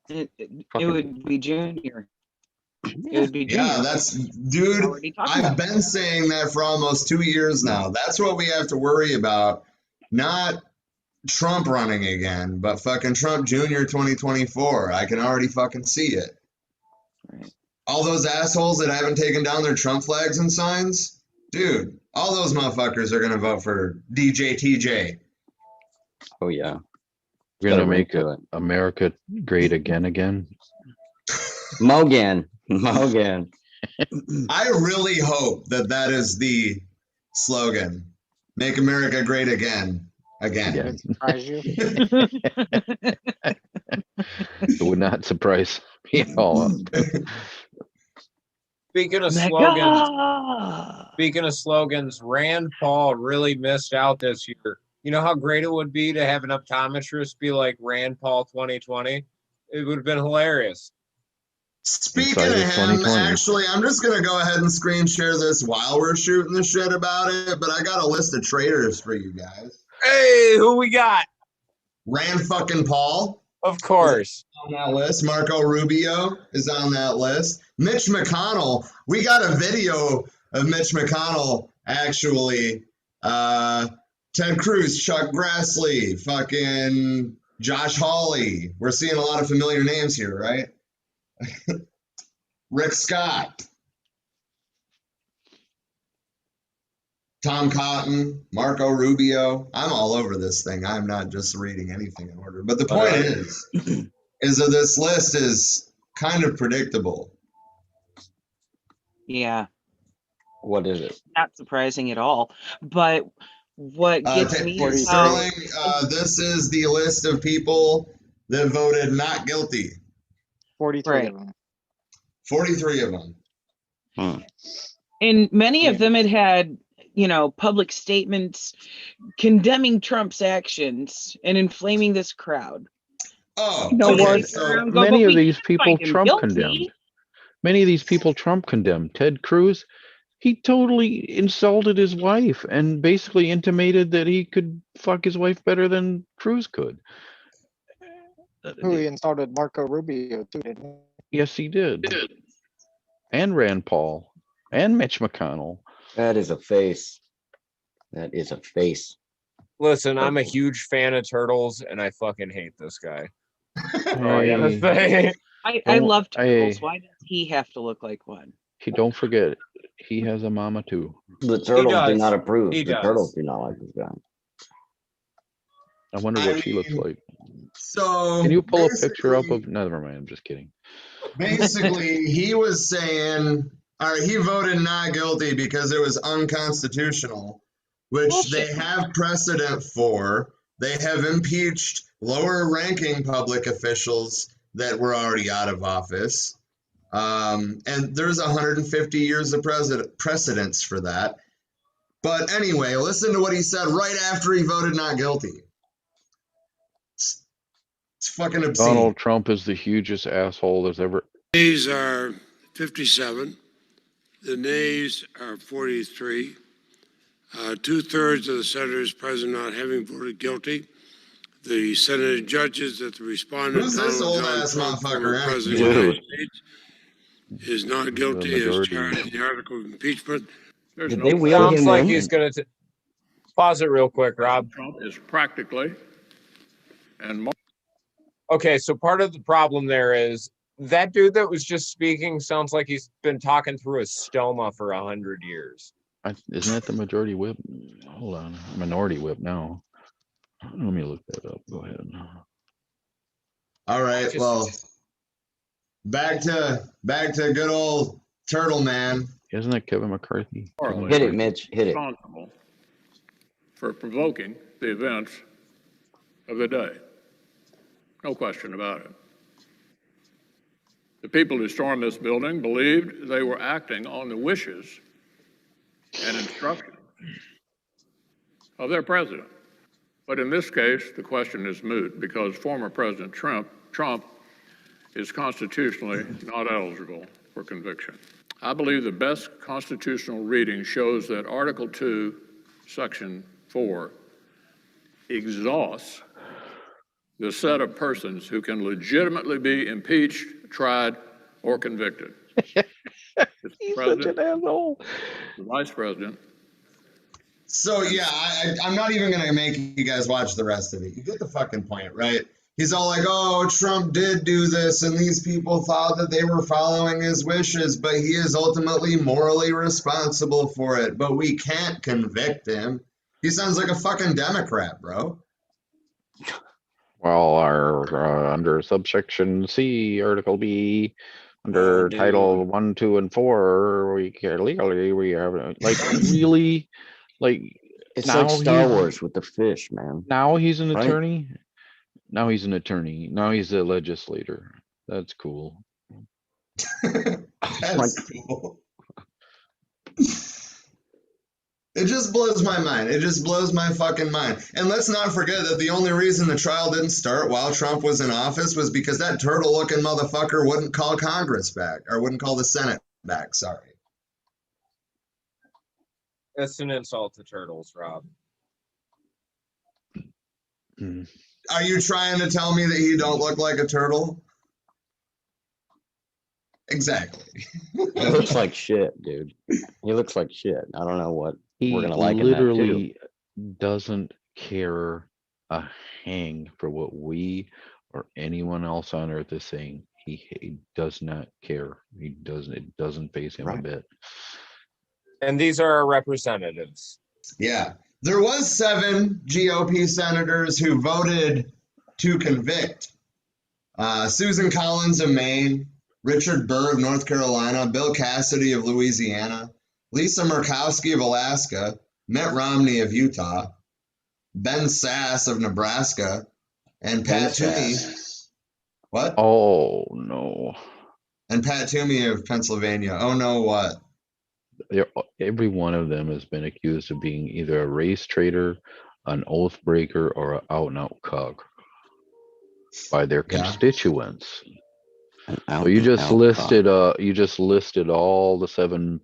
It would be Junior. It would be Yeah, Junior. that's, dude, Already talking I've about been saying that for almost 2 years now. That's what we have to worry about. Not Trump running again, but fucking Trump Jr. 2024. I can already fucking see it. Right. All those assholes that haven't taken down their Trump flags and signs, dude, all those motherfuckers are gonna vote for DJ TJ. Oh yeah. We're gonna Gotta make to it. America great again. Mogan. I really hope that is the slogan. Make America great again. Would Yeah. it surprise you? It would not surprise me at all. Speaking of slogans, Rand Paul really missed out this year. You know how great it would be to have an optometrist be like Rand Paul 2020? It would have been hilarious. Speaking Inside of of him, 2020. actually, I'm just gonna go ahead and screen share this while we're shooting the shit about it, but I got a list of traitors for you guys. Hey, who we got? Rand fucking Paul. Of course. On that list. Marco Rubio is on that list. Mitch McConnell. We got a video of Mitch McConnell actually. Ted Cruz, Chuck Grassley, fucking Josh Hawley. We're seeing a lot of familiar names here, right? Rick Scott. Tom Cotton, Marco Rubio. I'm all over this thing. I'm not just reading anything in order. But the point is that this list is kind of predictable. Yeah. What is it? Not surprising at all. But what gets me is how Sterling, this is the list of people that voted not guilty. 43 of them. 43 of them. and many of them had public statements condemning Trump's actions and inflaming this crowd. Oh, You know okay, what? so Many of these people find him Trump guilty. condemned. Many of these people Trump condemned. Ted Cruz, he totally insulted his wife and basically intimated that he could fuck his wife better than Cruz could. Who he insulted Marco Rubio too, didn't he? Yes, he did. And Rand Paul and Mitch McConnell. That is a face. That is a face. Listen, I'm a huge fan of turtles, and I fucking hate this guy. Oh, I gotta say. I love turtles. Why does he have to look like one? Don't forget, he has a mama too. The turtles do does. not approve. He The does. turtles do not like this guy. I wonder what she looks like. So Can you pull a picture up of? Never mind. I'm just kidding. Basically, he was saying, or he voted not guilty because it was unconstitutional, which they have precedent for. They have impeached lower-ranking public officials that were already out of office, and there's 150 years of precedence for that. But anyway, listen to what he said right after he voted not guilty. It's fucking obscene. Donald Trump is the hugest asshole there's ever. Nays are 57. The nays are 43. 2/3 of the senators present not having voted guilty. The Senate judges that the respondent, Who's this Donald old John ass Trump, motherfucker, former right? president of the Dude. United States, is not guilty as majority. charged in the article of impeachment. There's Did no they wheel Sounds him like in? he's gonna pause it real quick, Rob. Trump is practically and more. Okay, so part of the problem there is that dude that was just speaking sounds like he's been talking through a stoma for 100 years. Isn't that the majority whip? Hold on, minority whip now. Let me look that up. Go ahead. All right, well, back to good old Turtle Man. Isn't that Kevin McCarthy? Hit it, Mitch. Hit it. Responsible for provoking the events of the day. No question about it. The people who stormed this building believed they were acting on the wishes and instructions of their president. But in this case, the question is moot because former President Trump is constitutionally not eligible for conviction. I believe the best constitutional reading shows that Article 2, Section 4 exhausts the set of persons who can legitimately be impeached, tried, or convicted. He's such an asshole. The Vice President. So yeah, I'm not even gonna make you guys watch the rest of it. You get the fucking point, right? He's all like, "Oh, Trump did do this, and these people thought that they were following his wishes, but he is ultimately morally responsible for it. But we can't convict him." He sounds like a fucking Democrat, bro. Well, our under subsection C, Article B, under dude. Title 1, 2, and 4, we can legally we have like really like It's now like Star he's- Wars with the fish, man. Now he's an Right? attorney. Now he's an attorney. Now he's a legislator. That's cool. That's cool. It just blows my mind. It just blows my fucking mind. And let's not forget that the only reason the trial didn't start while Trump was in office was because that turtle-looking motherfucker wouldn't call Congress back, or wouldn't call the Senate back, sorry. That's an insult to turtles, Rob. Are you trying to tell me that he don't look like a turtle? Exactly. He looks like shit, dude. He looks like shit. I don't know what He we're gonna like in that too. literally doesn't care a hang for what we or anyone else on earth is saying. He does not care. He doesn't. It doesn't faze him a Right. bit. And these are our representatives. Yeah. There was 7 GOP senators who voted to convict. Susan Collins of Maine, Richard Burr of North Carolina, Bill Cassidy of Louisiana, Lisa Murkowski of Alaska, Mitt Romney of Utah, Ben Sass of Nebraska, and Pat Toomey. What? Oh no! And Pat Toomey of Pennsylvania. Oh no, what? Every one of them has been accused of being either a race traitor, an oath breaker, or an out-and-out cuck by their Yeah. constituents. An So you just out-and-out listed all the 7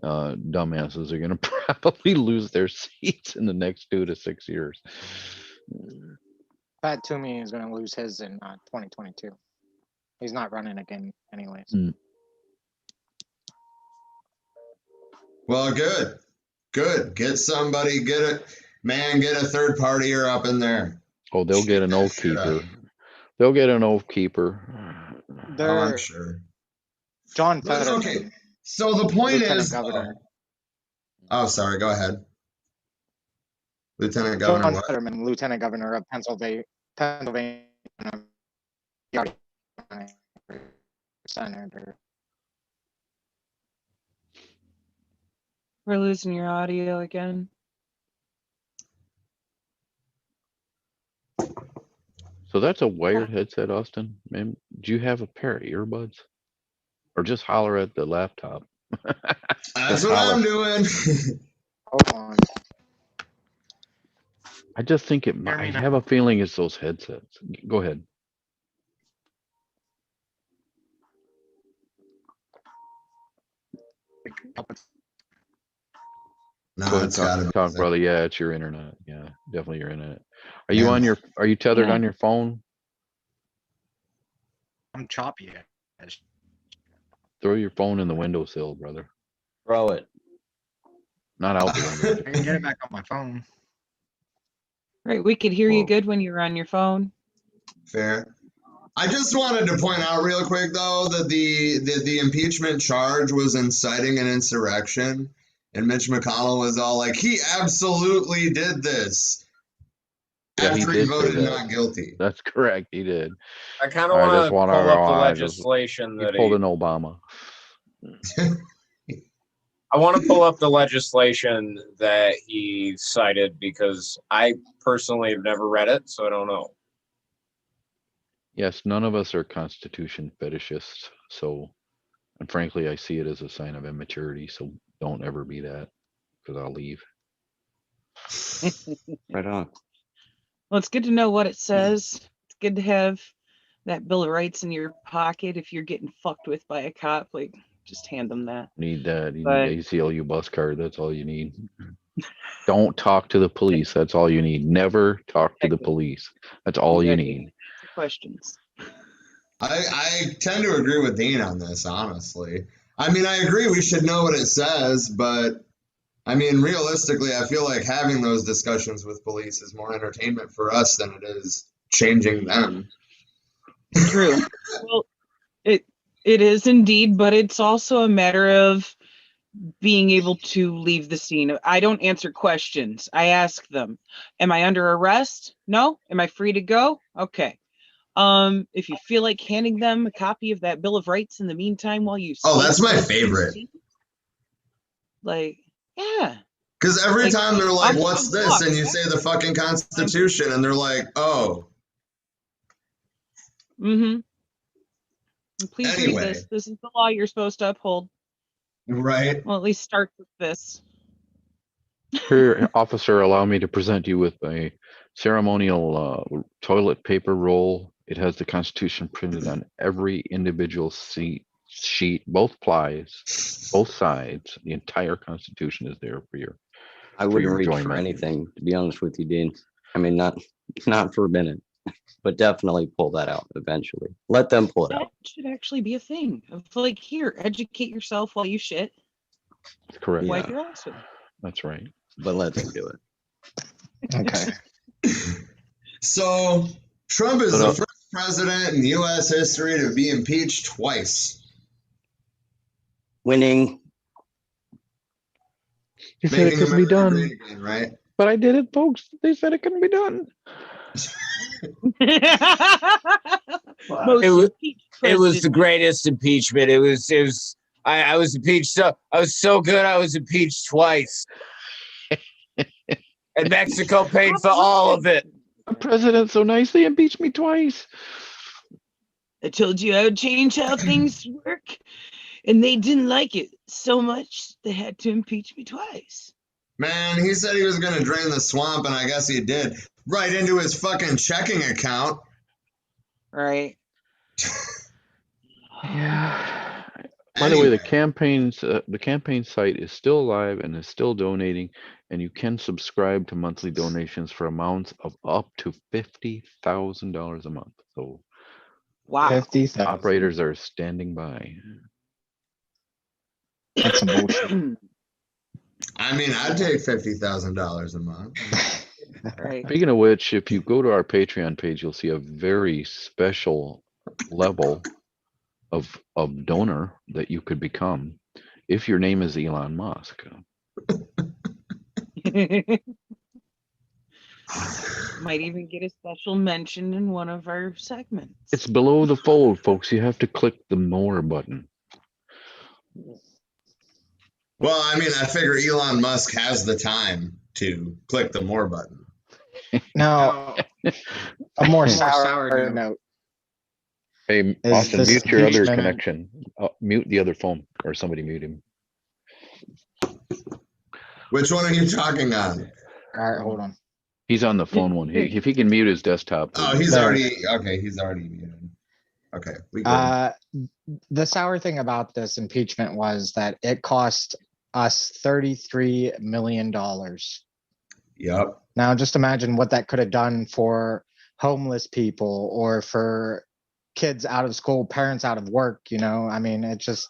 dumbasses are going to probably lose their seats in the next 2 to 6 years. Pat Toomey is going to lose his in 2022. He's not running again, anyways. Well, good. Good. Get somebody, get a third partier up in there. Oh, they'll get an oath keeper. They'll get an oath keeper. Oh, I'm sure. John But, Fetterman, okay. So the point Lieutenant is, Governor. oh, sorry. Go ahead. Lieutenant Governor. John What? Fetterman, Lieutenant Governor of Pennsylvania. Senator. We're losing your audio again. So that's a wired headset, Austin. Man, do you have a pair of earbuds, or just holler at the laptop? That's what I'm doing. Hold on. I just think it. I have a feeling it's those headsets. Go ahead. No, Go ahead, it's gotta be. talk, brother. Yeah, it's your internet. Yeah, definitely your internet. Are you Yeah. on your? Are you tethered Yeah. on your phone? I'm choppy. Throw your phone in the windowsill, brother. Throw it. Not out the window. I can get it back on my phone. Right, we could hear you Whoa. good when you were on your phone. Fair. I just wanted to point out real quick, though, that the impeachment charge was inciting an insurrection, and Mitch McConnell was all like, he absolutely did this. Yeah, he After he did say voted that. not guilty. That's correct. He did. I kind of I want just to wanna pull up the know, I just- legislation He that pulled an Obama. I want to pull up the legislation that he cited because I personally have never read it, so I don't know. Yes, none of us are Constitution fetishists. So, and frankly, I see it as a sign of immaturity. So don't ever be that, because I'll leave. Right on. Well, it's good to know what it says. It's good to have that Bill of Rights in your pocket if you're getting fucked with by a cop. Like, just hand them that. Need that. You But need ACLU bus card. That's all you need. Don't talk to the police. That's all you need. Never talk to the police. That's all you need. Answer questions. I tend to agree with Dean on this, honestly. I mean, I agree we should know what it says, but I mean, realistically, I feel like having those discussions with police is more entertainment for us than it is changing them. True. Well, it is indeed, but it's also a matter of being able to leave the scene. I don't answer questions. I ask them. Am I under arrest? No. Am I free to go? Okay. If you feel like handing them a copy of that Bill of Rights in the meantime while you Oh, sleep, that's my favorite. like, yeah. Because every Like, time they're like, I'll what's walk. this? And you say the fucking Constitution, and they're like, oh. Mm-hmm. Please read Anyway. this. This is the law you're supposed to uphold. Right. Well, at least start with this. Here, officer, allow me to present you with a ceremonial toilet paper roll. It has the Constitution printed on every individual sheet, both plies, both sides. The entire Constitution is there for your. I wouldn't your reach for enjoyment. anything, to be honest with you, Dean. I mean, not for a minute, but definitely pull that out eventually. Let them pull it That out. should actually be a thing. Of like, here, educate yourself while you shit. That's correct. Wipe your ass with it. That's right. But let them do it. Okay. So Trump is the first president in U.S. history to be impeached twice. Winning. He said it couldn't be done. Again, right? But I did it, folks. They said it couldn't be done. It was the greatest impeachment. It was. I was impeached. I was so good. I was impeached twice, and Mexico paid for all of it. A president so nice they impeached me twice. I told you I would change how things work, and they didn't like it so much they had to impeach me twice. Man, he said he was going to drain the swamp, and I guess he did. Right into his fucking checking account. Right. Yeah. By the way, the campaign site is still alive and is still donating, and you can subscribe to monthly donations for amounts of up to $50,000 a month. So, wow, 50,000. Operators are standing by. That's some bullshit. I mean, I'd take $50,000 a month. Right. Speaking of which, if you go to our Patreon page, you'll see a very special level of donor that you could become if your name is Elon Musk. Might even get a special mention in one of our segments. It's below the fold, folks. You have to click the more button. Well, I mean, I figure Elon Musk has the time to click the more button. Now, a more sour note. Hey, Is Austin, this mute your other impeachment- connection. Mute the other phone, or somebody mute him. Which one are you talking on? All right, hold on. He's on the phone one. If he can mute his desktop. Oh, he's There. already muted. Okay, we go. The sour thing about this impeachment was that it cost us $33 million. Yep. Now, just imagine what that could have done for homeless people or for kids out of school, parents out of work. You know, I mean, it just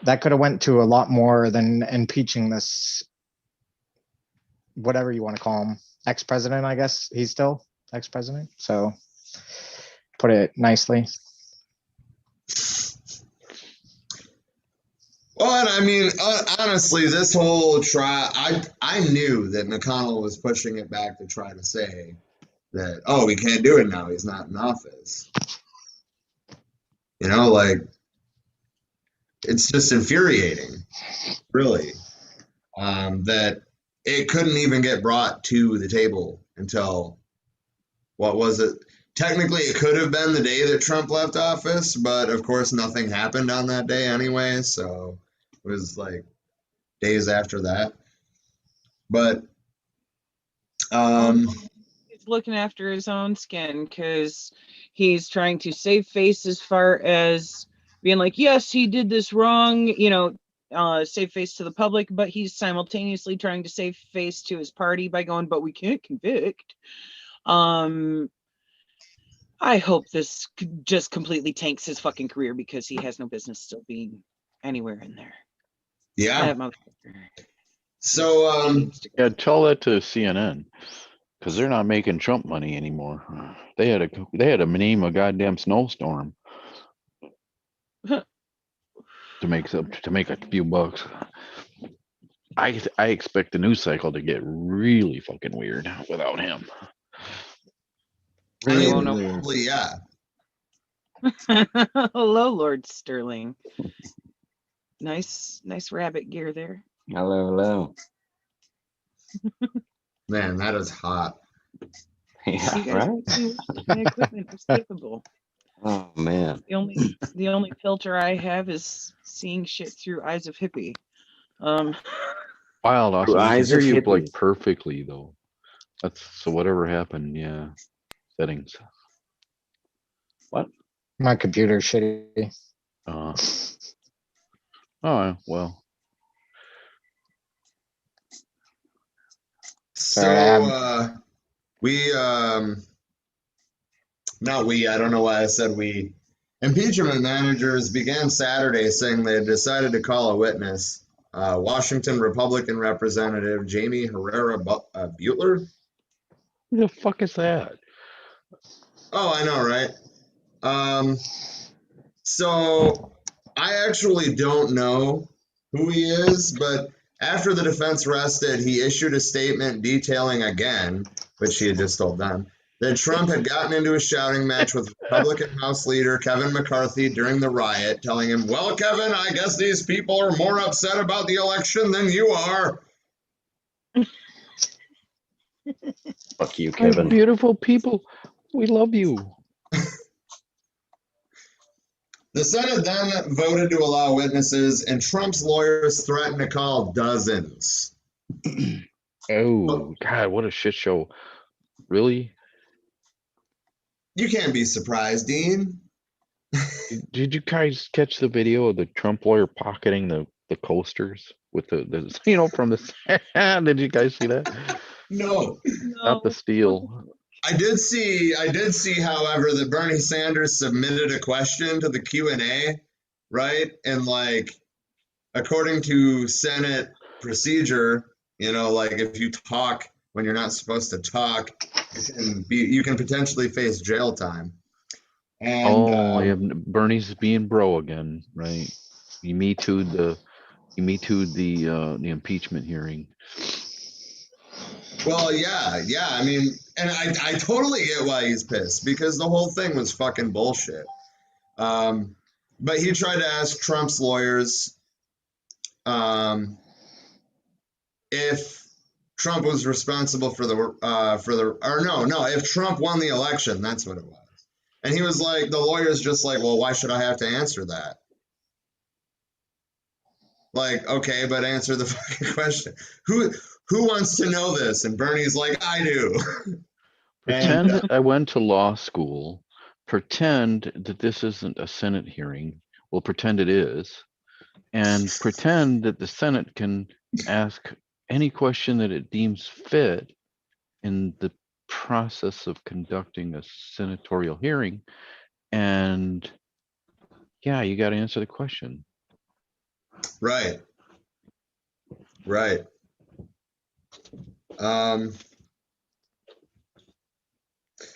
that could have went to a lot more than impeaching this, whatever you want to call him, ex-president. I guess he's still ex-president. So, put it nicely. Well, and I mean, honestly, this whole trial, I knew that McConnell was pushing it back to try to say that, oh, we can't do it now. He's not in office. You know, like, it's just infuriating, really, that it couldn't even get brought to the table until, what was it? Technically, it could have been the day that Trump left office, but of course, nothing happened on that day anyway, so it was like days after that. But he's looking after his own skin because He's trying to save face as far as being like, yes, he did this wrong, save face to the public, but he's simultaneously trying to save face to his party by going, but we can't convict. I hope this just completely tanks his fucking career because he has no business still being anywhere in there. Yeah. That motherfucker. So, Yeah, tell that to CNN because they're not making Trump money anymore. They had to name a goddamn snowstorm to make a few bucks. I expect the news cycle to get really fucking weird without him. I mean, won't know. probably, yeah. Hello, Lord Sterling. Nice rabbit gear there. Hello. Man, that is hot. Yeah, You guys right? see what my equipment is capable. Oh man. The only filter I have is seeing shit through eyes of hippie. Wild, Austin. I can Eyes hear of you like hippie. perfectly though. That's so whatever happened, yeah. Settings. What? My computer's shitty. Oh well. So, I don't know why I said we. Impeachment managers began Saturday saying they had decided to call a witness. Washington Republican Representative Jamie Herrera Butler. Who the fuck is that? Oh, I know, right? So I actually don't know who he is, but after the defense rested, he issued a statement detailing again, which he had just told them, that Trump had gotten into a shouting match with Republican House Leader Kevin McCarthy during the riot, telling him, well, Kevin, I guess these people are more upset about the election than you are. Fuck you, My Kevin. beautiful people, we love you. The Senate then voted to allow witnesses, and Trump's lawyers threatened to call dozens. Oh God, what a shit show! Really? You can't be surprised, Dean. Did you guys catch the video of the Trump lawyer pocketing the coasters with the from the? Did you guys see that? No. Not the steel. I did see, however, that Bernie Sanders submitted a question to the Q&A, right? And like, according to Senate procedure, like if you talk when you're not supposed to talk, you can potentially face jail time. And Yeah, Bernie's being bro again, right? He me too'd the impeachment hearing. well, yeah. I mean, and I totally get why he's pissed because the whole thing was fucking bullshit. But he tried to ask Trump's lawyers if Trump was responsible if Trump won the election, that's what it was. And he was like, the lawyer's just like, well, why should I have to answer that? Like, okay, but answer the fucking question. Who wants to know this? And Bernie's like, I do. Pretend I went to law school. Pretend that this isn't a Senate hearing. Well, pretend it is. And pretend that the Senate can ask any question that it deems fit in the process of conducting a senatorial hearing. And yeah, you got to answer the question. Right.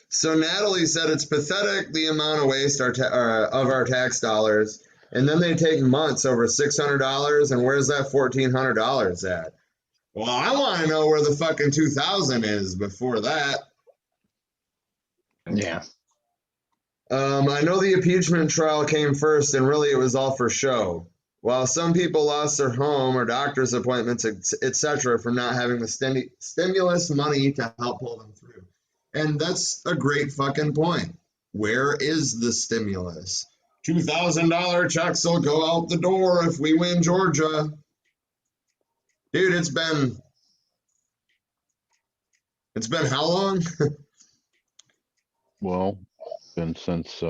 So Natalie said it's pathetic the amount of waste of our tax dollars, and then they take months over $600, and where's that $1,400 at? Well, I want to know where the fucking 2,000 is before that. Yeah. I know the impeachment trial came first, and really it was all for show. While some people lost their home or doctor's appointments, etc., from not having the stimulus money to help pull them through. And that's a great fucking point. Where is the stimulus? $2,000 checks will go out the door if we win Georgia. Dude, it's been how long? Well, Been since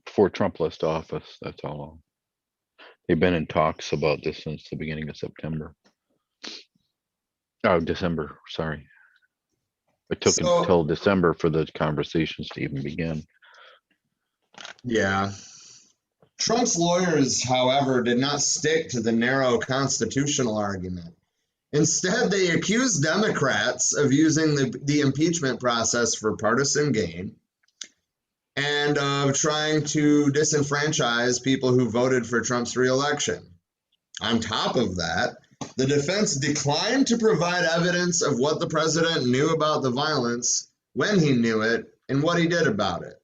before Trump left office. That's how long. They've been in talks about this since the beginning of September. Oh, December. Sorry. It took So, until December for the conversations to even begin. yeah. Trump's lawyers, however, did not stick to the narrow constitutional argument. Instead, they accused Democrats of using the impeachment process for partisan gain and of trying to disenfranchise people who voted for Trump's reelection. On top of that, the defense declined to provide evidence of what the president knew about the violence, when he knew it, and what he did about it.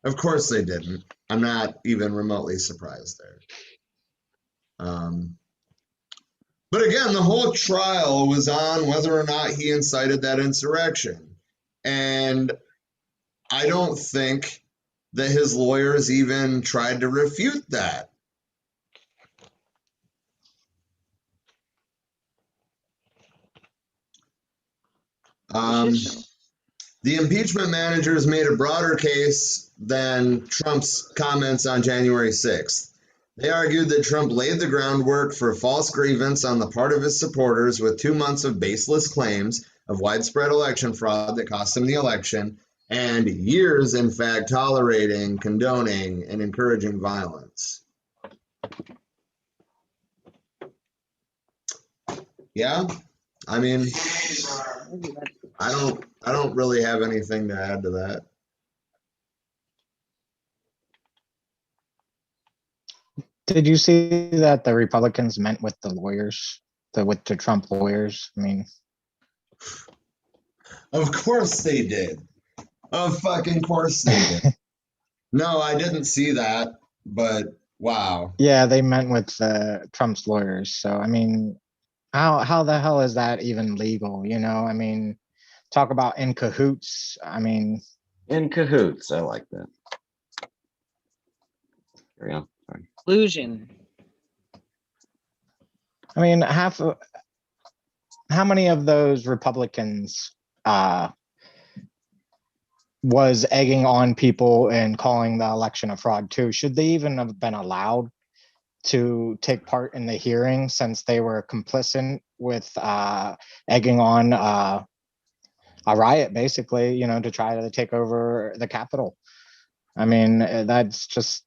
Of course they didn't. I'm not even remotely surprised there. But again, the whole trial was on whether or not he incited that insurrection. And I don't think that his lawyers even tried to refute that. The impeachment managers made a broader case than Trump's comments on January 6th. They argued that Trump laid the groundwork for false grievance on the part of his supporters with 2 months of baseless claims of widespread election fraud that cost him the election, and years, in fact, tolerating, condoning, and encouraging violence. Yeah, I mean, I don't really have anything to add to that. Did you see that the Republicans met with the lawyers, with the Trump lawyers? I mean, of course they did. Of fucking course they did. No, I didn't see that, but wow. Yeah, they met with Trump's lawyers. So I mean, how the hell is that even legal? You know, I mean, talk about in cahoots. I mean, in cahoots. I like that. Carry on. Sorry. Collusion. I mean, how many of those Republicans was egging on people and calling the election a fraud too? Should they even have been allowed to take part in the hearing since they were complicit with egging on a riot, basically, you know, to try to take over the Capitol? I mean, that's just,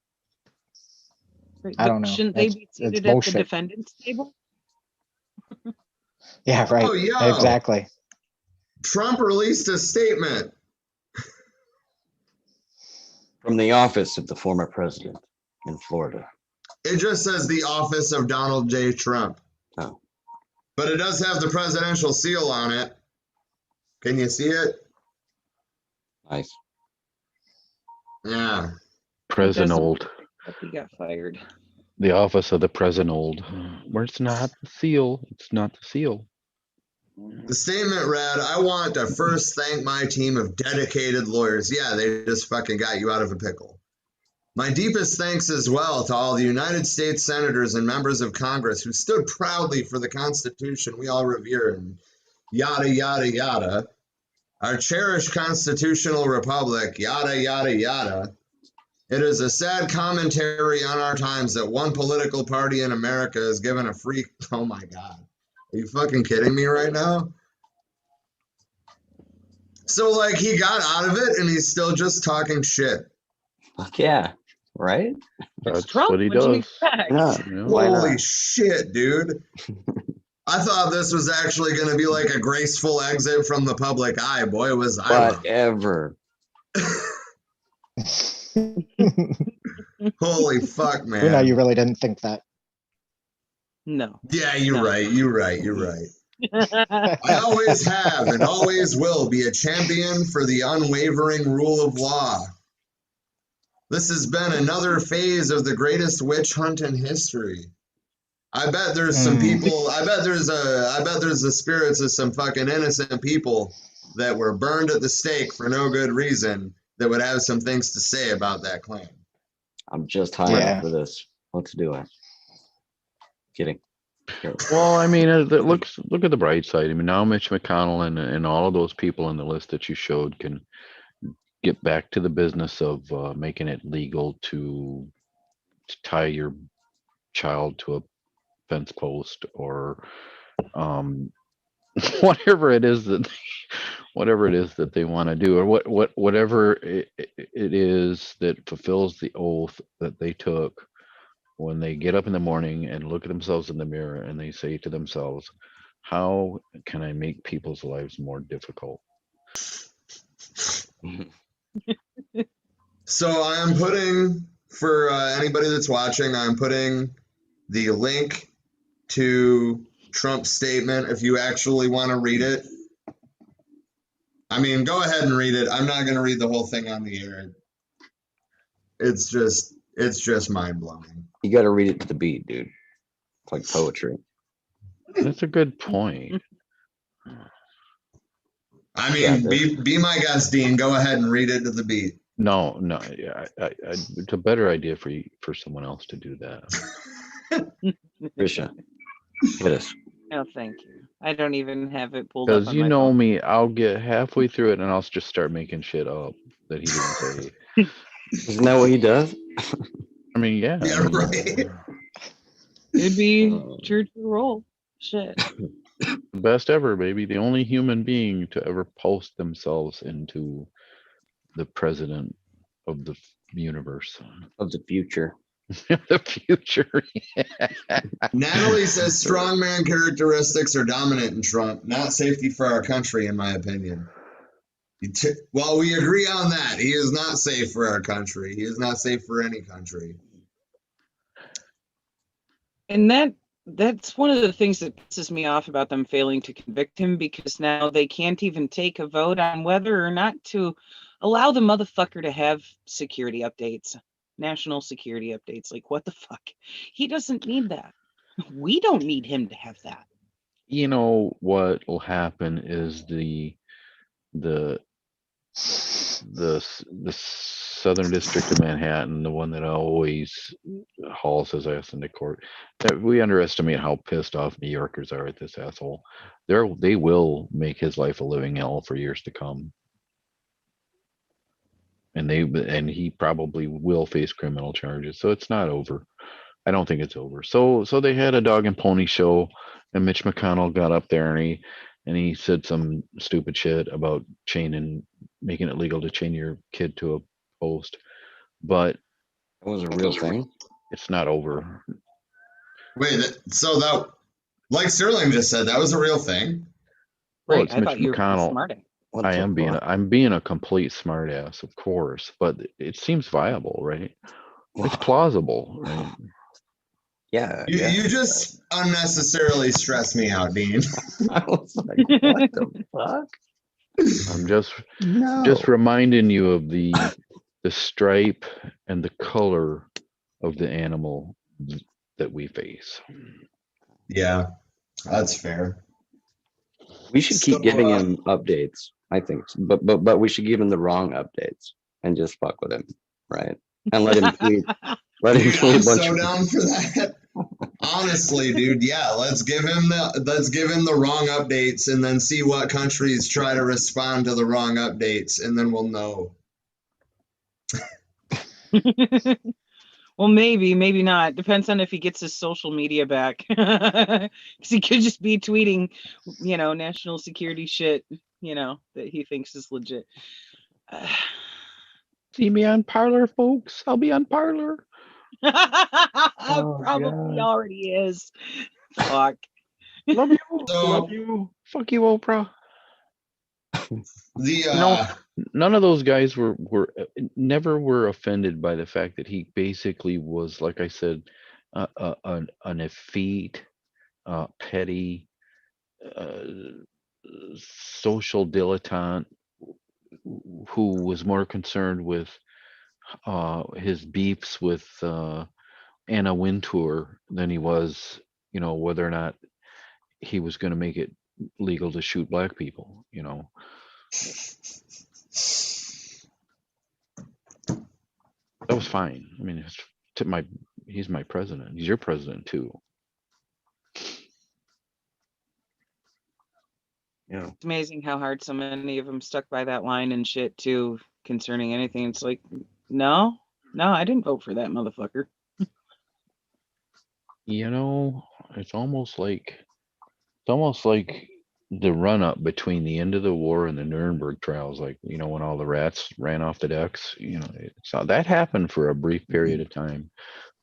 I don't know. Shouldn't they be seated at the defendant's table? Yeah, right. Oh, yeah. Exactly. Trump released a statement from the office of the former president in Florida. It just says the office of Donald J. Trump. Oh. But it does have the presidential seal on it. Can you see it? Nice. Yeah. President old. He got fired. The office of the president old. Where it's not the seal. It's not the seal. The statement read, "I want to first thank my team of dedicated lawyers." Yeah, they just fucking got you out of a pickle. "My deepest thanks as well to all the United States senators and members of Congress who stood proudly for the Constitution we all revere and yada, yada, yada. Our cherished constitutional republic, yada, yada, yada. It is a sad commentary on our times that one political party in America is given a free..." Oh my God. Are you fucking kidding me right now? So, like, he got out of it and he's still just talking shit. Fuck yeah. Right? That's Trump, what he what do you does. expect? Yeah. Holy shit, dude. I thought this was actually going to be like a graceful exit from the public eye. Boy, was I wrong. Whatever. Holy fuck, man. We know you really didn't think that. No. Yeah, you're right. You're right. You're right. I always have and always will be a champion for the unwavering rule of law. This has been another phase of the greatest witch hunt in history. I bet there's some people, I bet there's the spirits of some fucking innocent people that were burned at the stake for no good reason that would have some things to say about that claim. I'm just high for this. Let's do it. Kidding. Well, I mean, look at the bright side. I mean, now Mitch McConnell and all of those people on the list that you showed can get back to the business of making it legal to tie your child to a fence post or um, whatever it is that they want to do, or whatever it is that fulfills the oath that they took when they get up in the morning and look at themselves in the mirror and they say to themselves, how can I make people's lives more difficult? So I am putting, for anybody that's watching, I'm putting the link to Trump's statement if you actually want to read it. I mean, go ahead and read it. I'm not going to read the whole thing on the air. It's just mind blowing. You got to read it to the beat, dude. It's like poetry. That's a good point. I mean, be my guest, Dean. Go ahead and read it to the beat. No, yeah, it's a better idea for someone else to do that. Risha, hit us. No, thank you. I don't even have it pulled up Because on you my know phone. me, I'll get halfway through it and I'll just start making shit up that he didn't say. Isn't that what he does? I mean, yeah. Yeah, right. It'd be true to the role. Shit. Best ever, baby. The only human being to ever post themselves into the president of the universe. Of the future. The future. Natalie says strongman characteristics are dominant in Trump, not safety for our country, in my opinion. Well, we agree on that. He is not safe for our country. He is not safe for any country. And that's one of the things that pisses me off about them failing to convict him, because now they can't even take a vote on whether or not to allow the motherfucker to have security updates, national security updates. Like, what the fuck? He doesn't need that. We don't need him to have that. You know what will happen is the Southern District of Manhattan, the one that always hauls his ass into court. That we underestimate how pissed off New Yorkers are at this asshole. They will make his life a living hell for years to come, and he probably will face criminal charges. So it's not over. I don't think it's over. So they had a dog and pony show, and Mitch McConnell got up there and he said some stupid shit about making it legal to chain your kid to a post. But It was a real thing. it's not over. Wait, so that, like Sterling just said, that was a real thing? Well, Right. it's I Mitch thought you were McConnell. smart. I'm being a complete smartass, of course, but it seems viable, right? It's plausible, right? Yeah. You just unnecessarily stress me out, Dean. I was like, what the fuck? I'm just reminding you of the stripe and the color of the animal that we face. Yeah, that's fair. We should keep giving him updates, I think, but we should give him the wrong updates and just fuck with him, right? And let him tweet. Let him tweet I'm a bunch so of. down for that. Honestly, dude, yeah, let's give him the wrong updates and then see what countries try to respond to the wrong updates, and then we'll know. Well, maybe not. Depends on if he gets his social media back. Because he could just be tweeting, national security shit, that he thinks is legit. See me on Parlor, folks. I'll be on Parlor. Probably God. already is. Fuck. Love you. Love you. Fuck you, Oprah. None of those guys never were offended by the fact that he basically was, like I said, an effete, petty, social dilettante who was more concerned with his beefs with Anna Wintour than he was, whether or not he was going to make it legal to shoot black people. That was fine. I mean, he's my president. He's your president too. Yeah. It's amazing how hard so many of them stuck by that line and shit too. concerning anything. It's like, no, I didn't vote for that motherfucker. You know, it's almost like the run up between the end of the war and the Nuremberg trials, like, you know, when all the rats ran off the decks, you know, that happened for a brief period of time,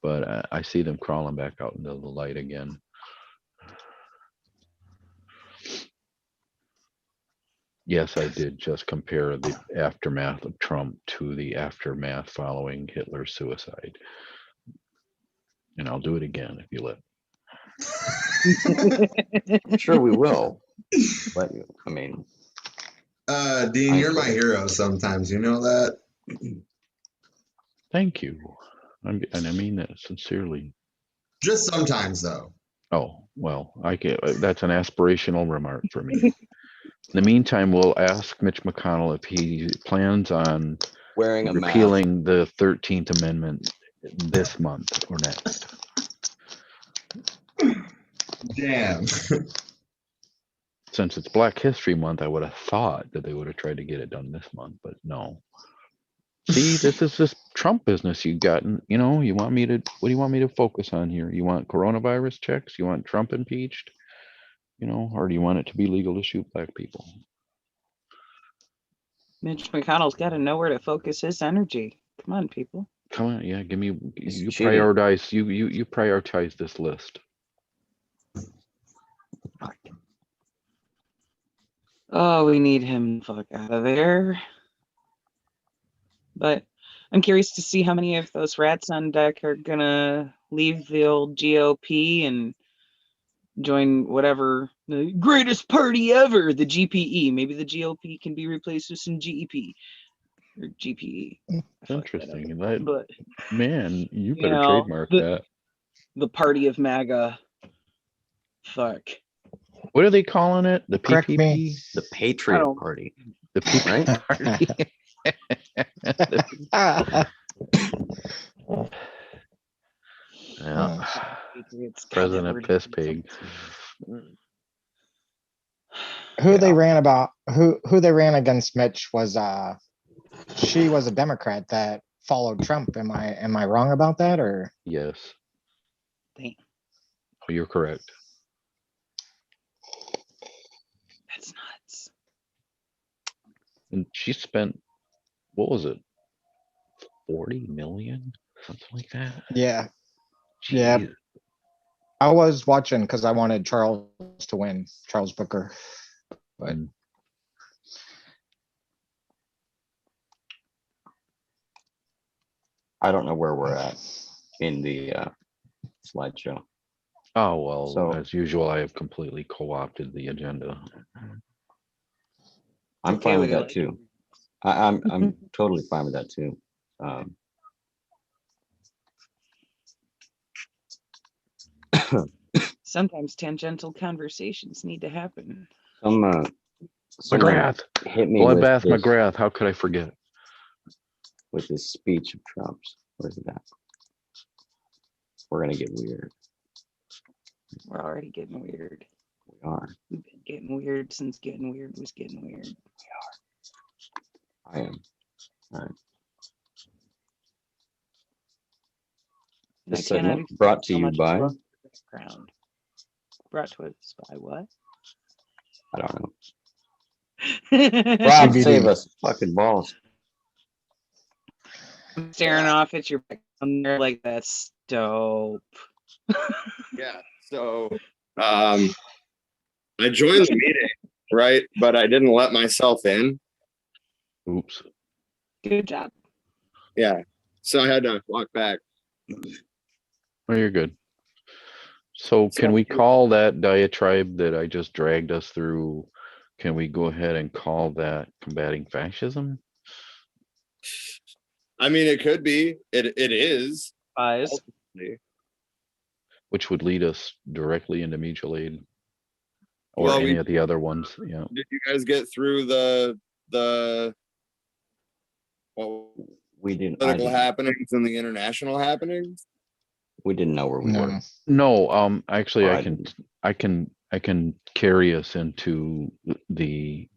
but I see them crawling back out into the light again. Yes, I did just compare the aftermath of Trump to the aftermath following Hitler's suicide. And I'll do it again if you let. I'm sure we will. But I mean, Dean, you're my hero sometimes. You know that? Thank you. And I mean that sincerely. Just sometimes, though. Oh, well, that's an aspirational remark for me. In the meantime, we'll ask Mitch McConnell if he plans on wearing a mask. repealing the 13th Amendment this month or next. Damn. Since it's Black History Month, I would have thought that they would have tried to get it done this month, but no. See, this is this Trump business you gotten. You know, what do you want me to focus on here? You want coronavirus checks? You want Trump impeached? You know, or do you want it to be legal to shoot black people? Mitch McConnell's got to know where to focus his energy. Come on, people. Come on, yeah, give me. You prioritize. You prioritize this list. Oh, we need him the fuck out of there. But I'm curious to see how many of those rats on deck are gonna leave the old GOP and join whatever the greatest party ever, the GPE. Maybe the GOP can be replaced with some GEP or GPE. Interesting. But man, you better trademark that. The party of MAGA. Fuck. What are they calling it? The Correct PPP? me. The Patriot Party. The PPP Party. Yeah. President Piss Pig. Who they ran against Mitch was she was a Democrat that followed Trump. Am I wrong about that, or? Yes. Damn. Oh, you're correct. That's nuts. And she spent, what was it? 40 million? Something like that. Yeah. Jeez. Yeah. I was watching because I wanted Charles to win, Charles Booker. But I don't know where we're at in the slideshow. Oh, well, So- as usual, I have completely co-opted the agenda. I'm Okay fine with with it. that too. I'm totally fine with that too. Sometimes tangential conversations need to happen. Someone McGrath. hit me with Bloodbath this, McGrath. How could I forget? with this speech of Trump's. Where's it at? We're gonna get weird. We're already getting weird. We are. We've been getting weird since getting weird was getting weird. I am. All right. And This I cannot segment brought to so you much by, love for the background. Brought to us by what? I don't know. Rob, Rob, DVD. save us. Fucking balls. staring off at your background there like that's dope. Yeah. So I joined the meeting, right? But I didn't let myself in. Oops. Good job. Yeah. So I had to walk back. Oh, you're good. So can we call that diatribe that I just dragged us through? Can we go ahead and call that combating fascism? I mean, it could be. It is. Eyes. Which would lead us directly into mutual aid or Well, any of the other ones. Yeah. Did you guys get through the We didn't. political happenings and the international happenings? We didn't know where we were. No, actually Or I can carry us into the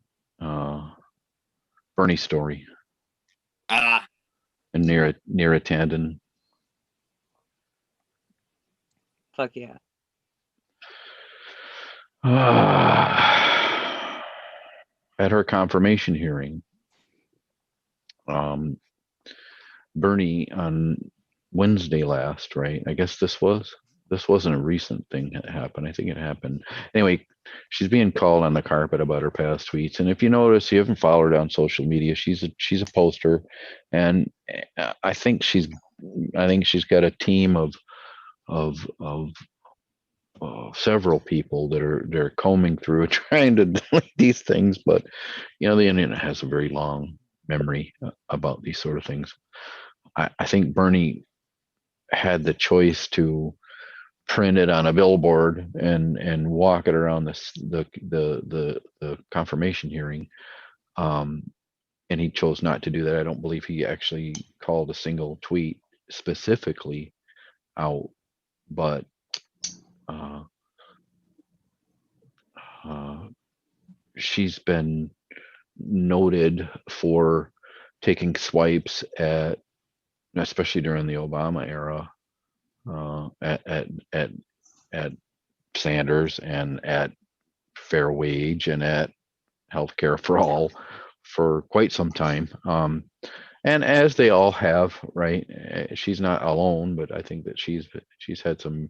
Bernie story. Ah, and Niratandon. Fuck yeah. At her confirmation hearing, Bernie on Wednesday last, right? I guess this wasn't a recent thing that happened. I think it happened anyway. She's being called on the carpet about her past tweets, and if you notice, you haven't followed her on social media. She's a poster, and I think she's got a team of several people that are combing through trying to delete these things, but the internet has a very long memory about these sort of things. I think Bernie had the choice to print it on a billboard and walk it around the confirmation hearing, and he chose not to do that. I don't believe he actually called a single tweet specifically out, but she's been noted for taking swipes at, especially during the Obama era, at Sanders and at fair wage and at healthcare for all for quite some time. And as they all have, right? She's not alone, but I think that she's had some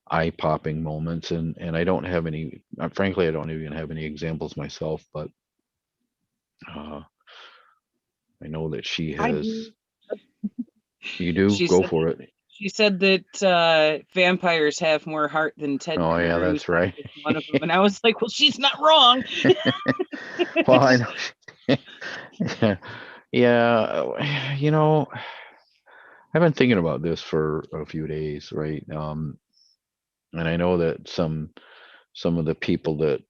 eye-popping moments, and I don't have any. Frankly, I don't even have any examples myself, but I know that she I has. do. You do She go said, for it. she said that vampires have more heart than Ted Oh yeah, Cruz. that's right. One of them, and I was like, well, she's not wrong. Well, I know. Yeah, I've been thinking about this for a few days, right? And I know that some of the people that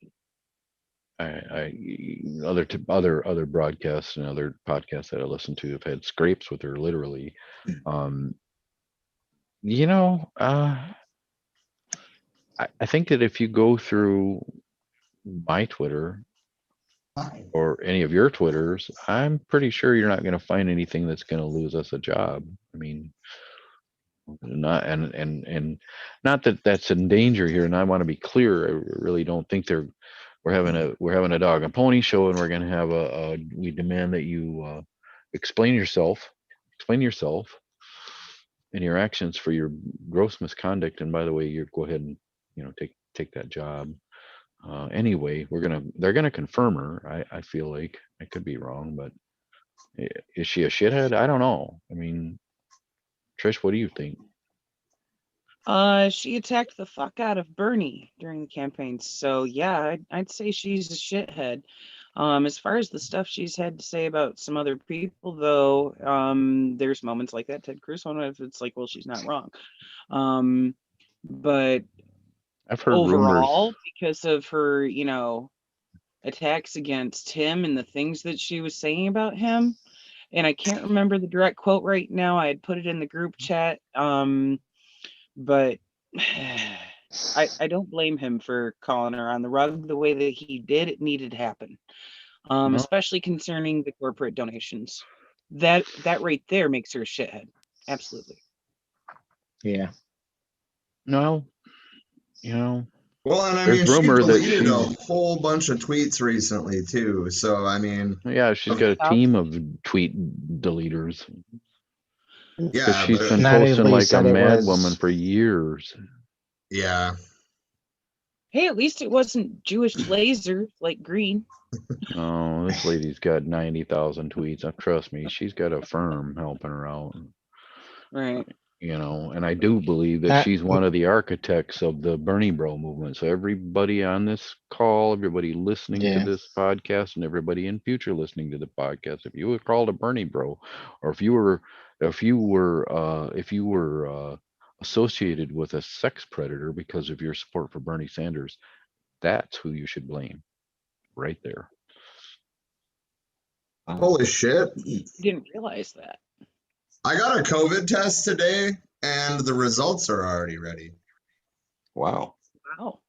other broadcasts and other podcasts that I listen to have had scrapes with her, literally. I think that if you go through my Twitter or any of your Twitters, I'm pretty sure you're not going to find anything that's going to lose us a job. I mean, not and not that that's in danger here. And I want to be clear. I really don't think we're having a dog and pony show, and we're going to have we demand that you explain yourself and your actions for your gross misconduct. And by the way, you go ahead and take that job. Anyway, they're gonna confirm her. I feel like I could be wrong, but is she a shithead? I don't know. I mean, Trish, what do you think? She attacked the fuck out of Bernie during the campaign, so yeah, I'd say she's a shithead. As far as the stuff she's had to say about some other people, though, there's moments like that Ted Cruz one, if it's like, well, she's not wrong. But I've heard overall, rumors. because of her, attacks against him and the things that she was saying about him, and I can't remember the direct quote right now. I had put it in the group chat, but I don't blame him for calling her on the rug the way that he did. It needed to happen, No. especially concerning the corporate donations. That right there makes her a shithead. Absolutely. Yeah. No. Well, and I There's mean, she rumor that deleted a she's whole bunch of tweets recently too. So I mean, yeah, she's got a team of tweet deleters. Because yeah, she's but been Natalie posting like a said it mad was- woman for years. yeah. Hey, at least it wasn't Jewish laser like green. Oh, this lady's got 90,000 tweets. Trust me, she's got a firm helping her out. Right. And I do believe that That- she's one of the architects of the Bernie Bro movement. So everybody on this call, everybody listening to Yeah. this podcast, and everybody in future listening to the podcast, if you were called a Bernie Bro, or if you were associated with a sex predator because of your support for Bernie Sanders, that's who you should blame, right there. Holy shit! Didn't realize that. I got a COVID test today, and the results are already ready. Wow. Wow.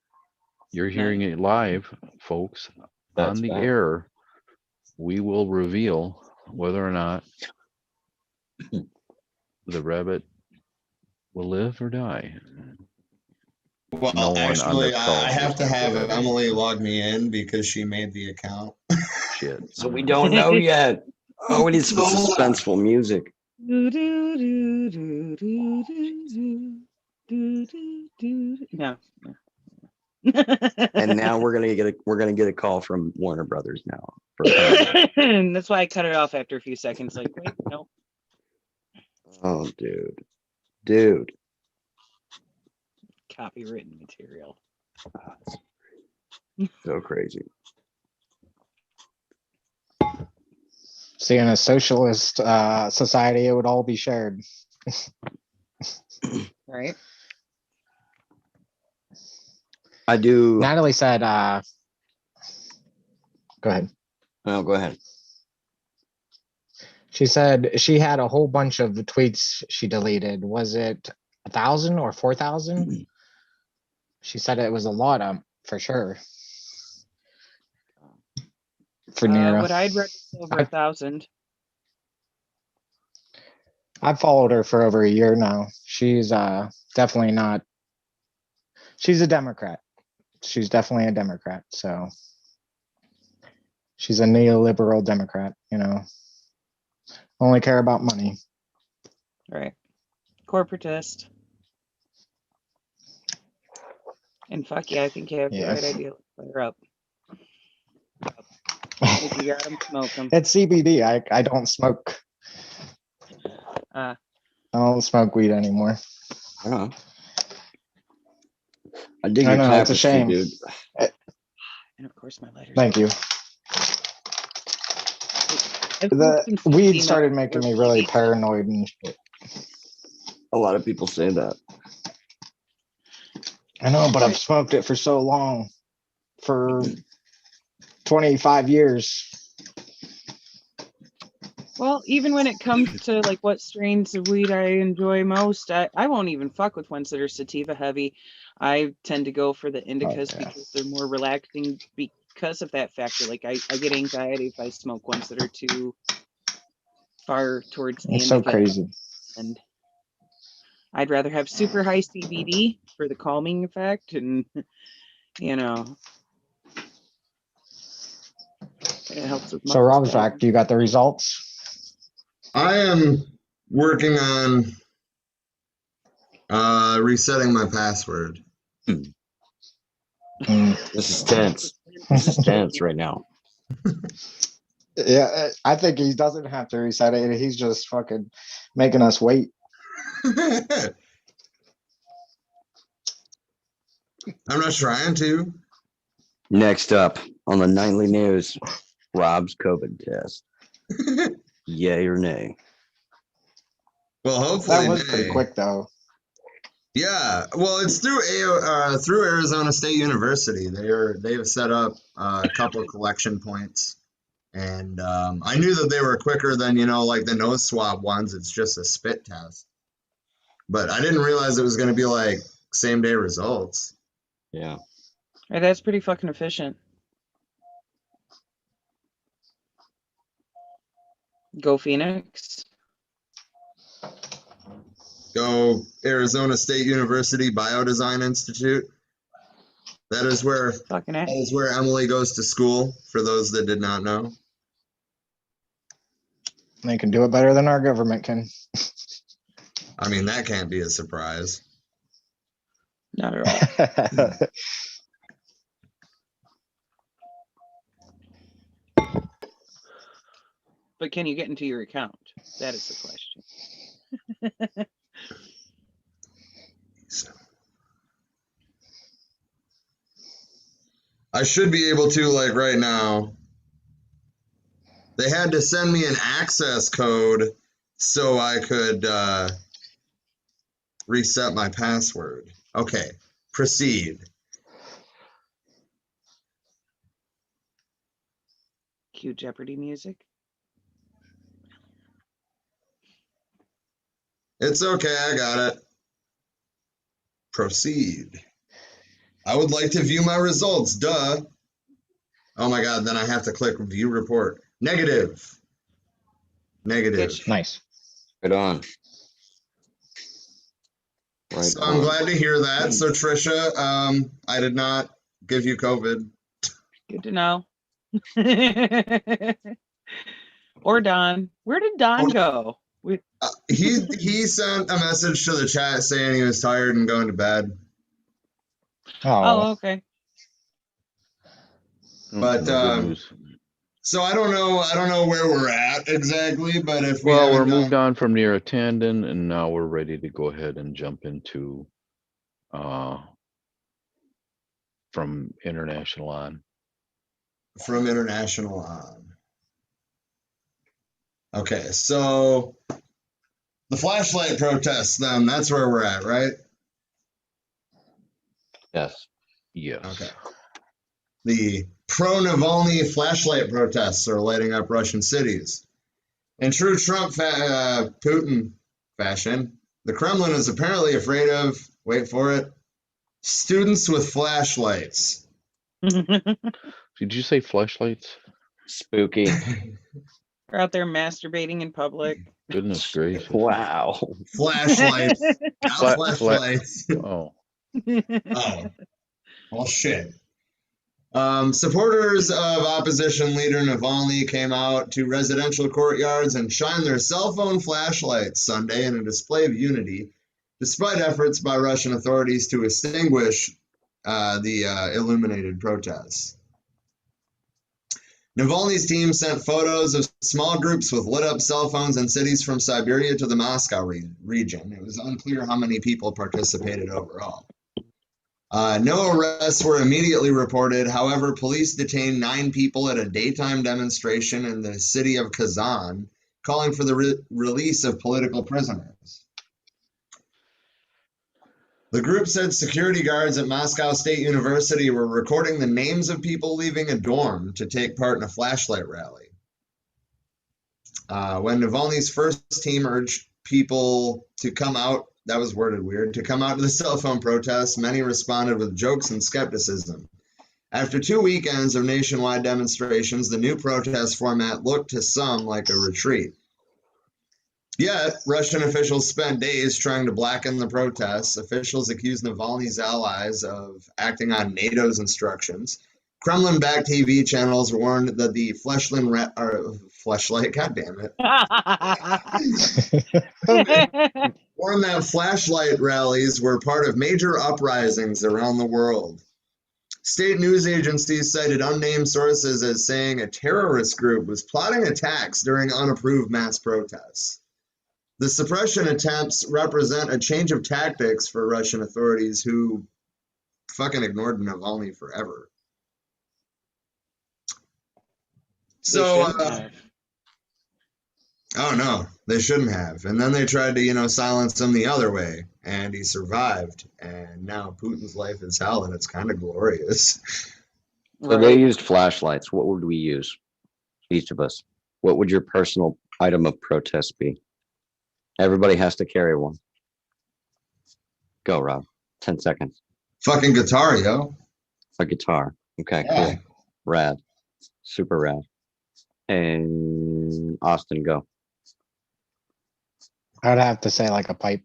You're hearing it live, folks. That's On the bad. air, we will reveal whether or not the rabbit will live or die. Well, No one on actually, this call I have to knows have what that is. Emily log me in because she made the account. Shit. So we don't know yet. Oh, we need some suspenseful music. No. And now we're gonna get a call from Warner Brothers now. That's why I cut it off after a few seconds. Like, wait, no. Oh, dude. Copywritten material. So crazy. See, in a socialist society, it would all be shared. Right. I do. Natalie said, go ahead. No, go ahead. She said she had a whole bunch of the tweets she deleted. Was it 1,000 or 4,000? She said it was a lot, for sure. For Nero. What I'd read was over 1,000. I've followed her for over a year now. She's definitely not. She's a Democrat. She's definitely a Democrat. So she's a neoliberal Democrat, you know. Only care about money. Right. Corporatist. And fuck yeah, I think you have the right idea. Fire up. If you got them, smoke them. It's CBD. I don't smoke. I don't smoke weed anymore. I dig I your know, it's a tapestry, shame. dude. And of course my lighters. Thank you. The weed started making me really paranoid and shit. A lot of people say that. I know, but I've smoked it for so long. For 25 years. Well, even when it comes to like what strains of weed I enjoy most, I won't even fuck with ones that are sativa heavy. I tend to go for the indicas because they're more relaxing because of that factor. Like I get anxiety if I smoke ones that are too far towards the It's so indica. crazy. And I'd rather have super high CBD for the calming effect, and you know, it helps with So muscle Robzak, you got the results? I am working on resetting my password. This is tense. This is tense right now. Yeah, I think he doesn't have to reset it. He's just fucking making us wait. I'm not trying to. Next up on the nightly news, Rob's COVID test. Yay or nay? Well, hopefully that was pretty quick though. Yeah, well, it's through through Arizona State University. They've set up a couple of collection points, and I knew that they were quicker than like the nose swab ones. It's just a spit test, but I didn't realize it was going to be like same day results. Yeah, right, that's pretty fucking efficient. Go Phoenix. Go Arizona State University Biodesign Institute. That is where Emily goes to school, for those that did not know. They can do it better than our government can. I mean, that can't be a surprise. Not at all. But can you get into your account? That is the question. I should be able to, like right now. They had to send me an access code so I could reset my password. Okay, proceed. Cue Jeopardy music. It's okay, I got it. Proceed. I would like to view my results, duh. Oh my god, then I have to click view report. Negative. Negative. Nice. Good on. Right So I'm on. glad to hear that. So Trisha, I did not give you COVID. Good to know. Or Don. Where did Don go? He sent a message to the chat saying he was tired and going to bed. Oh, okay. But No good news. so I don't know where we're at exactly, but if we Well, we're haven't moved done, on from near attendant, and now we're ready to go ahead and jump into from international on. from international on. Okay, so the flashlight protests, then that's where we're at, right? Yes. Yes. Okay. The pro-Navalny flashlight protests are lighting up Russian cities. In true Trump Putin fashion, the Kremlin is apparently afraid of, wait for it, students with flashlights. Did you say flashlights? Spooky. They're out there masturbating in public. Goodness gracious. Wow. Flashlights. Got flashlights. Oh. Oh. Well, shit. Supporters of opposition leader Navalny came out to residential courtyards and shined their cell phone flashlights Sunday in a display of unity, despite efforts by Russian authorities to extinguish the illuminated protests. Navalny's team sent photos of small groups with lit up cell phones in cities from Siberia to the Moscow region. It was unclear how many people participated overall. No arrests were immediately reported. However, police detained 9 people at a daytime demonstration in the city of Kazan, calling for the release of political prisoners. The group said security guards at Moscow State University were recording the names of people leaving a dorm to take part in a flashlight rally. When Navalny's first team urged people to come out, that was worded weird, to come out to the cell phone protests, many responded with jokes and skepticism. After 2 weekends of nationwide demonstrations, the new protest format looked to some like a retreat. Yet, Russian officials spent days trying to blacken the protests. Officials accused Navalny's allies of acting on NATO's instructions. Kremlin-backed TV channels warned that the flashlight, goddamn it. Warned that flashlight rallies were part of major uprisings around the world. State news agencies cited unnamed sources as saying a terrorist group was plotting attacks during unapproved mass protests. The suppression attempts represent a change of tactics for Russian authorities who fucking ignored Navalny forever. So, oh no, they shouldn't have. And then they tried to, silence him the other way, and he survived. And now Putin's life is hell, and it's kind of glorious. So they used flashlights. What would we use? Each of us. What would your personal item of protest be? Everybody has to carry one. Go, Rob. 10 seconds. Fucking guitar, yo. A guitar. Okay, Yeah. cool. Rad. Super rad. And Austin, go. I'd have to say like a pipe,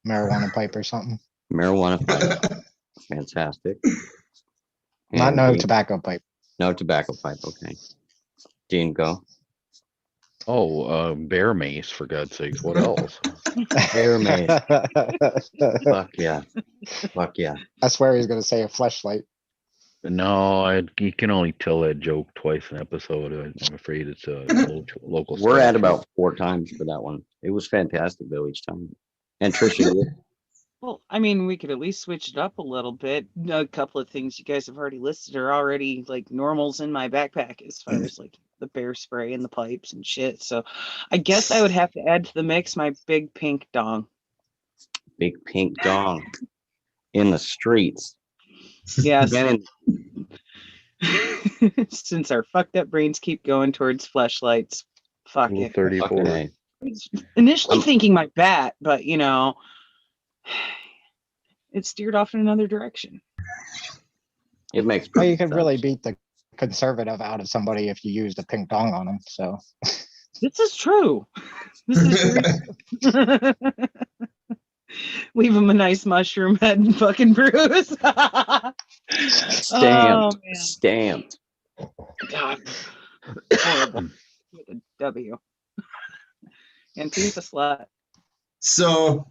marijuana pipe or something. Marijuana pipe. Fantastic. Not And no Dean? tobacco pipe. No tobacco pipe. Okay. Dean, go. Oh, bear mace, for God's sakes. What else? Bear mace. Fuck yeah. Fuck yeah. I swear he's gonna say a fleshlight. No, you can only tell that joke twice an episode. I'm afraid it's a local. We're at statute. about 4 times for that one. It was fantastic though each time. And Trisha, you? Well, I mean, we could at least switch it up a little bit. A couple of things you guys have already listed are already like normals in my backpack as far as like the bear spray and the pipes and shit. So I guess I would have to add to the mix my big pink dong. Big pink dong in the streets. Yes. Again, Since our fucked up brains keep going towards fleshlights, fuck Rule it. 34. fucking A. Initially thinking my bat, but it steered off in another direction. It makes Well, you perfect could really sense. beat the conservative out of somebody if you used a pink dong on them. So This is true. This is very true. Leave him a nice mushroom head and fucking Bruce. Stamped. Oh, man. Stamped. God. Horrible. With a W. And he's a slut. So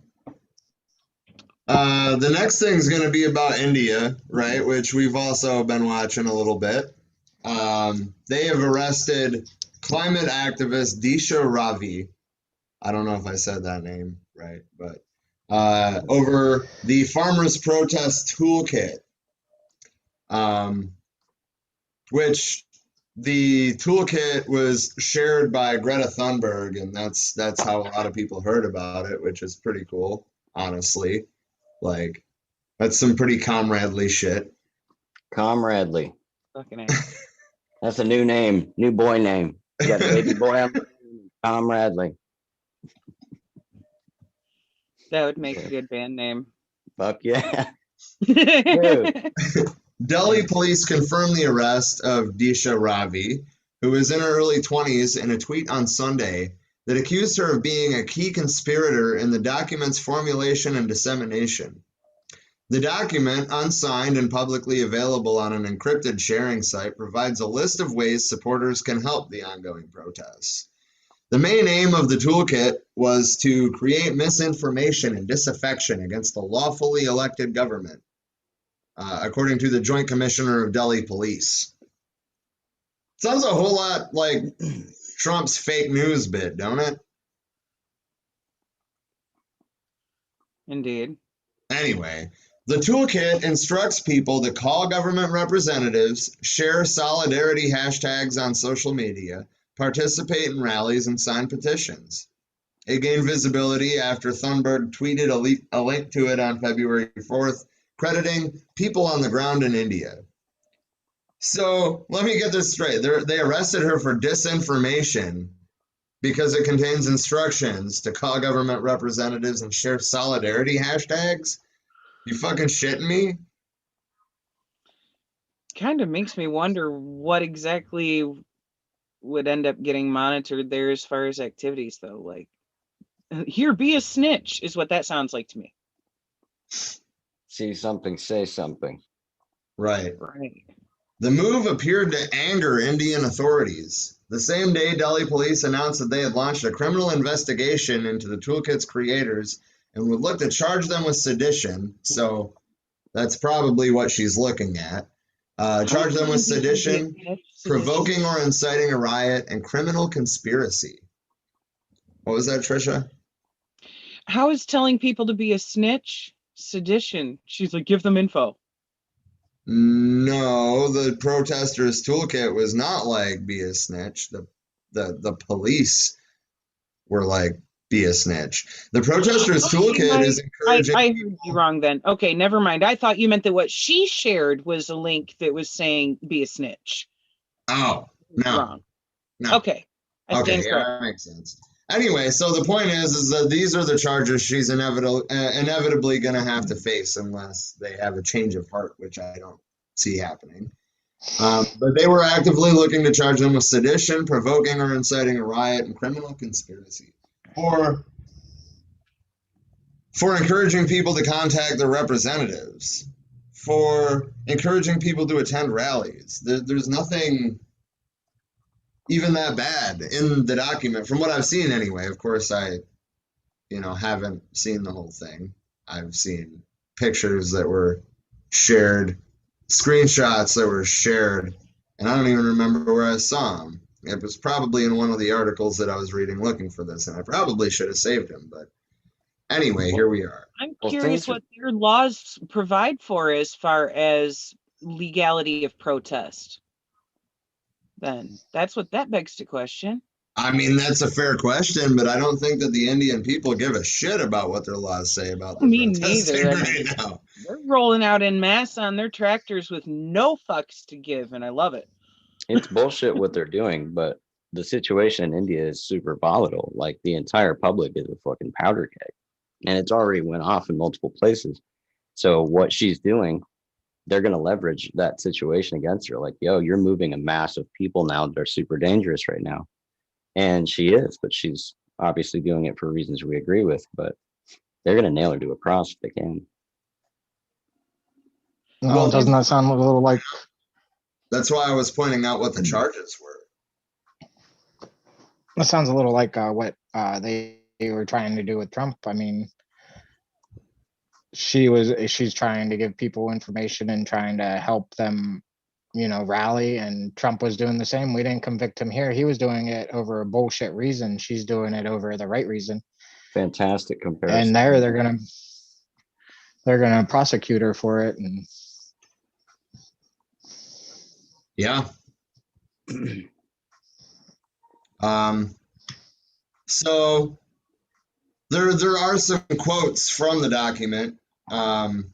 the next thing is going to be about India, right? Which we've also been watching a little bit. They have arrested climate activist Disha Ravi. I don't know if I said that name right, but over the Farmers Protest Toolkit, which the toolkit was shared by Greta Thunberg, and that's how a lot of people heard about it, which is pretty cool, honestly. Like, that's some pretty comradely shit. Comradely. Fucking A. That's a new name, new boy name. You got a baby boy on Comradely. That would make a good band name. Fuck yeah. Delhi police confirmed the arrest of Disha Ravi, who was in her early 20s, in a tweet on Sunday that accused her of being a key conspirator in the document's formulation and dissemination. The document, unsigned and publicly available on an encrypted sharing site, provides a list of ways supporters can help the ongoing protests. The main aim of the toolkit was to create misinformation and disaffection against the lawfully elected government, according to the Joint Commissioner of Delhi Police. Sounds a whole lot like Trump's fake news bit, don't it? Indeed. Anyway, the toolkit instructs people to call government representatives, share solidarity hashtags on social media, participate in rallies, and sign petitions. It gained visibility after Thunberg tweeted a link to it on February 4th, crediting people on the ground in India. So let me get this straight. They arrested her for disinformation because it contains instructions to call government representatives and share solidarity hashtags? You fucking shitting me? Kind of makes me wonder what exactly would end up getting monitored there as far as activities, though. Like, here, be a snitch is what that sounds like to me. See something, say something. Right. Right. The move appeared to anger Indian authorities. The same day, Delhi police announced that they had launched a criminal investigation into the toolkit's creators and would look to charge them with sedition. So that's probably what she's looking at. Charge them with sedition, provoking or inciting a riot, and criminal conspiracy. What was that, Trisha? How is telling people to be a snitch sedition? She's like, give them info. No, the protesters' toolkit was not like be a snitch. The police were like be a snitch. The protesters' toolkit is encouraging. I heard you wrong then. Okay, never mind. I thought you meant that what she shared was a link that was saying be a snitch. Oh, no. Wrong. No. Okay. I stand yeah, correct. that makes sense. Anyway, so the point is that these are the charges she's inevitably going to have to face unless they have a change of heart, which I don't see happening. But they were actively looking to charge them with sedition, provoking or inciting a riot, and criminal conspiracy. For encouraging people to contact their representatives, for encouraging people to attend rallies. There's nothing even that bad in the document, from what I've seen anyway. Of course, I haven't seen the whole thing. I've seen pictures that were shared, screenshots that were shared, and I don't even remember where I saw them. It was probably in one of the articles that I was reading looking for this, and I probably should have saved them, but anyway, here we are. I'm curious what their laws provide for as far as legality of protest. Then that's what that begs to question. I mean, that's a fair question, but I don't think that the Indian people give a shit about what their laws say about their protesting right now. They're rolling out en masse on their tractors with no fucks to give, and I love it. It's bullshit what they're doing, but the situation in India is super volatile. Like, the entire public is a fucking powder keg, and it's already went off in multiple places. So what she's doing, they're going to leverage that situation against her. Like, yo, you're moving a mass of people now that are super dangerous right now. And she is, but she's obviously doing it for reasons we agree with. But They're gonna nail her to a cross if they can. No, Well, doesn't that sound a little like? That's why I was pointing out what the charges were. That sounds a little like what they were trying to do with Trump. I mean, she's trying to give people information and trying to help them, rally. And Trump was doing the same. We didn't convict him here. He was doing it over a bullshit reason. She's doing it over the right reason. Fantastic comparison. And they're gonna prosecute her for it. And Yeah. So there are some quotes from the document. The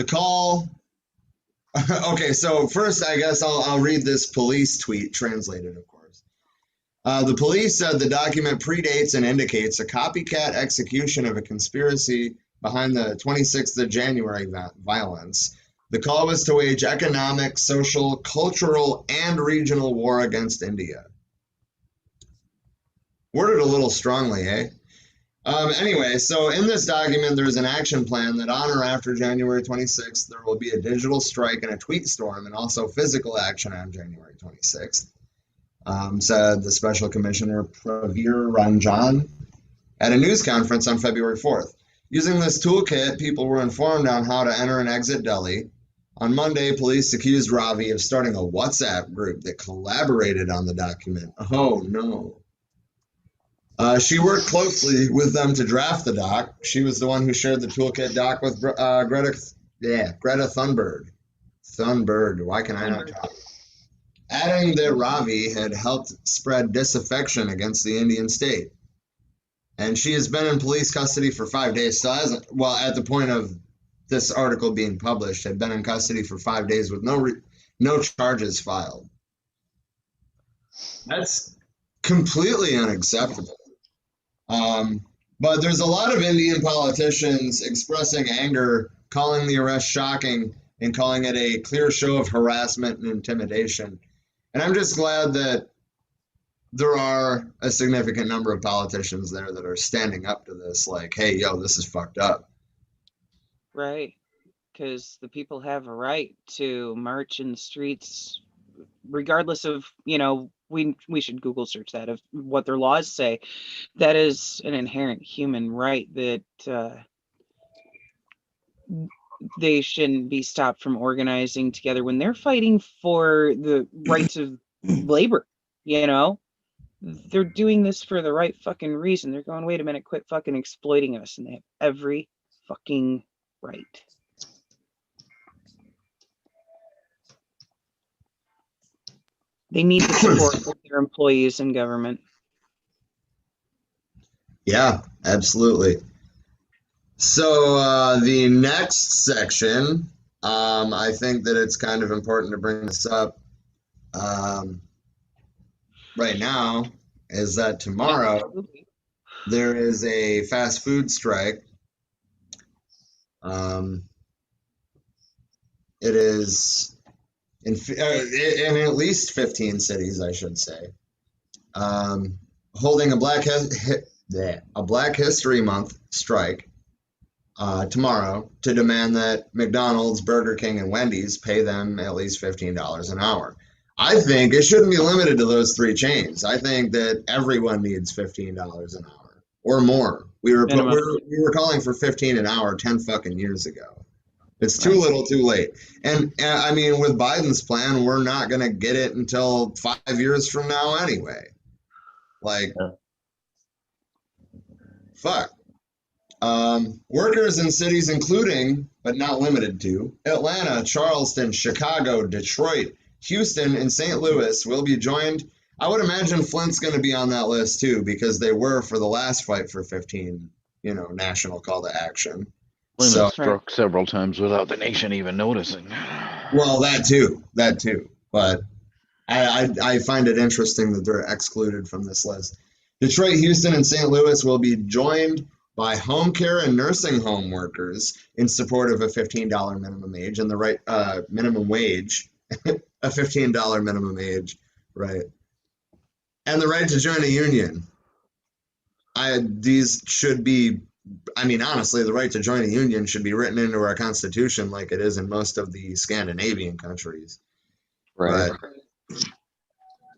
call. Okay, so first, I guess I'll read this police tweet, translated, of course. The police said the document predates and indicates a copycat execution of a conspiracy behind the 26th of January violence. The call was to wage economic, social, cultural, and regional war against India. Worded a little strongly, eh? Anyway, so in this document, there's an action plan that on or after January 26th, there will be a digital strike and a tweet storm, and also physical action on January 26th, said the Special Commissioner Praveer Ranjan at a news conference on February 4th. Using this toolkit, people were informed on how to enter and exit Delhi. On Monday, police accused Ravi of starting a WhatsApp group that collaborated on the document. Oh, no. She worked closely with them to draft the doc. She was the one who shared the toolkit doc with Greta Thunberg. Thunberg, why can I not talk? Adding that Ravi had helped spread disaffection against the Indian state. And she has been in police custody for 5 days. So at the point of this article being published, had been in custody for 5 days with no charges filed. That's completely unacceptable. But there's a lot of Indian politicians expressing anger, calling the arrest shocking, and calling it a clear show of harassment and intimidation. And I'm just glad that there are a significant number of politicians there that are standing up to this, like, hey, yo, this is fucked up. Right. Because the people have a right to march in the streets, regardless of, we should Google search that of what their laws say. That is an inherent human right that they shouldn't be stopped from organizing together when they're fighting for the rights of labor. They're doing this for the right fucking reason. They're going, wait a minute, quit fucking exploiting us, and they have every fucking right. They need the support of their employees in government. Yeah, absolutely. So the next section, I think that it's kind of important to bring this up right now, is that tomorrow there is a fast food strike. It is in at least 15 cities, I should say, holding a Black History Month strike tomorrow to demand that McDonald's, Burger King, and Wendy's pay them at least $15 an hour. I think it shouldn't be limited to those three chains. I think that everyone needs $15 an hour or more. We were calling for 15 an hour 10 fucking years ago. It's too little, too late. And I mean, with Biden's plan, we're not going to get it until 5 years from now anyway. Like, fuck. Workers in cities including, but not limited to, Atlanta, Charleston, Chicago, Detroit, Houston, and St. Louis will be joined. I would imagine Flint's going to be on that list too, because they were for the last fight for 15, national call to action. Plymouth struck several times without the nation even noticing. Well, that too. But I find it interesting that they're excluded from this list. Detroit, Houston, and St. Louis will be joined by home care and nursing home workers in support of a $15 minimum age and the right minimum wage, a $15 minimum age, right? And the right to join a union. These should be I mean, honestly, the right to join a union should be written into our constitution like it is in most of the Scandinavian countries. Right. But,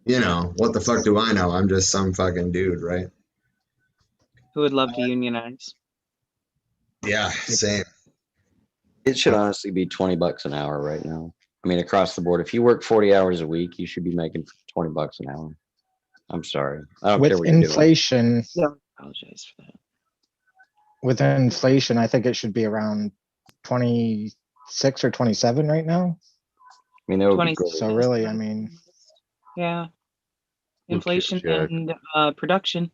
you know, what the fuck do I know? I'm just some fucking dude, right? Who would love to unionize? Yeah, same. It should honestly be $20 an hour right now. I mean, across the board, if you work 40 hours a week, you should be making $20 an hour. I'm sorry. I don't care With what you're doing. inflation, Yeah, I apologize for that. with inflation, I think it should be around 26 or 27 right now. I mean, that would be 26. great. So really, I mean, Yeah. Look here, Inflation Jack. and production.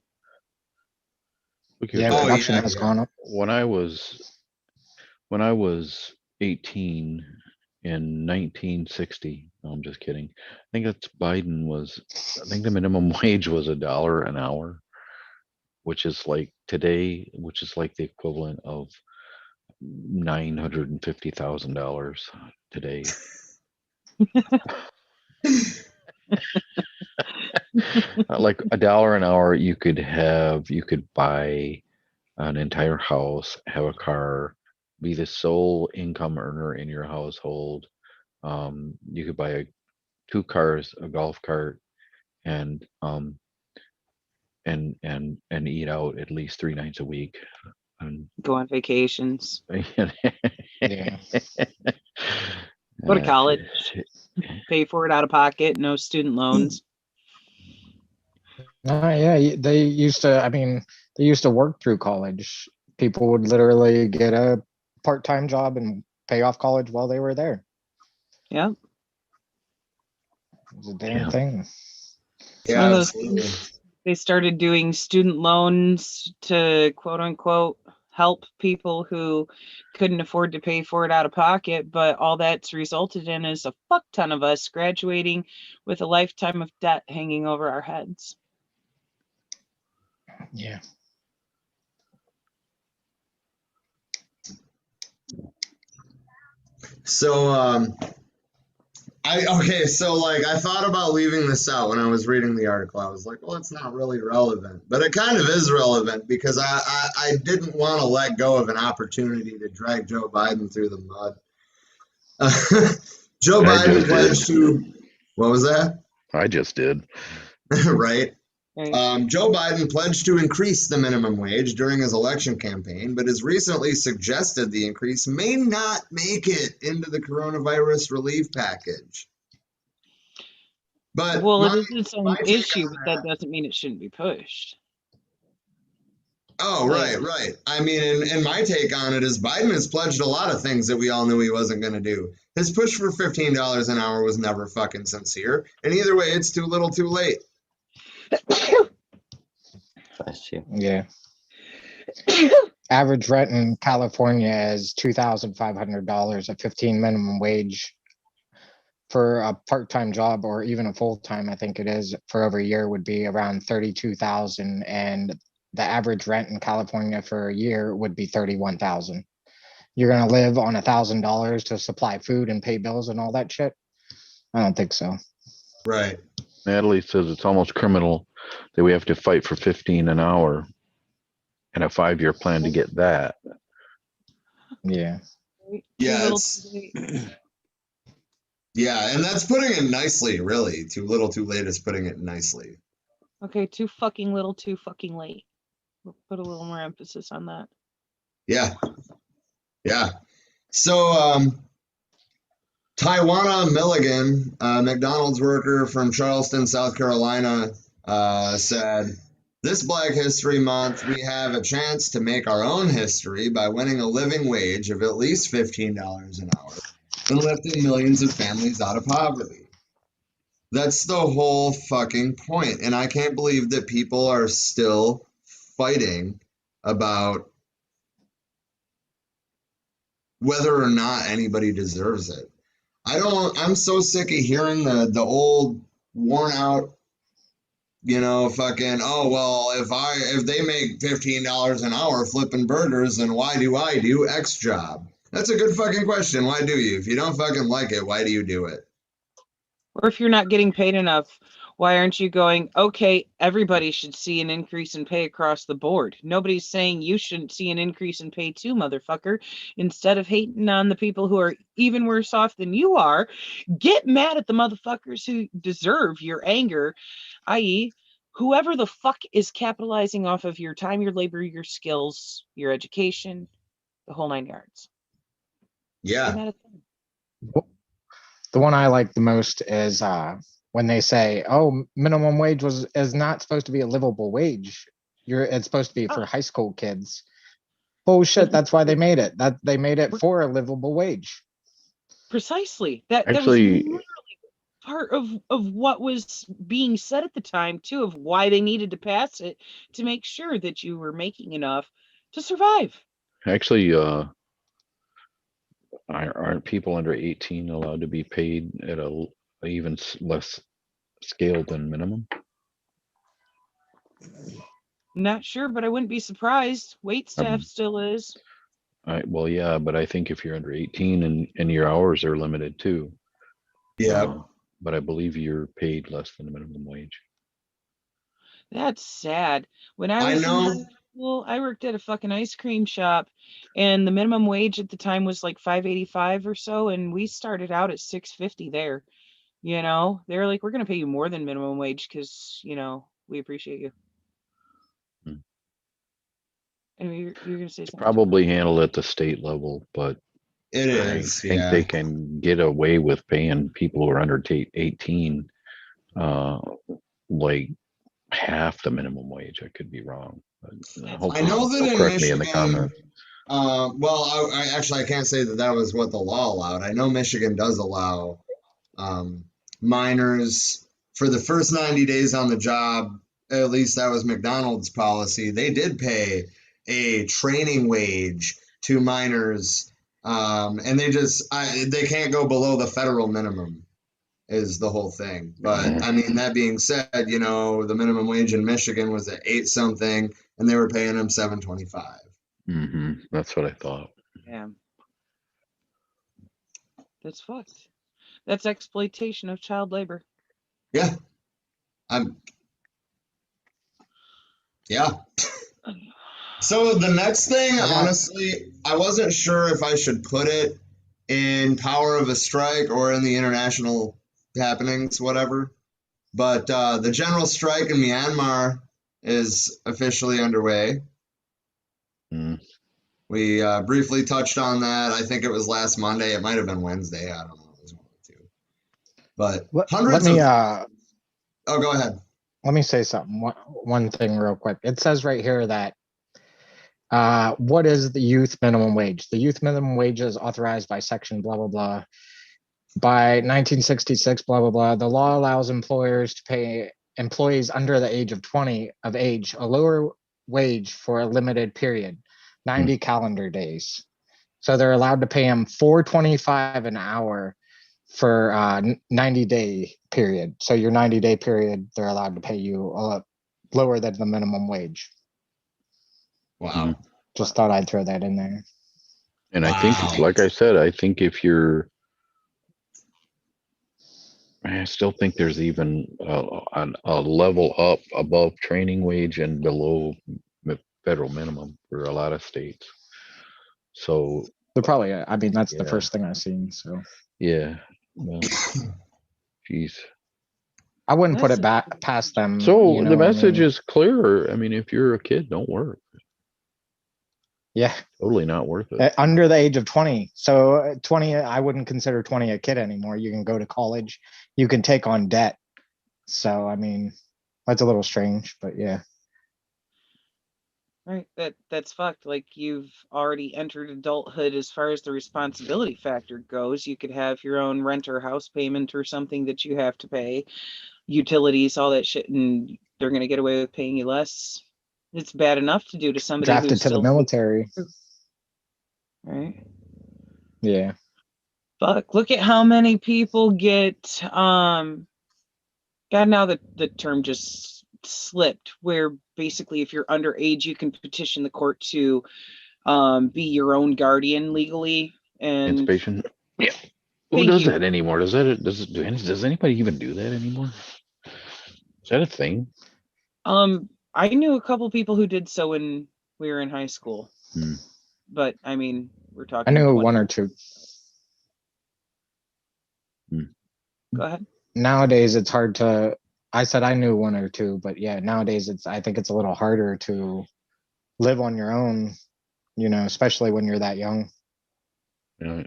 Look here, yeah, Jack. production yeah, has yeah. gone up. When I was 18 in 1960, no, I'm just kidding. I think that's Biden was. I think the minimum wage was $1 an hour, which is like today, which is like the equivalent of $950,000 today. Like $1 an hour, you could buy an entire house, have a car, be the sole income earner in your household. You could buy 2 cars, a golf cart, and eat out at least 3 nights a week. And Go on vacations. Yeah. Go to college. shit. Pay for it out of pocket. No student loans. Yeah, they used to. I mean, they used to work through college. People would literally get a part-time job and pay off college while they were there. Yeah. It was a damn Yeah. thing. One Yeah, of those absolutely. things. They started doing student loans to quote unquote help people who couldn't afford to pay for it out of pocket, but all that's resulted in is a fuck ton of us graduating with a lifetime of debt hanging over our heads. Yeah. So, so like I thought about leaving this out when I was reading the article. I was like, well, it's not really relevant, but it kind of is relevant because I didn't want to let go of an opportunity to drag Joe Biden through the mud. Joe I Biden just pledged to, what was that? I just did. Right. Right. Joe Biden pledged to increase the minimum wage during his election campaign, but has recently suggested the increase may not make it into the coronavirus relief package. But Well, my it is its own take issue, on but that doesn't mean it shouldn't be pushed. Oh, Like- right. I mean, and my take on it is Biden has pledged a lot of things that we all knew he wasn't going to do. His push for $15 an hour was never fucking sincere. And either way, it's too little too late. Bless you. Yeah. Average rent in California is $2,500, a 15 minimum wage for a part-time job or even a full-time, I think it is, for over a year would be around 32,000, and the average rent in California for a year would be 31,000. You're gonna live on $1,000 to supply food and pay bills and all that shit? I don't think so. Right. Natalie says it's almost criminal that we have to fight for 15 an hour and a 5-year plan to get that. Yeah. Yeah, Too it's, little, too late. yeah, and that's putting it nicely, really. Too little too late is putting it nicely. Okay, too fucking little, too fucking late. We'll put a little more emphasis on that. Yeah. Yeah. So, Taiwana Milligan, a McDonald's worker from Charleston, South Carolina, said, "This Black History Month, we have a chance to make our own history by winning a living wage of at least $15 an hour and lifting millions of families out of poverty." That's the whole fucking point. And I can't believe that people are still fighting about whether or not anybody deserves it. I'm so sick of hearing the old worn out, fucking, oh well, if they make $15 an hour flipping burgers, then why do I do X job? That's a good fucking question. Why do you? If you don't fucking like it, why do you do it? Or if you're not getting paid enough, Why aren't you going, okay, everybody should see an increase in pay across the board? Nobody's saying you shouldn't see an increase in pay too, motherfucker. Instead of hating on the people who are even worse off than you are, get mad at the motherfuckers who deserve your anger, i.e., whoever the fuck is capitalizing off of your time, your labor, your skills, your education, the whole 9 yards. Yeah. Get mad at them. The one I like the most is when they say, "Oh, minimum wage is not supposed to be a livable wage. It's supposed to be for high school kids." Bullshit. That's why they made it. That they made it for a livable wage. Precisely. That was Actually, literally part of what was being said at the time too, of why they needed to pass it, to make sure that you were making enough to survive. aren't people under 18 allowed to be paid at a even less scale than minimum? Not sure, but I wouldn't be surprised. Wait staff still is. Well, yeah, but I think if you're under 18 and your hours are limited too. Yeah. But I believe you're paid less than the minimum wage. That's sad. When I was in high school, I worked at a fucking ice cream shop, and the minimum wage at the time was like $5.85 or so, and we started out at $6.50 there. You know, they're like, we're gonna pay you more than minimum wage because, you know, we appreciate you. And you're gonna say something. Probably handled at the state level, but it is. I think they can get away with paying people who are under 18 like half the minimum wage. I could be wrong. I know that in correct Michigan, me in the comments. Well, I can't say that was what the law allowed. I know Michigan does allow minors for the first 90 days on the job. At least that was McDonald's policy. They did pay a training wage to minors, and they can't go below the federal minimum. Is the whole thing. But I mean, that being said, you know, the minimum wage in Michigan was at 8 something, and they were paying them $7.25. That's what I thought. Yeah, that's fucked. That's exploitation of child labor. Yeah. Yeah. So the next thing, honestly, I wasn't sure if I should put it in Power of a Strike or in the international happenings, whatever. But the general strike in Myanmar is officially underway. We briefly touched on that. I think it was last Monday. It might have been Wednesday. I don't know. It was one or two. But hundreds of. Oh, go ahead. Let me say something. One thing real quick. It says right here that what is the youth minimum wage? The youth minimum wage is authorized by section blah, blah, blah. By 1966, blah, blah, blah. The law allows employers to pay employees under the age of 20 of age a lower wage for a limited period, 90 calendar days. So they're allowed to pay them $4.25 an hour for 90-day period. So your 90-day period, they're allowed to pay you lower than the minimum wage. Wow. Just thought I'd throw that in there. And I think, like I said, I think if you're, I still think there's even a level up above training wage and below federal minimum for a lot of states. So they're probably, I mean, that's the first thing I've seen. So yeah, well, geez, I wouldn't put it back past them. So you know, the message is clear. I mean, if you're a kid, don't work. Yeah, totally not worth it. Under the age of 20. So 20, I wouldn't consider 20 a kid anymore. You can go to college, you can take on debt. So I mean, that's a little strange, but yeah. Right, that's fucked. Like, you've already entered adulthood as far as the responsibility factor goes. You could have your own rent or house payment or something that you have to pay, utilities, all that shit, and they're gonna get away with paying you less. It's bad enough to do to somebody drafted who's to the military. Right. Yeah. Fuck, look at how many people get God, now the term just slipped, where basically if you're underage you can petition the court to be your own guardian legally. And emancipation. Yeah. Who does that anymore? Does anybody even do that anymore? that a thing? I knew a couple people who did so when we were in high school. Hmm. But I mean, we're I talking knew 20 one or years. two. Go ahead. Nowadays, it's hard to. I said I knew one or two, but yeah, nowadays I think it's a little harder to live on your own. Especially when you're that young. Yeah.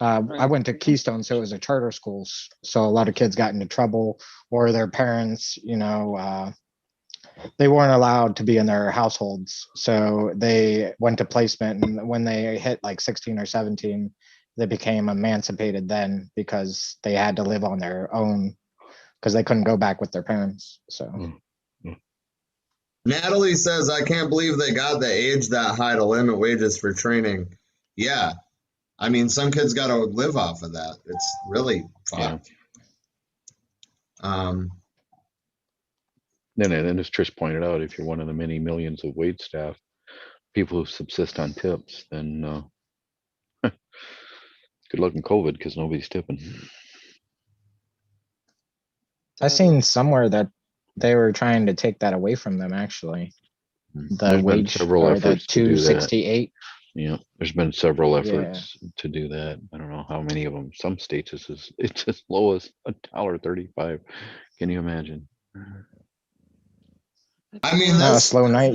I Right. went to Keystone, so it was a charter school. So a lot of kids got into trouble, or their parents, they weren't allowed to be in their households. So they went to placement, and when they hit like 16 or 17, they became emancipated then because they had to live on their own because they couldn't go back with their parents. So Natalie says, I can't believe they got the age that high to limit wages for training. Yeah. I mean, some kids got to live off of that. It's really fucked. Then, and as Trish pointed out, if you're one of the many millions of wait staff, people who subsist on tips, then good luck in COVID because nobody's tipping. I seen somewhere that they were trying to take that away from them. Actually, the There's been wage several or the efforts to do that. 268. Yeah, there's been several Yeah. efforts to do that. I don't know how many of them. Some states it's as low as $1.35. Can you imagine? I mean, No, a that's slow night.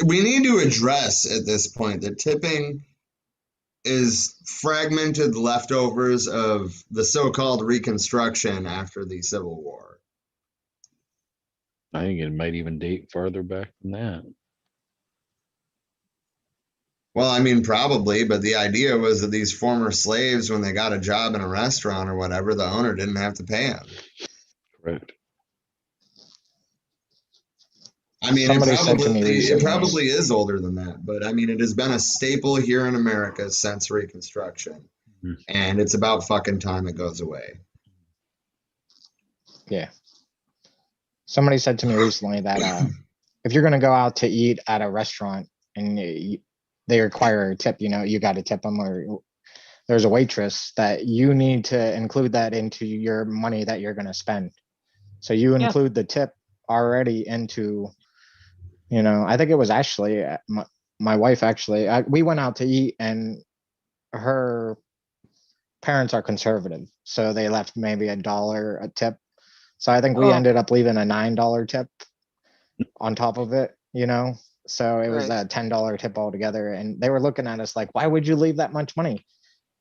we need to address at this point that tipping is fragmented leftovers of the so-called Reconstruction after the Civil War. I think it might even date farther back than that. Well, I mean, probably, but the idea was that these former slaves, when they got a job in a restaurant or whatever, the owner didn't have to pay them. Correct. I mean, Somebody said to me it recently. probably is older than that, but I mean, it has been a staple here in America since Reconstruction, and it's about fucking time it goes away. Yeah. Somebody said to me recently that if you're going to go out to eat at a restaurant and they require a tip, you got to tip them, or there's a waitress, that you need to include that into your money that you're going to spend. So you include the tip already into, I think it was actually my wife actually, we went out to eat and her parents are conservative. So they left maybe $1 a tip. So I think we ended up leaving a $9 tip on top of it, so it was a $10 tip altogether. And they were looking at us like, why would you leave that much money?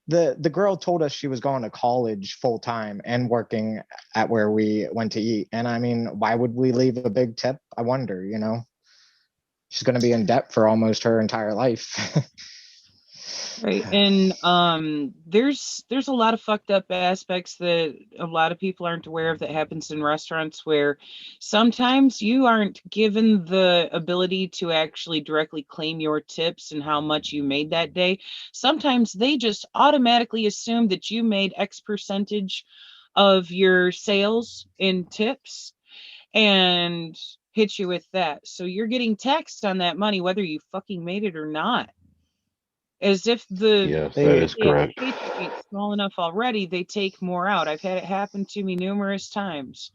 The girl told us she was going to college full time and working at where we went to eat. And I mean, why would we leave a big tip? I wonder, she's going to be in debt for almost her entire life. Right. And there's a lot of fucked up aspects that a lot of people aren't aware of that happens in restaurants, where sometimes you aren't given the ability to actually directly claim your tips and how much you made that day. Sometimes they just automatically assume that you made X percentage of your sales in tips and hit you with that. So you're getting taxed on that money whether you fucking made it or not. As if Yes, that is correct. paycheck ain't small enough already, they take more out. I've had it happen to me numerous times.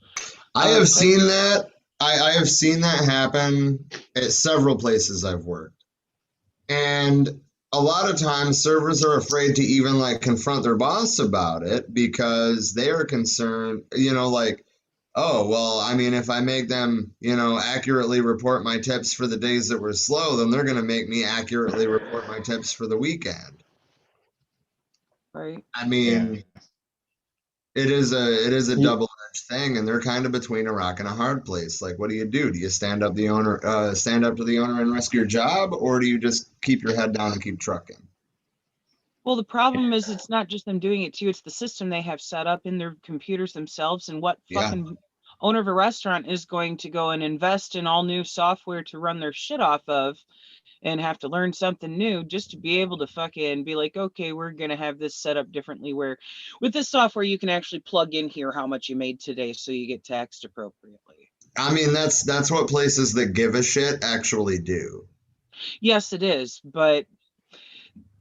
I have seen that. I have seen that happen at several places I've worked. And a lot of times servers are afraid to even like confront their boss about it because they are concerned, like, oh, well, I mean, if I make them, accurately report my tips for the days that were slow, then they're going to make me accurately report my tips for the weekend. Right. I mean, it is a double-edged thing, and they're kind of between a rock and a hard place. Like, what do? Do you stand up to the owner and risk your job, or do you just keep your head down and keep trucking? Well, the problem is it's not just them doing it to you, it's the system they have set up in their computers themselves. And what fucking owner of a restaurant is going to go and invest in all new software to run their shit off of and have to learn something new just to be able to fucking be like, okay, we're going to have this set up differently, where with this software you can actually plug in here how much you made today so you get taxed appropriately. I mean, that's what places that give a shit actually do. Yes, it is, but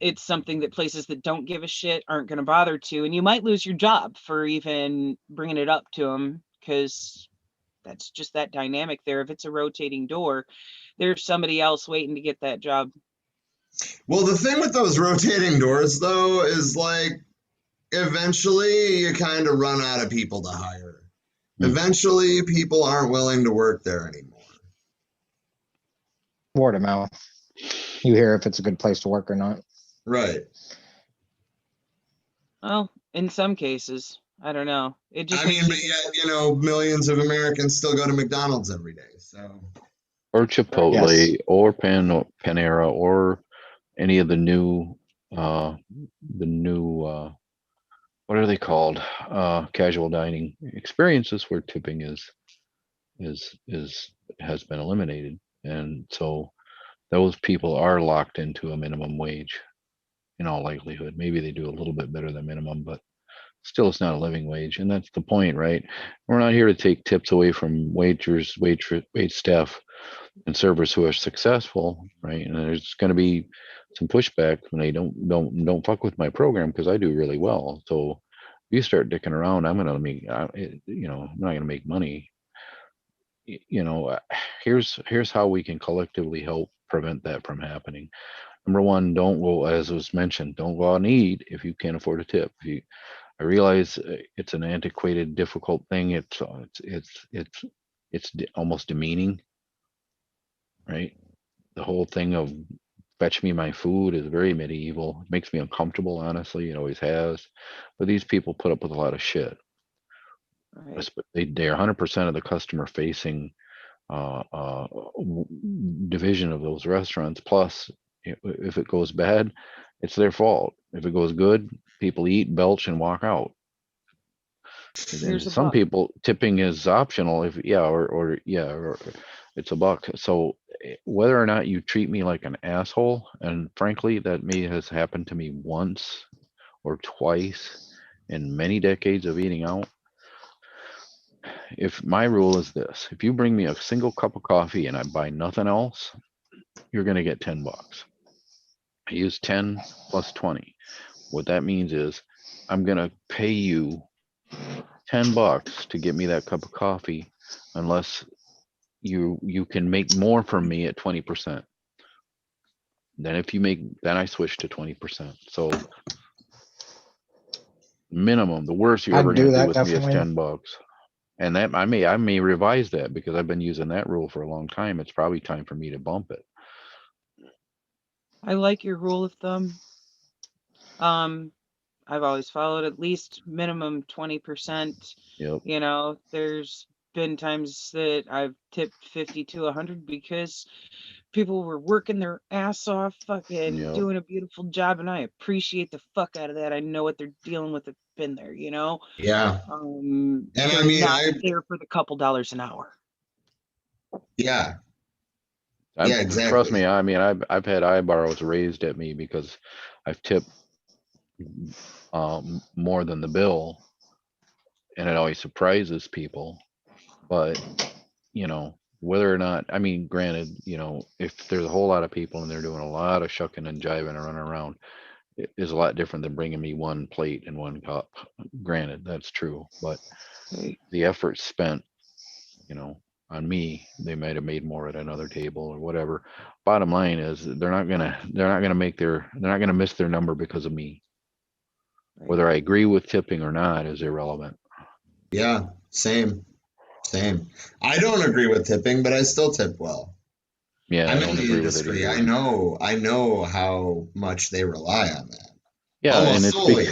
it's something that places that don't give a shit aren't going to bother to, and you might lose your job for even bringing it up to them, because That's just that dynamic there. If it's a rotating door, there's somebody else waiting to get that job. Well, the thing with those rotating doors, though, is like eventually you kind of run out of people to hire. Eventually, people aren't willing to work there anymore. Word of mouth. You hear if it's a good place to work or not. Right. Well, in some cases, I don't know. It just I mean, makes but yet, you know, millions of Americans still go to McDonald's every day. So, Or Chipotle, Yes. or Panera, or any of the new, what are they called? Casual dining experiences where tipping has been eliminated, and so those people are locked into a minimum wage in all likelihood. Maybe they do a little bit better than minimum, but still it's not a living wage, and that's the point, right? We're not here to take tips away from wait staff and servers who are successful, right? And there's going to be some pushback when they don't fuck with my program because I do really well. So if you start dicking around, I'm going to make, you know, I'm not going to make money. You know, here's how we can collectively help prevent that from happening. Number one, don't go, as was mentioned, don't go out and eat if you can't afford a tip. I realize it's an antiquated, difficult thing. It's almost demeaning, right? The whole thing of fetch me my food is very medieval. It makes me uncomfortable, honestly. It always has. But these people put up with a lot of shit. right. They're 100% of the customer facing division of those restaurants. Plus, if it goes bad, it's their fault. If it goes good, people eat, belch, and walk out. And Here's a some buck. people, tipping is optional. If or it's a buck. So whether or not you treat me like an asshole, and frankly, that may has happened to me once or twice in many decades of eating out. If my rule is this, if you bring me a single cup of coffee and I buy nothing else, you're going to get $10. I use 10 plus 20. What that means is I'm going to pay you $10 to get me that cup of coffee unless you can make more from me at 20%. Then then I switch to 20%. So minimum, the worst you're I'd ever do going to do that with me is definitely. $10. And that I may revise that because I've been using that rule for a long time. It's probably time for me to bump it. I like your rule of thumb. I've always followed at least minimum 20%. Yep. You know, there's been times that I've tipped 50 to 100 because people were working their ass off, fucking Yep. doing a beautiful job, and I appreciate the fuck out of that. I know what they're dealing with. I've been there, you know. yeah. And They're I mean, not there for the couple dollars an hour. yeah, Trust exactly. me. I mean, I've had eyebrows raised at me because I've tipped more than the bill, and it always surprises people. But you know, whether or not, I mean, granted, you know, if there's a whole lot of people and they're doing a lot of shucking and jiving and running around, it is a lot different than bringing me one plate and one cup. Granted, that's true, but Right. the effort spent, you know, on me, they might have made more at another table or whatever. Bottom line is they're not gonna miss their number because of me. Whether I agree with tipping or not is irrelevant. Yeah, same. I don't agree with tipping, but I still tip well. Yeah, I'm I in don't the agree with it industry. either. I know how much they rely on that. Yeah, and Almost solely.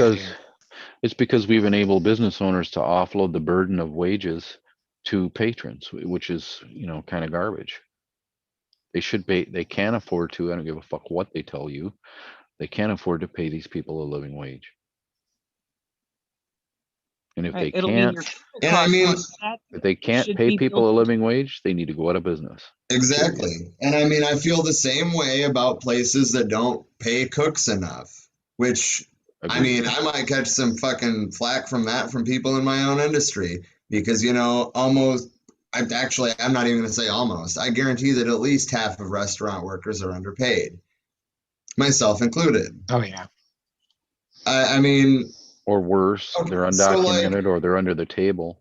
it's because we've enabled business owners to offload the burden of wages to patrons, which is, you know, kind of garbage. They can't afford to, I don't give a fuck what they tell you. They can't afford to pay these people a living wage. And if Right. they It'll mean can't, your food And I costs mean, more. That if they can't should pay be built people a into. living wage, they need to go out of business. Period. exactly. And I mean, I feel the same way about places that don't pay cooks enough, which I Agreed. mean, I might catch some fucking flack from that from people in my own industry because, you know, I'm not even going to say almost. I guarantee that at least half of restaurant workers are underpaid, myself included. Oh yeah. I mean, Or worse, okay, they're so like, undocumented or they're under the table.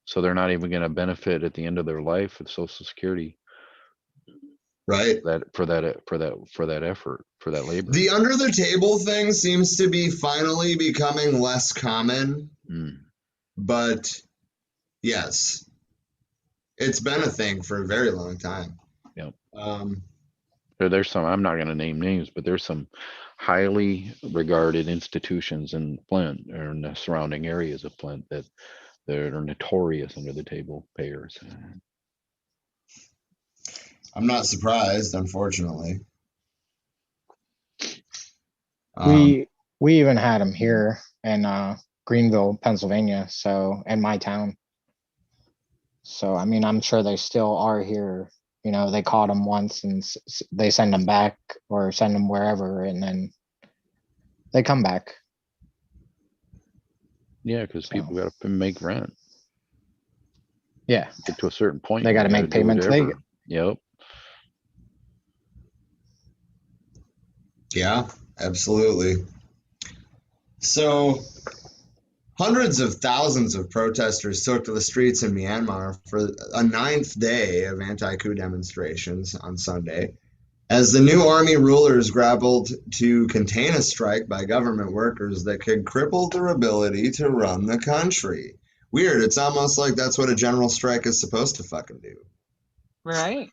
So they're not even going to benefit at the end of their life with Social Security. Right. For that effort, for that labor. The under the table thing seems to be finally becoming less common. But yes, it's been a thing for a very long time. Yep. There's some, I'm not going to name names, but there's some highly regarded institutions in Flint or in the surrounding areas of Flint that are notorious under the table payers. I'm not surprised, unfortunately. We even had them here in Greenville, Pennsylvania, so in my town. So I mean, I'm sure they still are here. You know, they caught them once and they send them back or send them wherever, and then they come back. Yeah, because people got to make rent. Yeah. Get to a certain point. They got to make payments. Yep. Yeah, absolutely. So hundreds of thousands of protesters took to the streets in Myanmar for a 9th day of anti-coup demonstrations on Sunday, as the new army rulers grappled to contain a strike by government workers that could cripple their ability to run the country. Weird. It's almost like that's what a general strike is supposed to fucking do. Right.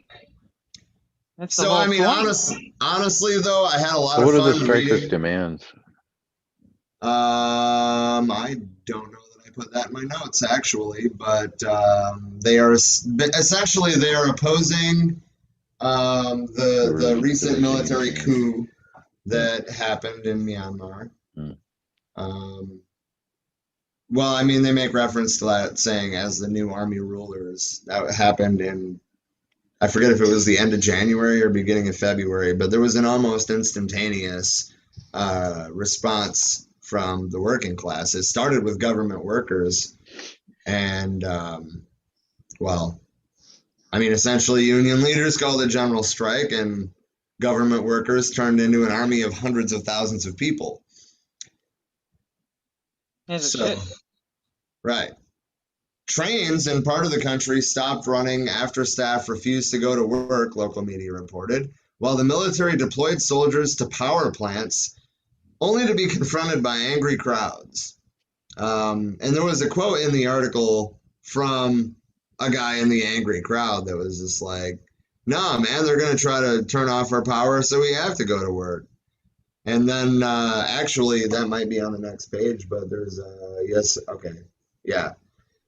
That's so I mean, honestly, though, I had a lot of fun. What are the strikers' demands? I don't know that I put that in my notes actually, but they are essentially opposing the recent military coup that happened in Myanmar. Well, I mean, they make reference to that, saying as the new army rulers. That happened in, I forget if it was the end of January or beginning of February, but there was an almost instantaneous response from the working class. It started with government workers, and well, I mean, essentially union leaders called a general strike, and government workers turned into an army of hundreds of thousands of people. Right. Trains in part of the country stopped running after staff refused to go to work, local media reported, while the military deployed soldiers to power plants only to be confronted by angry crowds. And there was a quote in the article from a guy in the angry crowd that was just like, "Nah, man, they're going to try to turn off our power, so we have to go to work." And then actually, that might be on the next page, but there's yes, okay, yeah.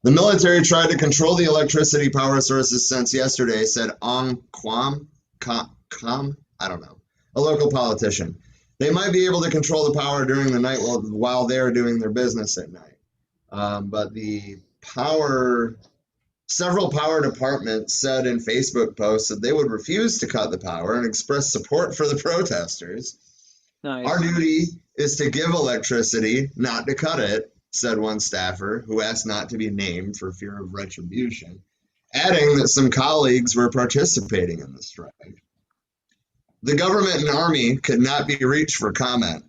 The military tried to control the electricity power sources since yesterday, said Ong Kwam, I don't know, a local politician. They might be able to control the power during the night while they're doing their business at night. But several power departments said in Facebook posts that they would refuse to cut the power and express support for the protesters. Nice. Our duty is to give electricity, not to cut it, said one staffer who asked not to be named for fear of retribution, adding that some colleagues were participating in the strike. The government and army could not be reached for comment.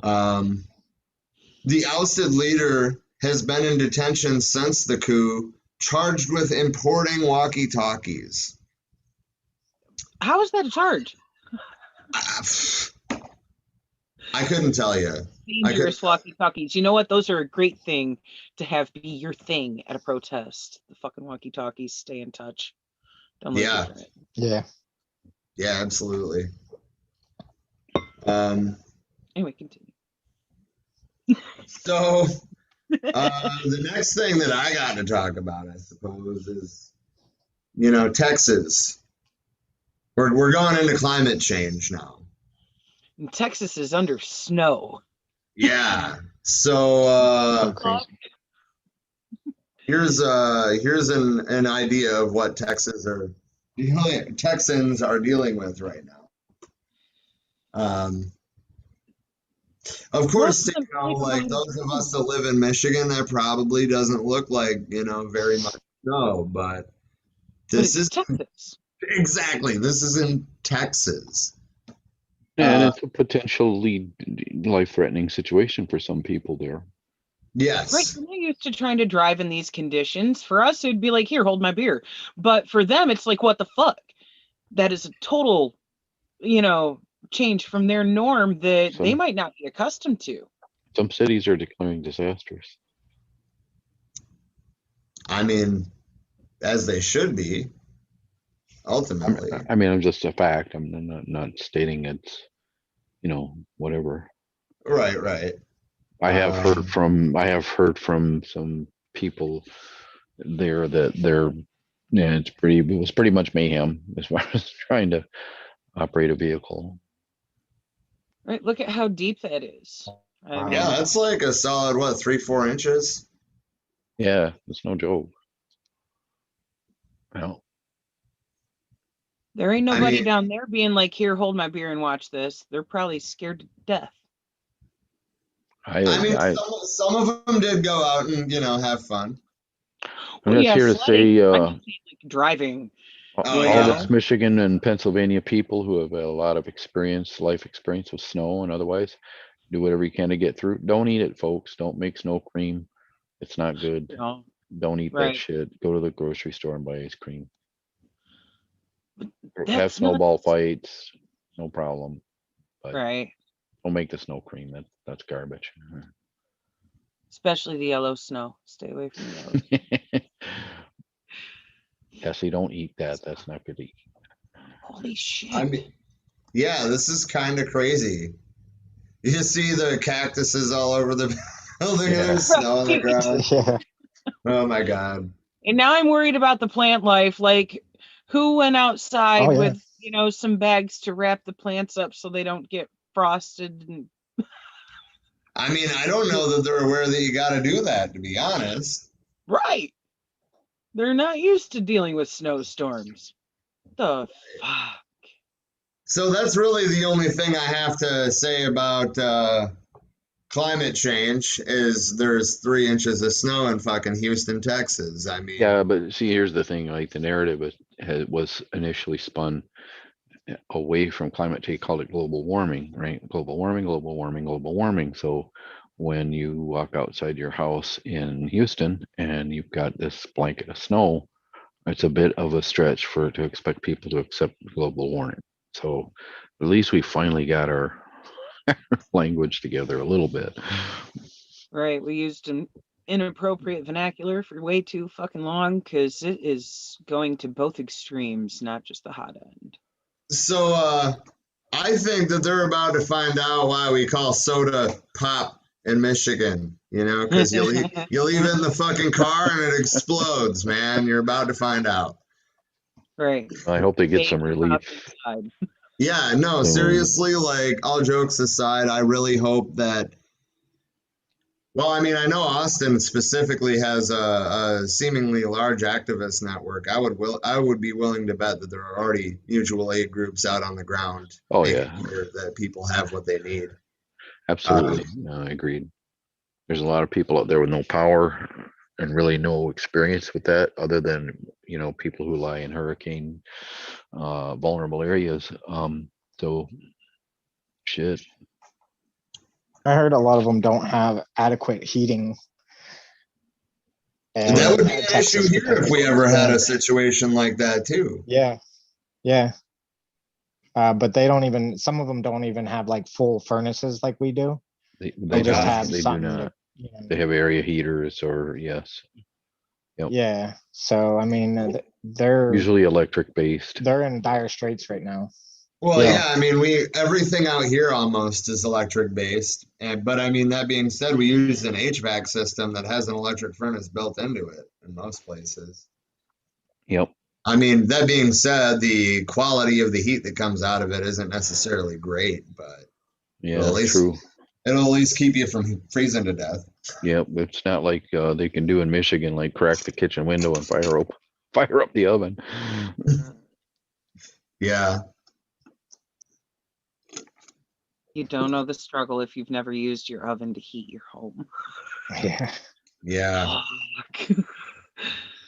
The ousted leader has been in detention since the coup, charged with importing walkie-talkies. How is that a charge? I couldn't tell you. Dangerous walkie-talkies. You know what? Those are a great thing to have be your thing at a protest. The fucking walkie-talkies. Stay in touch. Don't lose your shit. Yeah. Yeah, absolutely. Anyway, continue. So, the next thing that I got to talk about, I suppose, is, Texas. We're going into climate change now. And Texas is under snow. Yeah. So here's an idea of what Texans are dealing with right now. Of course, like those of us that live in Michigan, that probably doesn't look like very much snow, but this is Texas. Exactly. This is in Texas. And it's a potentially life-threatening situation for some people there. Yes. Right. We're not used to trying to drive in these conditions. For us, it'd be like, here, hold my beer. But for them, it's like, what the fuck? That is a total, change from their norm that they might not be accustomed to. Some cities are declaring disasters. I mean, as they should be, ultimately. I mean, I'm just a fact. I'm not stating it's, whatever. Right. I have heard from some people there that it was pretty much mayhem as far as trying to operate a vehicle. Right. Look at how deep that is. I mean, Yeah, that's like a solid, 3-4 inches? Yeah, it's no joke. Well, there ain't nobody down there being like, here, hold my beer and watch this. They're probably scared to death. Some of them did go out and, have fun. I'm just here to say, like driving. All this Michigan and Pennsylvania people who have a lot of life experience with snow and otherwise, do whatever you can to get through. Don't eat it, folks. Don't make snow cream. It's not good. No. Don't eat that shit. Go to the grocery store and buy ice cream. Have snowball fights, no problem. But don't make the snow cream. That's garbage. Especially the yellow snow. Stay away from the yellow. Tessie, don't eat that. That's not good to eat. Holy shit. I mean, yeah, this is kind of crazy. You see the cactuses all over the building and there's snow on the ground. Yeah. Oh my God. And now I'm worried about the plant life. Like, who went outside with, some bags to wrap the plants up so they don't get frosted? I mean, I don't know that they're aware that you got to do that, to be honest. Right. They're not used to dealing with snowstorms. The fuck? So that's really the only thing I have to say about climate change is there's 3 inches of snow in fucking Houston, Texas. I mean, yeah, but see, here's the thing: like the narrative was initially spun away from climate change, called it global warming, right? Global warming. So when you walk outside your house in Houston and you've got this blanket of snow, it's a bit of a stretch to expect people to accept global warming. So at least we finally got our language together a little bit. Right. We used an inappropriate vernacular for way too fucking long because it is going to both extremes, not just the hot end. So I think that they're about to find out why we call soda pop in Michigan, because you leave it in the fucking car and it explodes, man. You're about to find out. Right. I hope they get some relief. Yeah, no, seriously, like all jokes aside, I really hope that. Well, I mean, I know Austin specifically has a seemingly large activist network. I would be willing to bet that there are already mutual aid groups out on the ground. Oh yeah, sure that people have what they need. Absolutely, I agreed. There's a lot of people out there with no power and really no experience with that, other than people who lie in hurricane vulnerable areas. So shit. I heard a lot of them don't have adequate heating. And that would be an issue here if we ever had a situation like that too. Yeah. But some of them don't even have like full furnaces like we do. They just don't, have they something do not. to, They have area heaters or yes. Yep. Yeah. So I mean, they're usually electric based. They're in dire straits right now. Well, yeah, I mean, everything out here almost is electric based, but I mean, that being said, we use an HVAC system that has an electric furnace built into it in most places. Yep. I mean, that being said, the quality of the heat that comes out of it isn't necessarily great, but yeah, true. It'll at least keep you from freezing to death. Yep, it's not like they can do in Michigan, like crack the kitchen window and fire up the oven. Yeah. You don't know the struggle if you've never used your oven to heat your home. Yeah.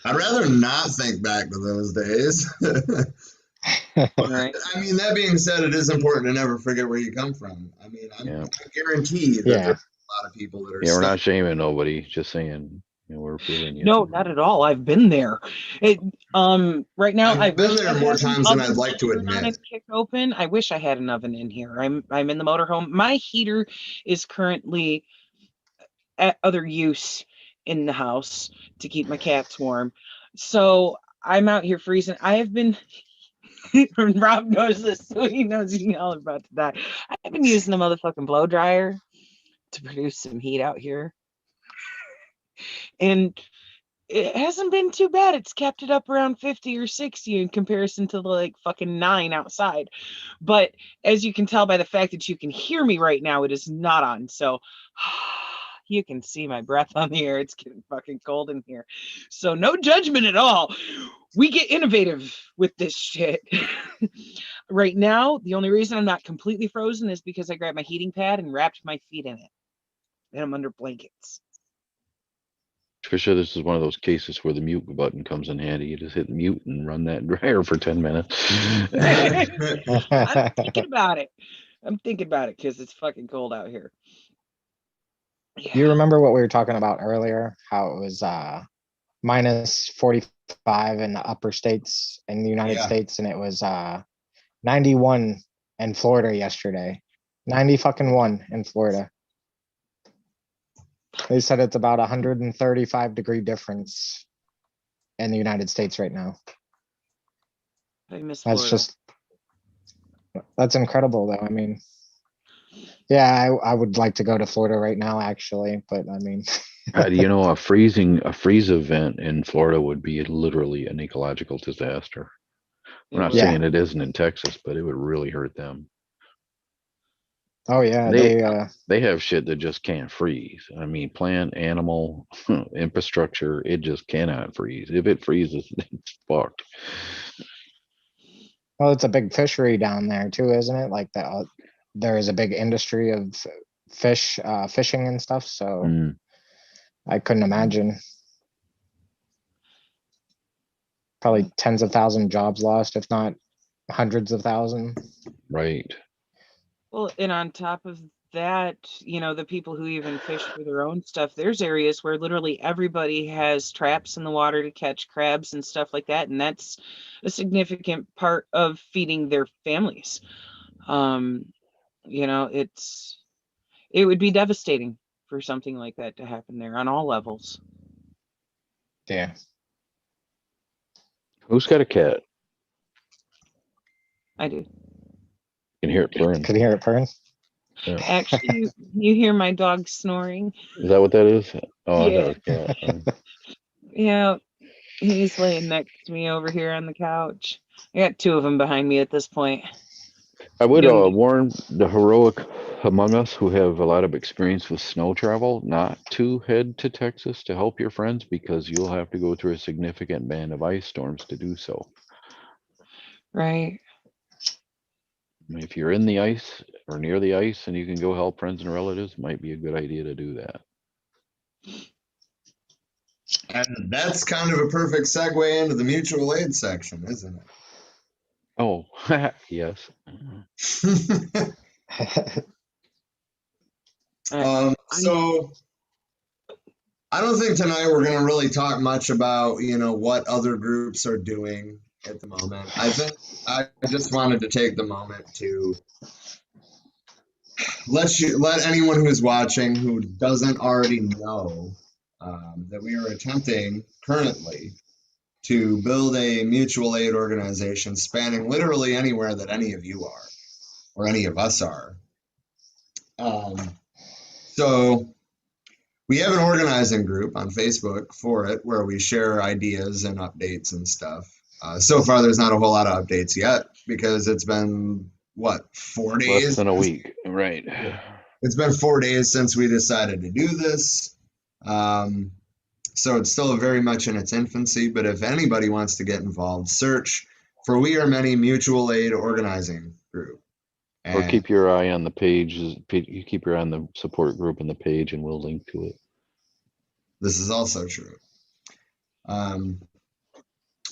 I'd rather not think back to those days. Right. I mean, that being said, it is important to never forget where you come from. I mean, I guarantee that there's lot of people that are. Yeah, we're not still- shaming nobody. Just saying, we're feeling you. No, not at all. I've been there. Right now I've been there more times than I'd like to admit. Kick open. I wish I had an oven in here. I'm in the motorhome. My heater is currently at other use in the house to keep my cats warm. So I'm out here freezing. I have been. Rob knows this, so he knows he's all about to die. I've been using a motherfucking blow dryer to produce some heat out here, and it hasn't been too bad. It's kept it up around 50 or 60 in comparison to the like fucking 9 outside. But as you can tell by the fact that you can hear me right now, it is not on. So you can see my breath on the air. It's getting fucking cold in here. So no judgment at all. We get innovative with this shit. Right now, the only reason I'm not completely frozen is because I grabbed my heating pad and wrapped my feet in it. And I'm under blankets. Trisha, this is one of those cases where the mute button comes in handy. You just hit mute and run that dryer for 10 minutes. I'm thinking about it. I'm thinking about it because it's fucking cold out here. Yeah. You remember what we were talking about earlier? How it was minus 45 in the upper states in the United States, and it was 91 in Florida yesterday. 90 fucking 1 in Florida. They said it's about 135-degree difference in the United States right now. I miss That's Florida. that's incredible though. I mean, yeah, I would like to go to Florida right now actually, but I mean A freeze event in Florida would be literally an ecological disaster. We're not saying it isn't in Texas, but it would really hurt them. Oh yeah, they have shit that just can't freeze. I mean, plant, animal, infrastructure, it just cannot freeze. If it freezes, it's fucked. Well, it's a big fishery down there too, isn't it? Like that, there is a big industry of fishing and stuff. So I couldn't imagine. Probably tens of thousands of jobs lost, if not hundreds of thousands. Right. Well, and on top of that, the people who even fish for their own stuff, there's areas where literally everybody has traps in the water to catch crabs and stuff like that. And that's a significant part of feeding their families. It would be devastating for something like that to happen there on all levels. Yeah. Who's got a cat? I do. Can hear it purring. Could hear it purring? Yeah. Actually, you hear my dog snoring. Is that what that is? Oh, Yeah. I thought it was cat. Yeah, he's laying next to me over here on the couch. I got 2 of them behind me at this point. I would warn the heroic among us who have a lot of experience with snow travel not to head to Texas to help your friends, because you'll have to go through a significant band of ice storms to do so. Right. If you're in the ice or near the ice and you can go help friends and relatives, it might be a good idea to do that. And that's kind of a perfect segue into the mutual aid section, isn't it? Oh, yes. So I don't think tonight we're going to really talk much about, what other groups are doing at the moment. I think I just wanted to take the moment to let anyone who's watching who doesn't already know that we are attempting currently to build a mutual aid organization spanning literally anywhere that any of you are or any of us are. So we have an organizing group on Facebook for it where we share ideas and updates and stuff. So far, there's not a whole lot of updates yet because it's been, 4 days? Less than a week, right. It's been 4 days since we decided to do this. So it's still very much in its infancy, but if anybody wants to get involved, search for We Are Many Mutual Aid Organizing Group. Or keep your eye on the page. You keep your eye on the support group and the page, and we'll link to it. This is also true.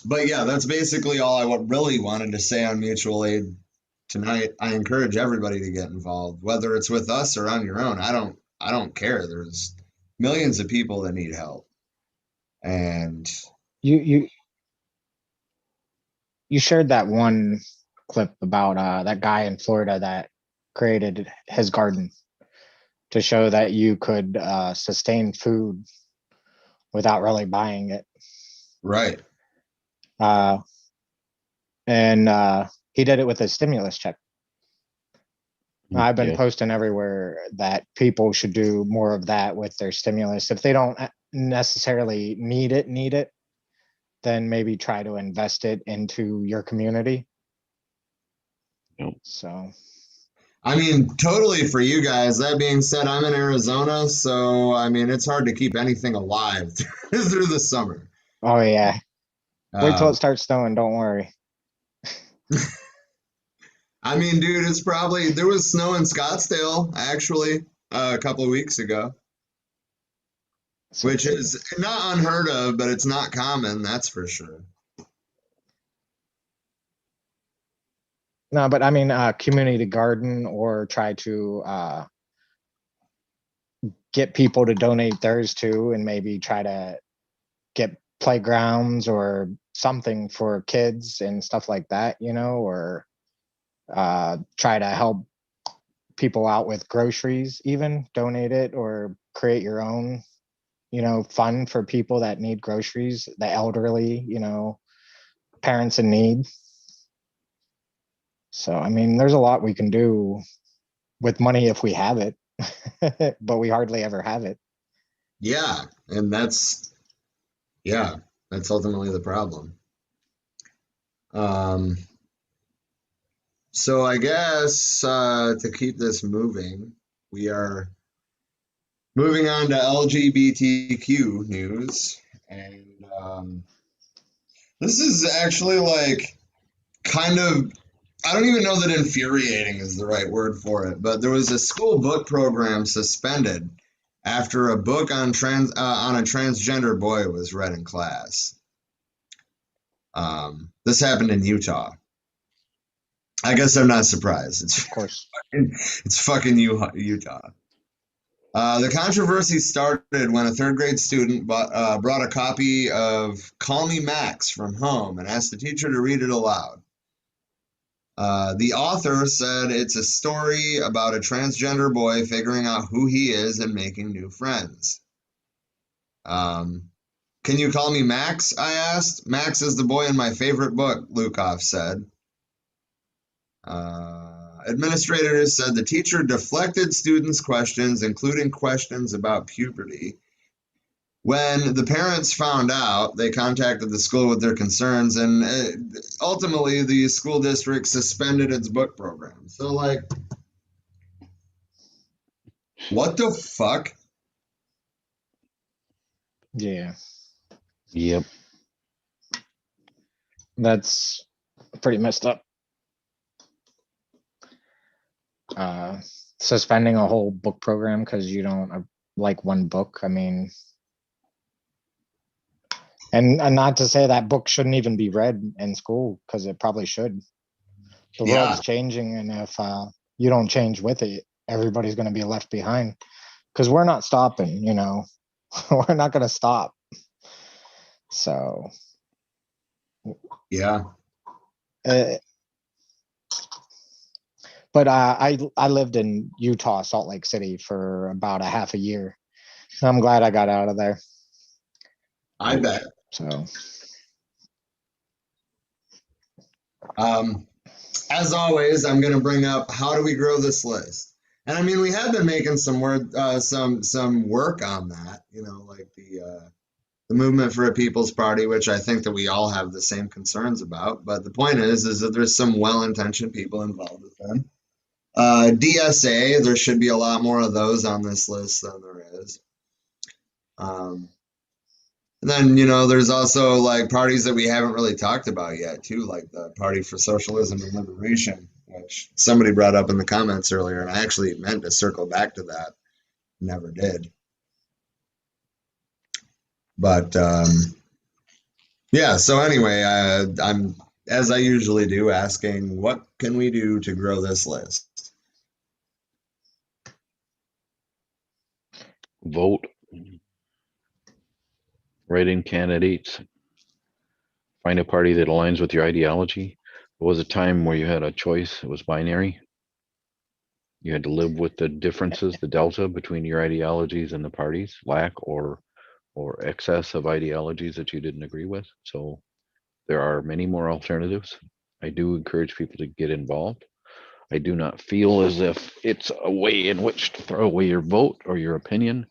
But yeah, that's basically all I really wanted to say on mutual aid tonight. I encourage everybody to get involved, whether it's with us or on your own. I don't I don't care. There's millions of people that need help. And You shared that one clip about that guy in Florida that created his garden to show that you could sustain food without really buying it. right. And he did it with a stimulus check. I've been Yeah. posting everywhere that people should do more of that with their stimulus. If they don't necessarily need it, then maybe try to invest it into your community. Yep. So, I mean, totally for you guys. That being said, I'm in Arizona, so I mean, it's hard to keep anything alive through the summer. oh yeah, wait till Um, it starts snowing. Don't worry. I mean, dude, it's probably there was snow in Scottsdale actually a couple of weeks ago, which is not unheard of, but it's not common, that's for sure. No, but I mean, community garden or try to get people to donate theirs too, and maybe try to get playgrounds or something for kids and stuff like that, or try to help people out with groceries, even donate it or create your own, fund for people that need groceries, the elderly, parents in need. So, I mean, there's a lot we can do with money if we have it, but we hardly ever have it. Yeah, and that's ultimately the problem. Um, so I guess to keep this moving, we are moving on to LGBTQ news, and this is actually like kind of, I don't even know that infuriating is the right word for it, but there was a school book program suspended after a book on a transgender boy was read in class. This happened in Utah. I guess I'm not surprised. Of course. It's fucking Utah. The controversy started when a third grade student brought a copy of Call Me Max from home and asked the teacher to read it aloud. The author said it's a story about a transgender boy figuring out who he is and making new friends. Can you call me Max? I asked. Max is the boy in my favorite book, Lukoff said. Administrators said the teacher deflected students' questions, including questions about puberty. When the parents found out, they contacted the school with their concerns, and ultimately the school district suspended its book program. So, like, what the fuck? Yeah. Yep. That's pretty messed up. Suspending a whole book program because you don't like one book. I mean, and not to say that book shouldn't even be read in school, because it probably should. The world's changing, and if you don't change with it, everybody's going to be left behind, because we're not stopping, we're not going to stop. So yeah. But I lived in Utah, Salt Lake City for about a half a year. I'm glad I got out of there. I bet. So, as always, I'm going to bring up how do we grow this list? And I mean, we have been making some work on that, like the movement for a People's Party, which I think that we all have the same concerns about. But the point is that there's some well-intentioned people involved with them. DSA, there should be a lot more of those on this list than there is. And then, there's also like parties that we haven't really talked about yet, too, like the Party for Socialism and Liberation, which somebody brought up in the comments earlier, and I actually meant to circle back to that. Never did. But yeah, so anyway, I'm, as I usually do, asking what can we do to grow this list? vote, write in candidates, find a party that aligns with your ideology. There was a time where you had a choice. It was binary. You had to live with the differences, the delta between your ideologies and the parties, lack or excess of ideologies that you didn't agree with. So there are many more alternatives. I do encourage people to get involved. I do not feel as if it's a way in which to throw away your vote or your opinion,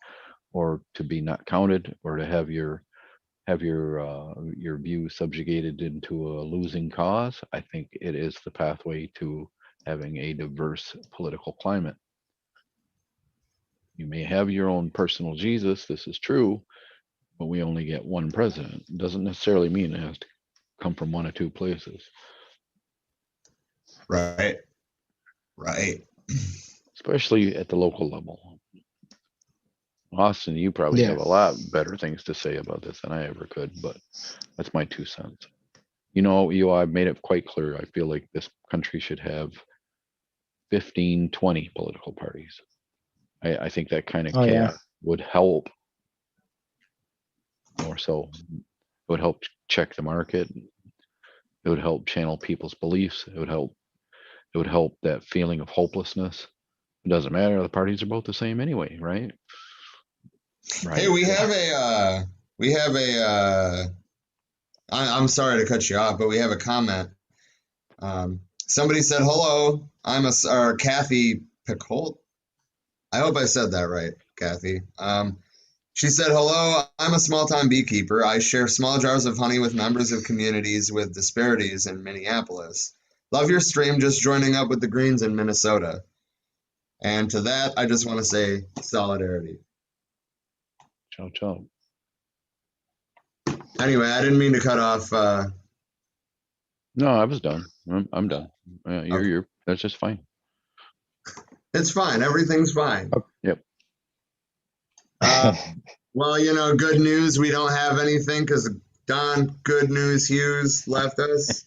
or to be not counted, or to have your view subjugated into a losing cause. I think it is the pathway to having a diverse political climate. You may have your own personal Jesus, this is true, but we only get one president. It doesn't necessarily mean it has to come from one or two places. Right. Right. Especially at the local level. Austin, you probably have a lot better things to say about this than I ever could, but that's my 2 cents. I've made it quite clear. I feel like this country should have 15, 20 political parties. I think that kind of cap would help more so. It would help check the market. It would help channel people's beliefs. It would help that feeling of hopelessness. It doesn't matter. The parties are both the same anyway, right? Hey, I'm sorry to cut you off, but we have a comment. Somebody said, hello, or Kathy Picoult. I hope I said that right, Kathy. She said, hello, I'm a small-time beekeeper. I share small jars of honey with members of communities with disparities in Minneapolis. Love your stream, just joining up with the Greens in Minnesota. And to that, I just want to say solidarity. Ciao, ciao. Anyway, I didn't mean to cut off. No, I was done. I'm done. You're that's just fine. It's fine. Everything's fine. Yep. Well, good news. We don't have anything because Don Good News Hughes left us.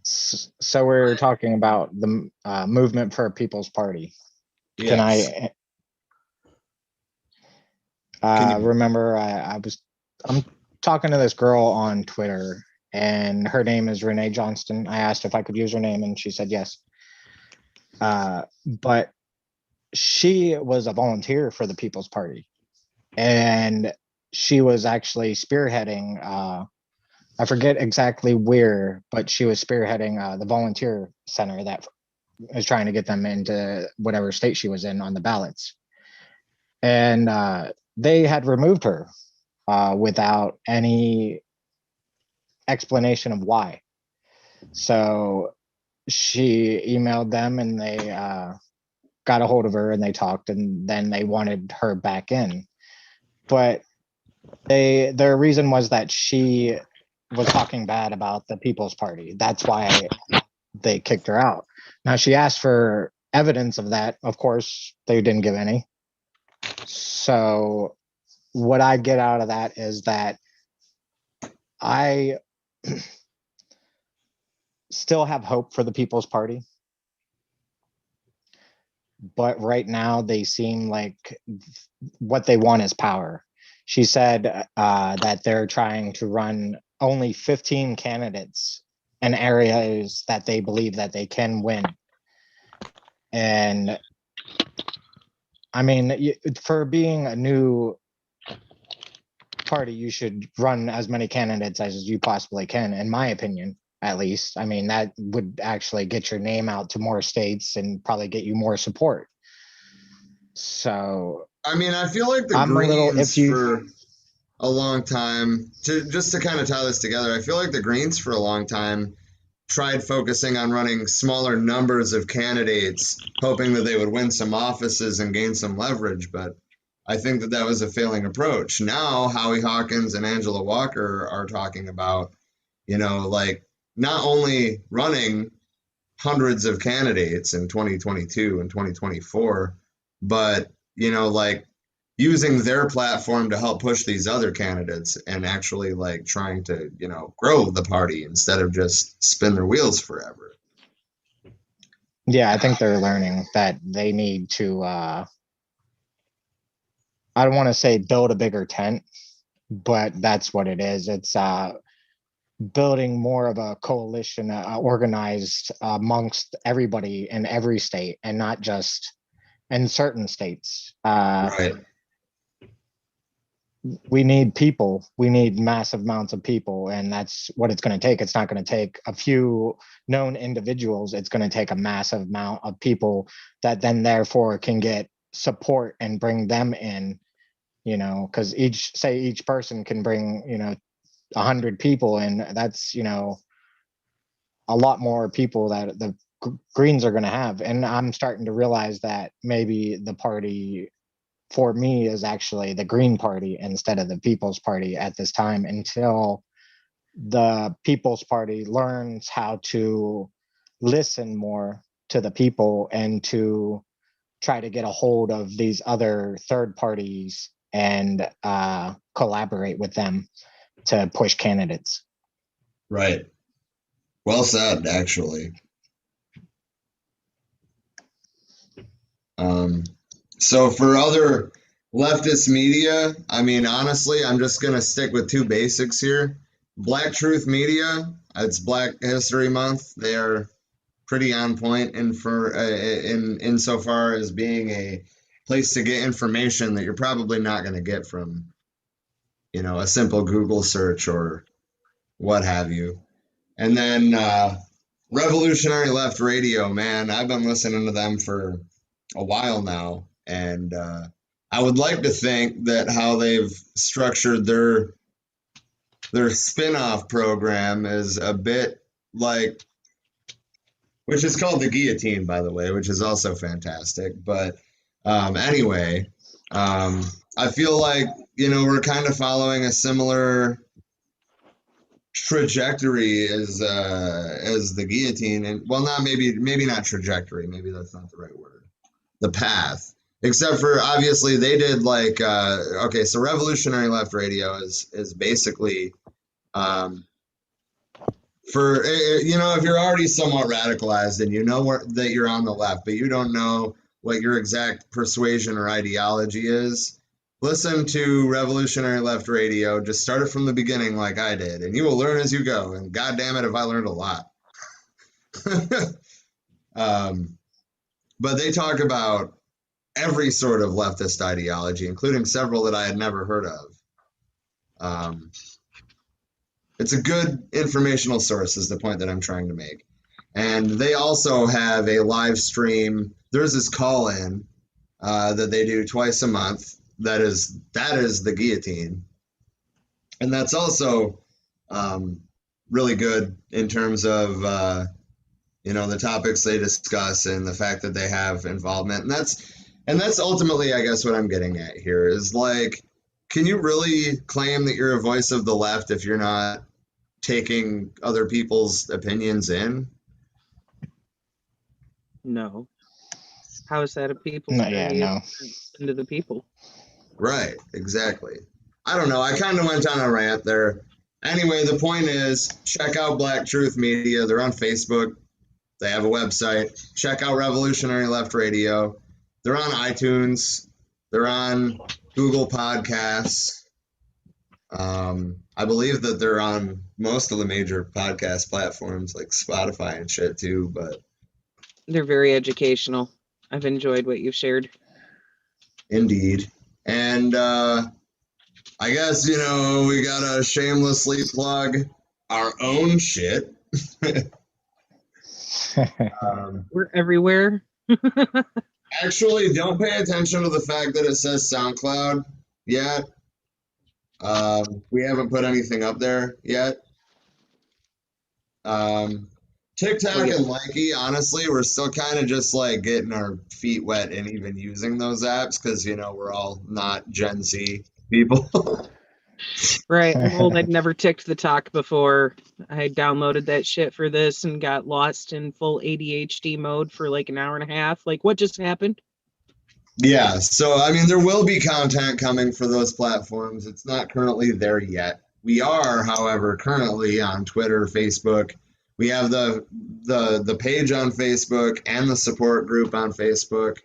So we're talking about the movement for a People's Party. Yes. Can I remember I'm talking to this girl on Twitter, and her name is Renee Johnston. I asked if I could use her name, and she said yes. But she was a volunteer for the People's Party, and she was actually spearheading, I forget exactly where, but she was spearheading the volunteer center that is trying to get them into whatever state she was in on the ballots. And they had removed her without any explanation of why. So she emailed them, and they got a hold of her, and they talked, and then they wanted her back in. But their reason was that she was talking bad about the People's Party. That's why they kicked her out. Now, she asked for evidence of that. Of course, they didn't give any. So what I get out of that is that I still have hope for the People's Party. But right now, they seem like what they want is power. She said that they're trying to run only 15 candidates in areas that they believe that they can win. And I mean, for being a new party, you should run as many candidates as you possibly can, in my opinion, at least. I mean, that would actually get your name out to more states and probably get you more support. So, I mean, I feel like the Greens for a long time, just to kind of tie this together, I feel like the Greens for a long time tried focusing on running smaller numbers of candidates, hoping that they would win some offices and gain some leverage. But I think that was a failing approach. Now, Howie Hawkins and Angela Walker are talking about, like not only running hundreds of candidates in 2022 and 2024, but, like using their platform to help push these other candidates and actually like trying to, grow the party instead of just spin their wheels forever. Yeah, I think they're learning that they need to, I don't want to say build a bigger tent, but that's what it is. It's building more of a coalition organized amongst everybody in every state and not just in certain states. Right. We need people. We need massive amounts of people, and that's what it's going to take. It's not going to take a few known individuals. It's going to take a massive amount of people that then therefore can get support and bring them in, you know, because each person can bring, you know, 100 people, and that's, you know, a lot more people that the Greens are going to have. And I'm starting to realize that maybe the party for me is actually the Green Party instead of the People's Party at this time, until the People's Party learns how to listen more to the people and to try to get a hold of these other third parties and collaborate with them to push candidates. Right. Well said, actually. So for other leftist media, I mean, honestly, I'm just going to stick with two basics here. Black Truth Media, it's Black History Month. They are pretty on point in insofar as being a place to get information that you're probably not going to get from, you know, a simple Google search or what have you. And then Revolutionary Left Radio, man, I've been listening to them for a while now, and I would like to think that how they've structured their spin-off program is a bit like, which is called the Guillotine, by the way, which is also fantastic. But anyway, I feel like, you know, we're kind of following a similar trajectory as the Guillotine, and well, not maybe not trajectory, maybe that's not the right word, the path, except for obviously they did like okay, so Revolutionary Left Radio is basically for, you know, if you're already somewhat radicalized and you know that you're on the left, but you don't know what your exact persuasion or ideology is, listen to Revolutionary Left Radio. Just start it from the beginning like I did, and you will learn as you go. And God damn it, if I learned a lot. But they talk about every sort of leftist ideology, including several that I had never heard of. It's a good informational source is the point that I'm trying to make. And they also have a live stream. There's this call-in that they do twice a month. That is the Guillotine. And that's also really good in terms of, you know, the topics they discuss and the fact that they have involvement. And that's ultimately, I guess, what I'm getting at here is like, can you really claim that you're a voice of the left if you're not taking other people's opinions in? No. How is that a people's No, yeah, party no. into the people? Right, exactly. I don't know. I kind of went on a rant there. Anyway, the point is, check out Black Truth Media. They're on Facebook. They have a website. Check out Revolutionary Left Radio. They're on iTunes. They're on Google Podcasts. I believe that they're on most of the major podcast platforms like Spotify and shit too, but They're very educational. I've enjoyed what you've shared. indeed. And I guess, you know, we gotta shamelessly plug our own shit. We're everywhere. Actually, don't pay attention to the fact that it says SoundCloud yet. We haven't put anything up there yet. TikTok and Likey, honestly, we're still kind of just like getting our feet wet and even using those apps because, you know, we're all not Gen Z people. Right. I'm old. I'd never ticked the talk before. I downloaded that shit for this and got lost in full ADHD mode for like an hour and a half. Like, what just happened? Yeah, so I mean, there will be content coming for those platforms. It's not currently there yet. We are, however, currently on Twitter, Facebook. We have the page on Facebook and the support group on Facebook.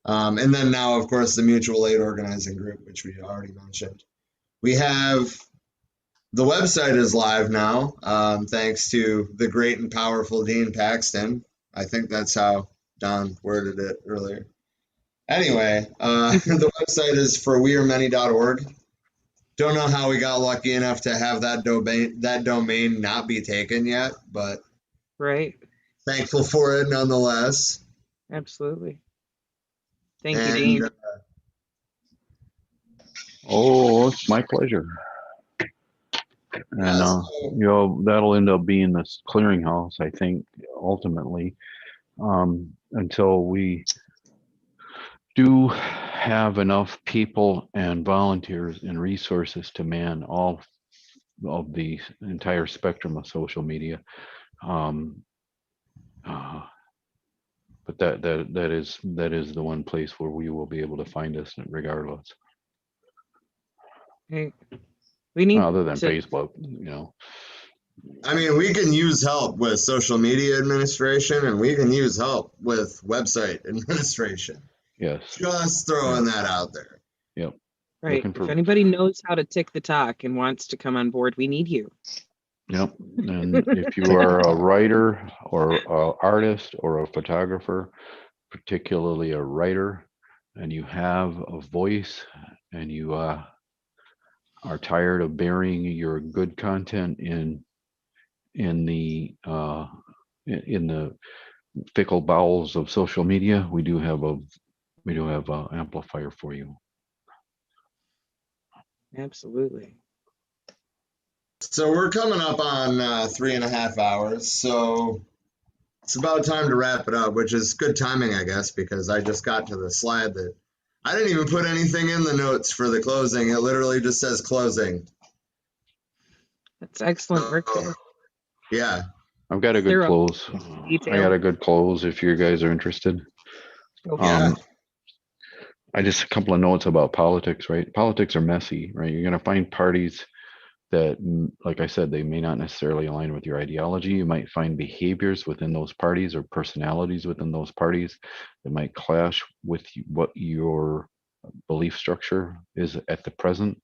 And then now, of course, the mutual aid organizing group, which we already mentioned. We have the website is live now, thanks to the great and powerful Dean Paxton. I think that's how Don worded it earlier. Anyway, the website is for wearemany.org. Don't know how we got lucky enough to have that domain not be taken yet, but Right. thankful for it nonetheless. Absolutely. Thank you, And Dean. Oh, it's my pleasure. And that'll end up being this clearinghouse, I think, ultimately, until we do have enough people and volunteers and resources to man all of the entire spectrum of social media. But that is the one place where we will be able to find us regardless. Hey, we need Other than to, Facebook, you know. I mean, we can use help with social media administration, and we can use help with website administration. Yes. Just throwing that out there. Yep. right. If anybody knows how to tick the talk and wants to come on board, we need you. Yep. And if you are a writer or an artist or a photographer, particularly a writer, and you have a voice and you are tired of burying your good content in the fickle bowels of social media, we do have an amplifier for you. Absolutely. So we're coming up on 3.5 hours, so it's about time to wrap it up, which is good timing, I guess, because I just got to the slide that I didn't even put anything in the notes for the closing. It literally just says closing. That's excellent work there. Yeah. I've got a good close. I got a good close if you guys are interested. I just a couple of notes about politics, right? Politics are messy, right? You're going to find parties that, like I said, they may not necessarily align with your ideology. You might find behaviors within those parties or personalities within those parties that might clash with what your belief structure is at the present.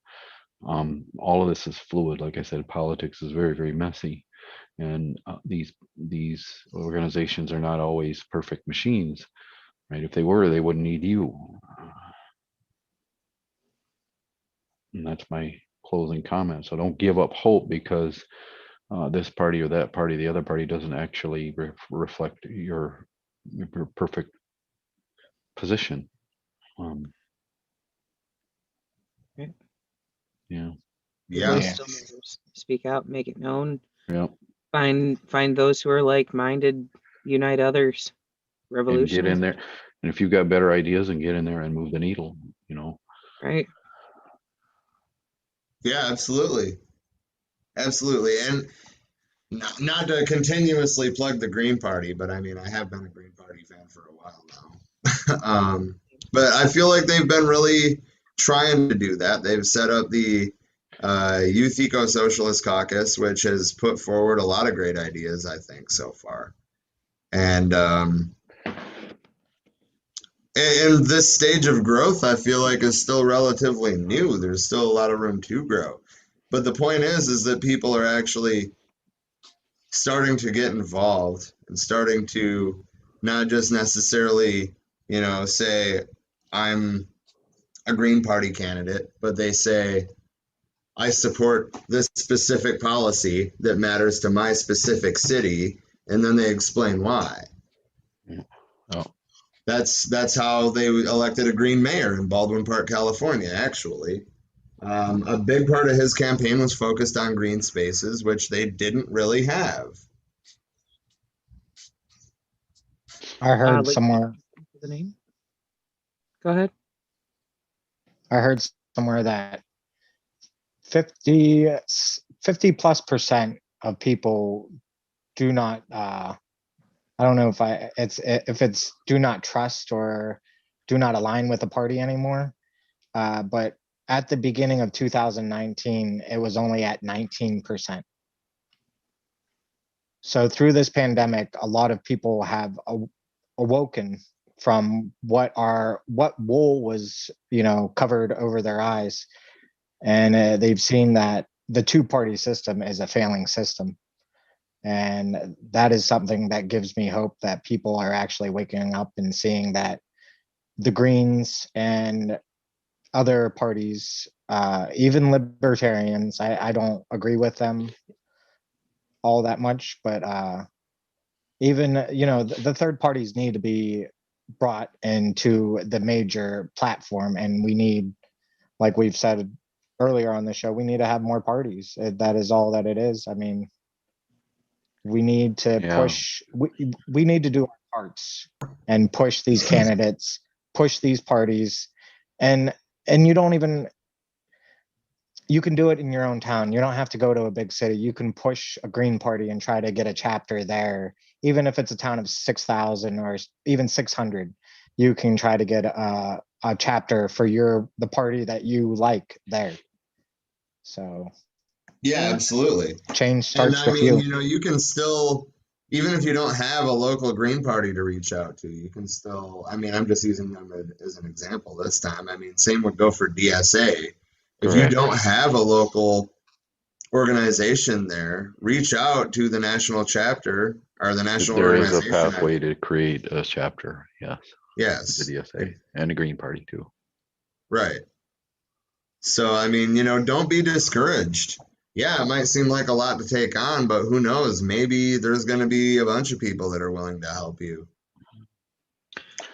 All of this is fluid. Like I said, politics is very, very messy. And these organizations are not always perfect machines, right? If they were, they wouldn't need you. And that's my closing comment. So don't give up hope because this party or that party, the other party doesn't actually reflect your perfect position. Yeah. Voice still matters. Speak out, make it known. Yeah. Find those who are like-minded, unite others. Revolution. And get in there. And if you've got better ideas, and get in there and move the needle, you know. Right. Yeah, absolutely. Absolutely. And not to continuously plug the Green Party, but I mean, I have been a Green Party fan for a while now. But I feel like they've been really trying to do that. They've set up the Youth Eco-Socialist Caucus, which has put forward a lot of great ideas, I think, so far. And this stage of growth, I feel like, is still relatively new. There's still a lot of room to grow. But the point is that people are actually starting to get involved and starting to not just necessarily, say, I'm a Green Party candidate, but they say, I support this specific policy that matters to my specific city, and then they explain why. Oh. That's how they elected a Green mayor in Baldwin Park, California, actually. A big part of his campaign was focused on green spaces, which they didn't really have. I heard somewhere. The name? Go ahead. I heard somewhere that 50+% of people do not. I don't know if it's do not trust or do not align with the party anymore. But at the beginning of 2019, it was only at 19%. So through this pandemic, a lot of people have awoken from what wool was, covered over their eyes, and they've seen that the two-party system is a failing system. And that is something that gives me hope that people are actually waking up and seeing that the Greens and other parties, even libertarians, I don't agree with them all that much, but even, the third parties need to be brought into the major platform, and we need, like we've said earlier on the show, we need to have more parties. That is all that it is. I mean, we need to push, we need to do our parts and push these candidates, push these parties, and you don't even, you can do it in your own town. You don't have to go to a big city. You can push a Green Party and try to get a chapter there, even if it's a town of 6,000 or even 600. You can try to get a chapter for the party that you like there. So Yeah, absolutely. Change And starts I with mean, you. you can still, even if you don't have a local Green Party to reach out to, you can still, I mean, I'm just using them as an example this time. I mean, same would go for DSA. If you Correct. don't have a local organization there, reach out to the national chapter or the national There is a organization. pathway to create a chapter, yes. Yes. The DSA and the Green Party too. Right. So, I mean, don't be discouraged. Yeah, it might seem like a lot to take on, but who knows? Maybe there's going to be a bunch of people that are willing to help you.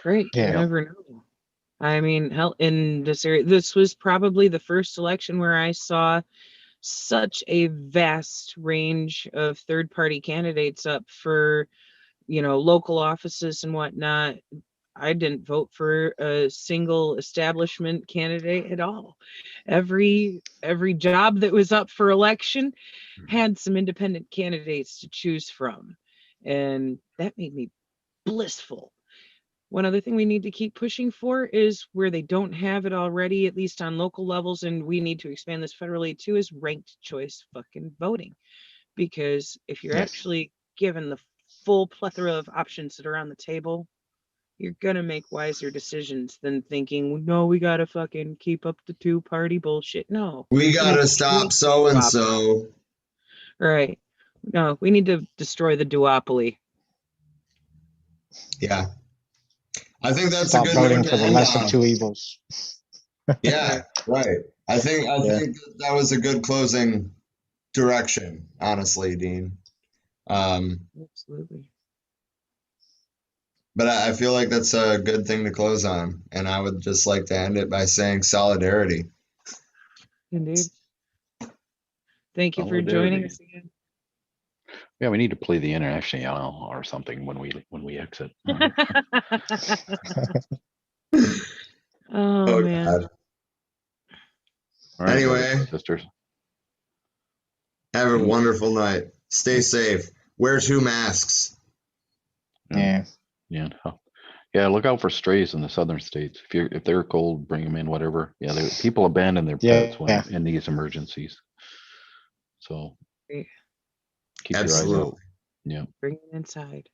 Right. You Yeah. never know. I mean, hell, in this area, this was probably the first election where I saw such a vast range of third-party candidates up for, local offices and whatnot. I didn't vote for a single establishment candidate at all. Every job that was up for election had some independent candidates to choose from, and that made me blissful. One other thing we need to keep pushing for is where they don't have it already, at least on local levels, and we need to expand this federally too, is ranked choice fucking voting. Because if you're Yes. actually given the full plethora of options that are on the table, you're gonna make wiser decisions than thinking, no, we gotta fucking keep up the two-party bullshit. No. We need got to to stop keep so and duopoly. so. Right. No, we need to destroy the duopoly. Yeah. I think that's Stop a good voting note for to the end less of on. two evils. Yeah, right. I think Yeah. that was a good closing direction, honestly, Dean. Absolutely. But I feel like that's a good thing to close on, and I would just like to end it by saying solidarity. Indeed. Thank you for joining us again. Yeah, we need to play the International or something when we exit. Oh man. God. All right, Anyway, brothers and sisters. have a wonderful night. Stay safe. Wear 2 masks. Yeah. Yeah. Yeah, look out for strays in the southern states. If they're cold, bring them in. Whatever. Yeah, people abandon their pets when in these emergencies. So keep your eyes Absolutely. out. Yeah. Bring it inside.